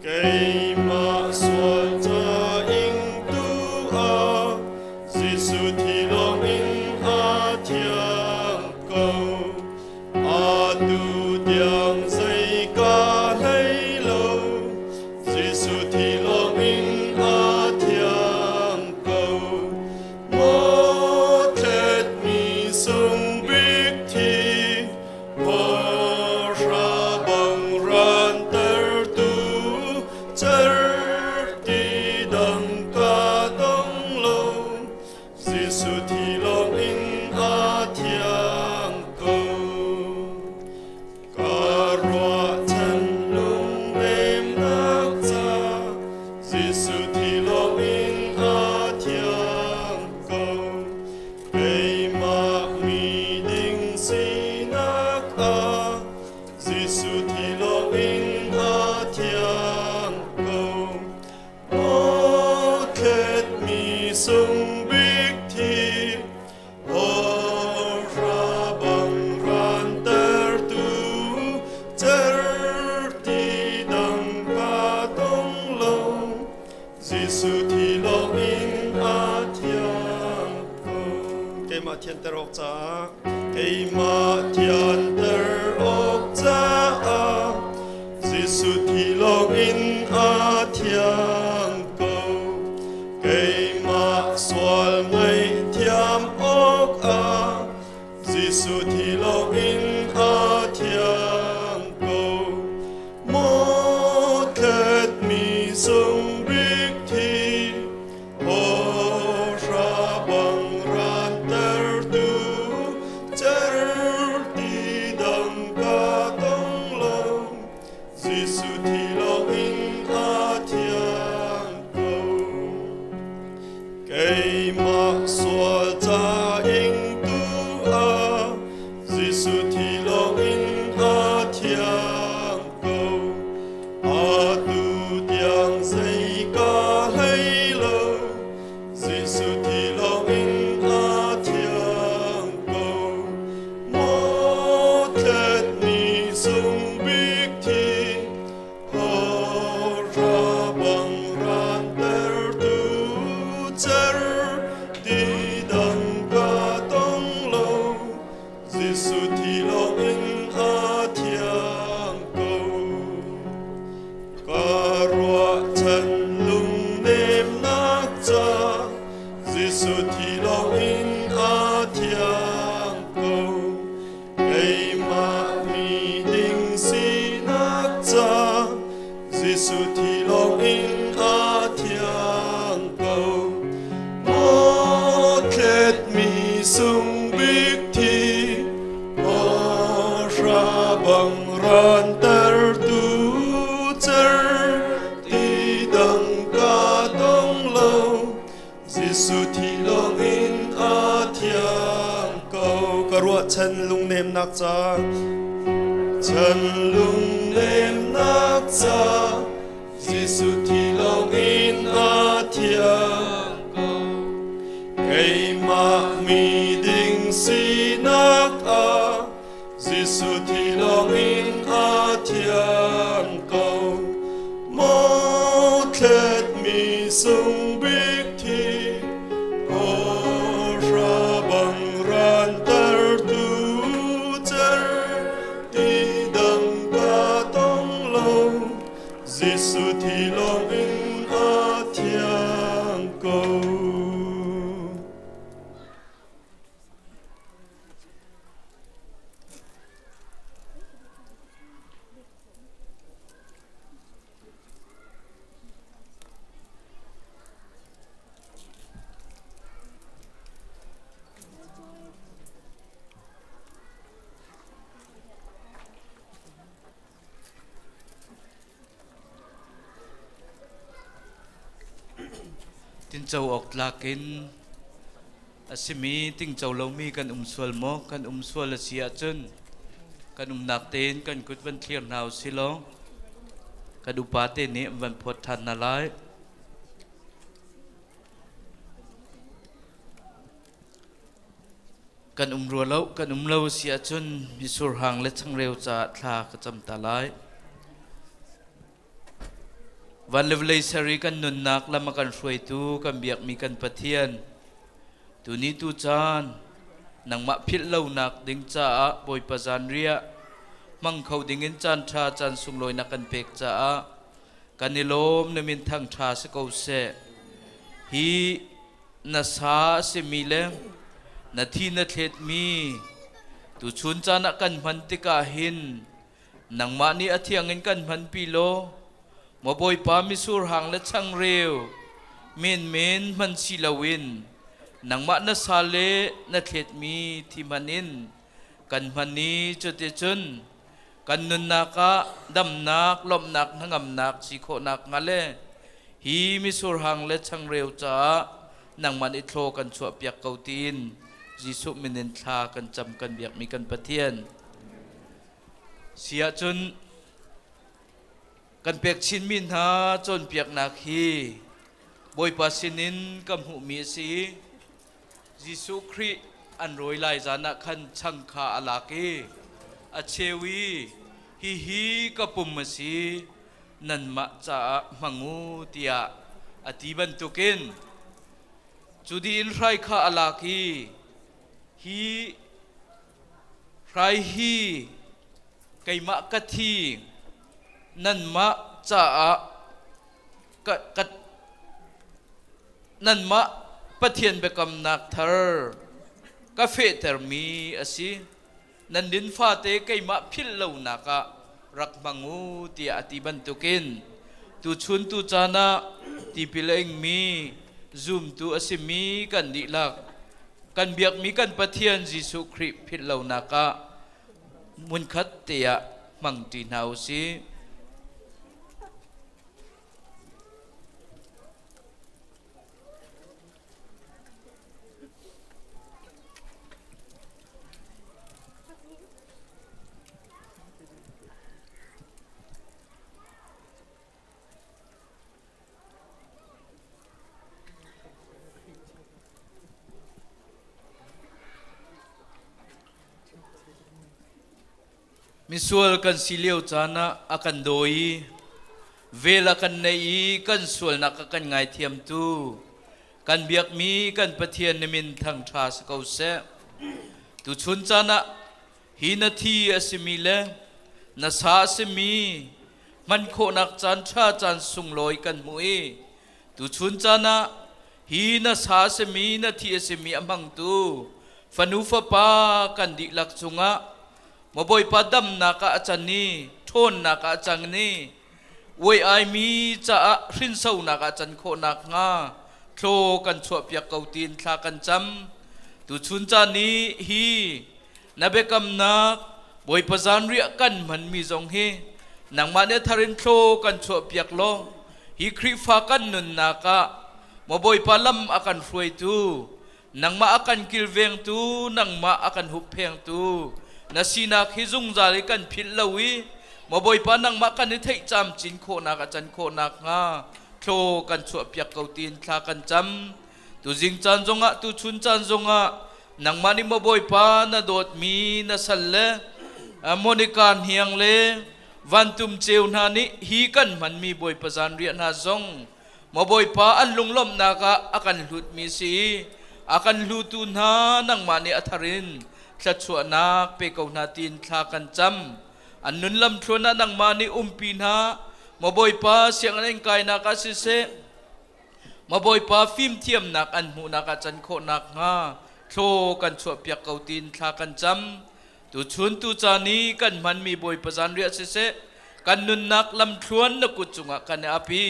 cây mà xoa cha in tu a Giêsu thì lòng in a thiang cầu a tu diang dây ca lấy lâu Giêsu thì lòng in a thiang cầu một thét mi sung bích thi ho ra bằng ran tơ tu chở đi đằng ca tông lâu Giêsu thì lòng in a thiang cầu ca roa chân lung đêm nắc cha Giêsu thì lòng in a thiang cầu cây mạc mi đinh si nắc a Giêsu thì lòng in a thiang cầu một thét mi sung bích thi ho ra bằng ran tơ tu chở đi đằng ca tông lâu Giêsu thì lòng in a thiang cầu cây mà thiên tơ ốc cha cây mà thiên tơ ốc cha a Giêsu thì lòng in a thiang cầu cây mà xoa ngày thiam ốc a Giêsu thì lòng in a thiang cầu một thét mi sung bích thi ho ra bằng ran tơ tu chở đi đằng ca tông lâu Giêsu thì lòng in a thiang cầu cây mạc xoa cha in tu a Giêsu thì lòng in a thiang cầu a tu diang dây ca lấy lâu Giêsu thì lòng in a thiang cầu một thét mi sung bích thi ho ra bằng ran tơ tu chở đi đằng ca tông lâu Giêsu thì lòng in a thiang cầu ca roa chân lung đêm nắc cha Giêsu thì lòng in a thiang cầu cây mạc mi đinh si nắc cha Giêsu thì lòng in a thiang cầu một thét mi sung bích thi ho ra bằng ran tơ tu รัวฉันลุงเนมนักจ้าฉันลุงเนมนักจ้ายิสุที่ลงอินอาเทียงไกมามีดิ่งสีนักอายิสุที่ลงอินอาเทียงเก่าโมเทดมีสุงบิกทีโอราบังรานเตอร์ตูเจอที่ดังกาต้องลงยิสุที่ลงอินอาเทียงเก่าตินเจ้าออกลากินอาศิมีติงเจ้าเรามีกันสวลโมกันสวลเสียจนกันหนักเต้นกันกุดวันเทียนหนาวสิลองกันอุปาเตนี้วันพดทันนาไลกันรัวแล้วกันเราเสียจนมีสุรหังและช่างเร็วจะทากระจำตาไลวันเลวเลยสรีกันนุนนักและมากันช่วยตูกันเบียกมีกันปะเทียนตัวนี้ตูจานนังมะพิษเล่านักดึงจ้าบอยปะจานเรียมังเขาดึงเงินจานชาจานสุงลอยนักกันเปกจ้ากันนิลมนมินทางชาสกาวเสฮีนาสาเสมีเลนาทีนาเทศมีตูชุนจานักกันพันติกาหินนังมะนี้อธิยังเงินกันพันปีโลมาบอยปามิสูรหังและช่างเร็วเมนมันสิลาวินนังมะนาซาเลนาเทศมีที่มันินกันพันนี้จุดเตจุนกันนุนนักะดำนักลมนักนังำนักสิโคนักงาเลฮีมิสูรหังและช่างเร็วจ้านังมันอิโทกันชัวเปียกเกาตีนจิสุมินินทากันจำกันเบียกมีกันปะเทียนเสียจนกันเปียกชินมินหาจนเปียกนักฮีบอยปัสนินกำหูมีสียิสุครีอันรวยลายจานะขันช่างขาอลากีอาเชวีฮีกับปุ่มมาสีนันมาจะมังูเตียอธิบันตุกินจุดีอินไรขาอลากีฮีไรฮีไกมะกะทีนั่นมะจะนั่นมะปะเทียนเบกำนักเธอกาเฟเตอร์มีอสินั่นดินฟ้าเตไกมะพิลเลวนักะรักมังูตีอติบันตุกินตูชุนตูจานะตีพิเลงมีซูมตูอสิมีกันดิลักกันเบียกมีกันปะเทียนยิสุคริพิลเลวนักะมุนขัดเตียมังตีนาวซีมิสวลกันสิเลียวจานะอากันโดยเวลากันในกันสวลนักกันไงเทียมตูกันเบียกมีกันปะเทียนในมินทางทาสกาวเสตุชุนจานะหินาทีอสิมีเลนาสาสิมีมันโคนักจันชาจันสุงลอยกันมุยตุชุนจานะหินาสาสิมีนาทีอสิมีอมังตูฟันูฟปากันดิลักจุงะมาบอยปาดัมนักอาจารย์นี้ทนนักอาจารย์นี้เวยไอมีจะรินเศร้านักอาจารย์โคนักงาโคกันชัวเปียกเกาตีนทากันจำตุชุนจานี้ฮีนับเบกำนักบอยปะจานเรียกันมันมีจงเฮนังมาเนทารินโคกันชัวเปียกโลฮีคริฟ้ากันนุนนักมาบอยปาลัมอากันฟวยตู nang ma akan kilveng tu nang ma akan hupeng tu nasina khizung zali kan phil lawi maboi pa nang ma kan thei cham chin kho na ka chan kho nak nga tho kan chu piak kau tin thla kan cham tu jing chan zonga tu chun chan zonga nang mani maboi pa na dot mi na salle monikan hiang le vantum cheu na ni hi kan man mi boi pazan ria na zong maboi pa an lunglom na ka akan hlut mi si akan hlutu na nang mani atharin thla chua nak pe kau na tin thla kan cham an nun lam thona nang mani umpi na maboi pa siang an kai na ka si se maboi pa phim thiam nak an mu na ka chan kho nak nga tho kan chua piak kau tin thla kan cham tu chun tu chani kan man mi boi pazan ria si se kan nun nak lam thluan na kuchunga kan api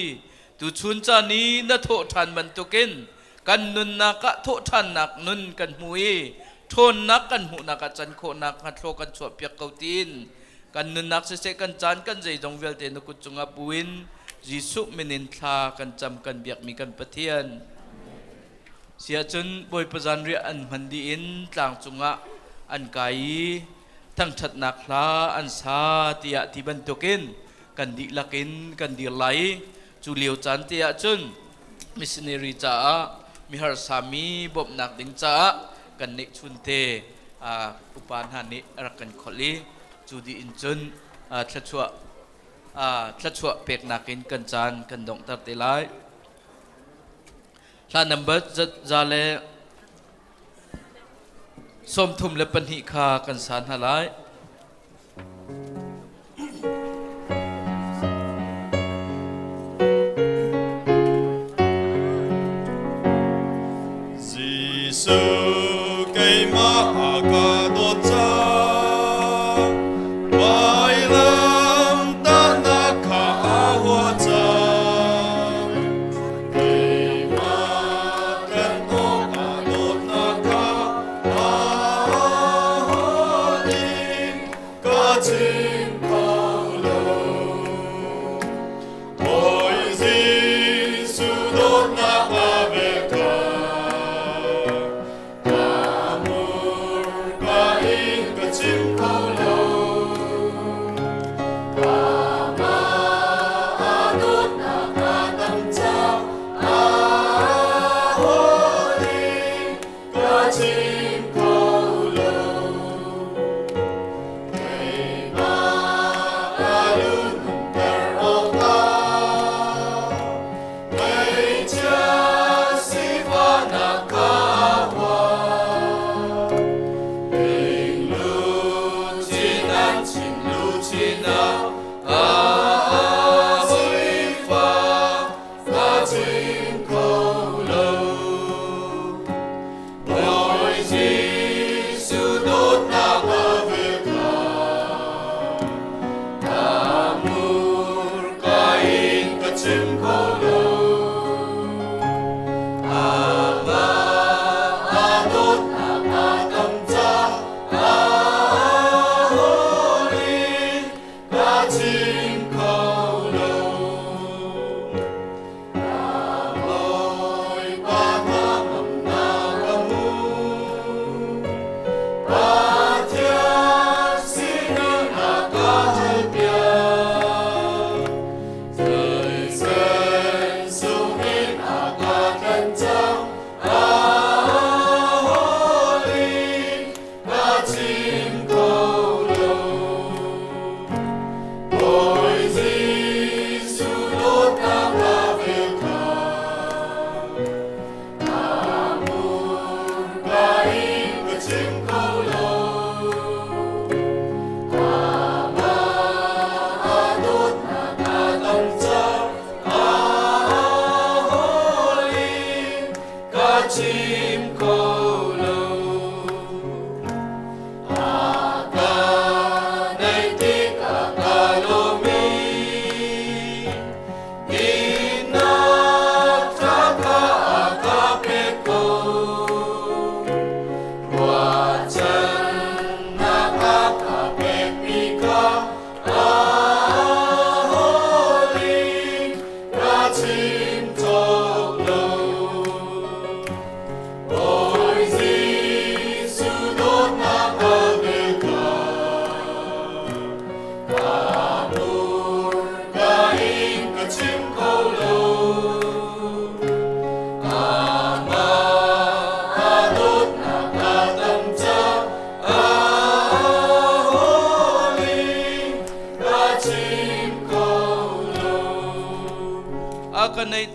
tu chun chani na tho than man tukin kan nun nak ka tho than nak nun kan hui thon nak kan mu nak ka chan kho nak ha tho kan chua piak kau tin kan nun nak si se kan chan kan jai dong vel te na kuchunga puin Jisu menin thla kan cham kan biak mi kan pathian sia chun boi pazan ria an mandi in tlang chunga an kai thang that nak hla an sa tia ti ban tokin kan di lakin kan di lai chu liu chan tia chun missionary cha mi har sami bob nak ding cha kan ne chun te upan hani rakan kholi chu di in chun thla chua pek nakin kan chan kan dong tar te lai thla number zale som thum le pan hi kha kan san halai Giêsu cây ma ka do cha vai lam ta na kha ho cha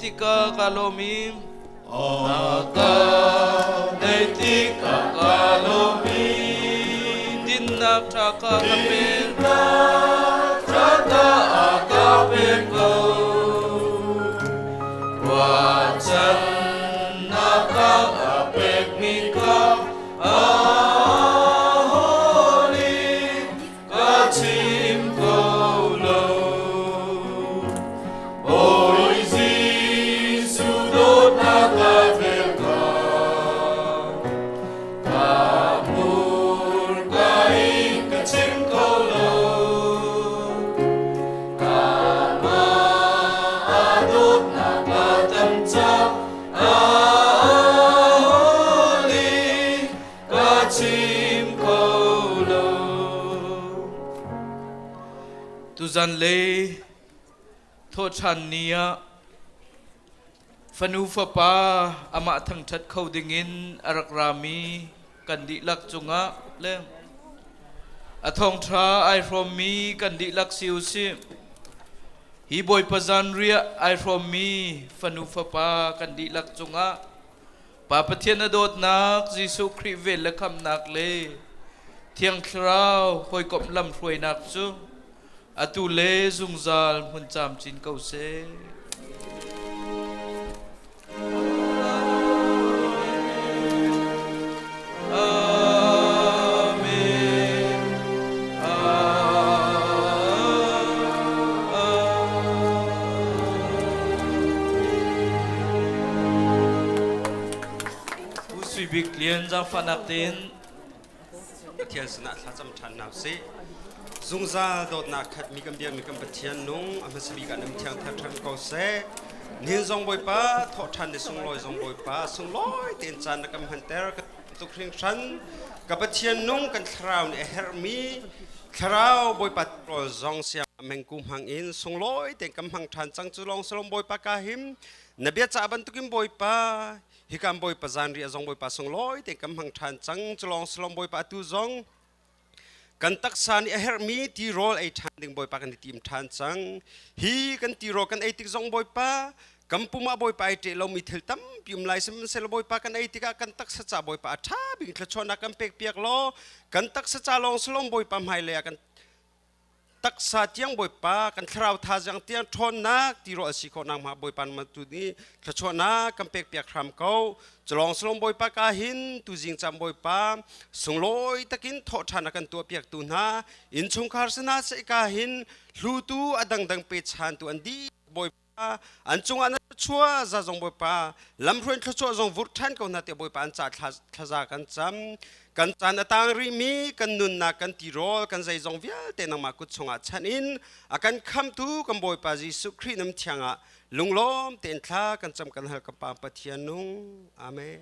tika kalomi aka tika kalomi dinnak thaka kapel trata akapeko wajan naka apek mika aholi kachim kolo oizi sudot naka velka kamur kain kachim kolo kama adot naka tamcha aholi kachim kolo tuzan le thot chan nia fanu fa pa ama thang that khâu dingin arak rami kan di lak chunga le athong tha I from me kan di lak siu si hi boy pazan ria I from me fanu fa pa kan di lak chunga pa pathian adot nak jisu khri vel la kham nak le thiang thrau hoi kop lam throi nak chu atu le zungzal mun cham chin kau se amen usui big lien za fanak tin thiên sna thla cham than nau se zungza dot na khat mi kam dia mi kam pathian nung amasibi ka nam thiang tha than ko se nin zong boi pa tho than ni sung loi zong boi pa sung loi ten chan na kam han ter ka tu khring than ka pathian nung kan thrau ni her mi thrau boi pa ro zong sia meng kum hang in sung loi ten kam hang than chang chu long slom boi pa ka him na bia cha ban tu kim boi pa hi kam boi pa zan ri zong boi pa sung loi ten kam hang than chang chu long slom boi pa tu zong kan taksan a her mi ti rol ai than ding boi pa kan tim than chang hi kan ti ro kan ai tik zong boi pa kam puma boi pa ai te lo mi thel tam pium lai sem sel boi pa kan ai tika kan tak sa cha boi pa tha bing thla chona kan pek piak lo kan tak sa cha long slom boi pa mai le kan tak sa tiang boi pa kan thrau tha jang tiang thon nak ti ro si kho nang ma boi pan ma tu ni thla chona kan pek piak khram ko chlong slom boi pa ka hin tu jing cham boi pa sung loi takin tho thana kan tu piak tu na in chung khar sana se ka hin hlu tu adang dang pe chan tu an di boi pa an chung an chua za jong boi pa lam hroin thla cho jong vur than ko na te boi pa an cha thla kan cham kan chan atang ri mi kan nun na kan ti rol kan zai jong vial te nang ma kut chunga chan in akan kham tu kan boi pa jisu khri nam thianga lunglom ten thla kan cham kan hal ka pa pathian nung amen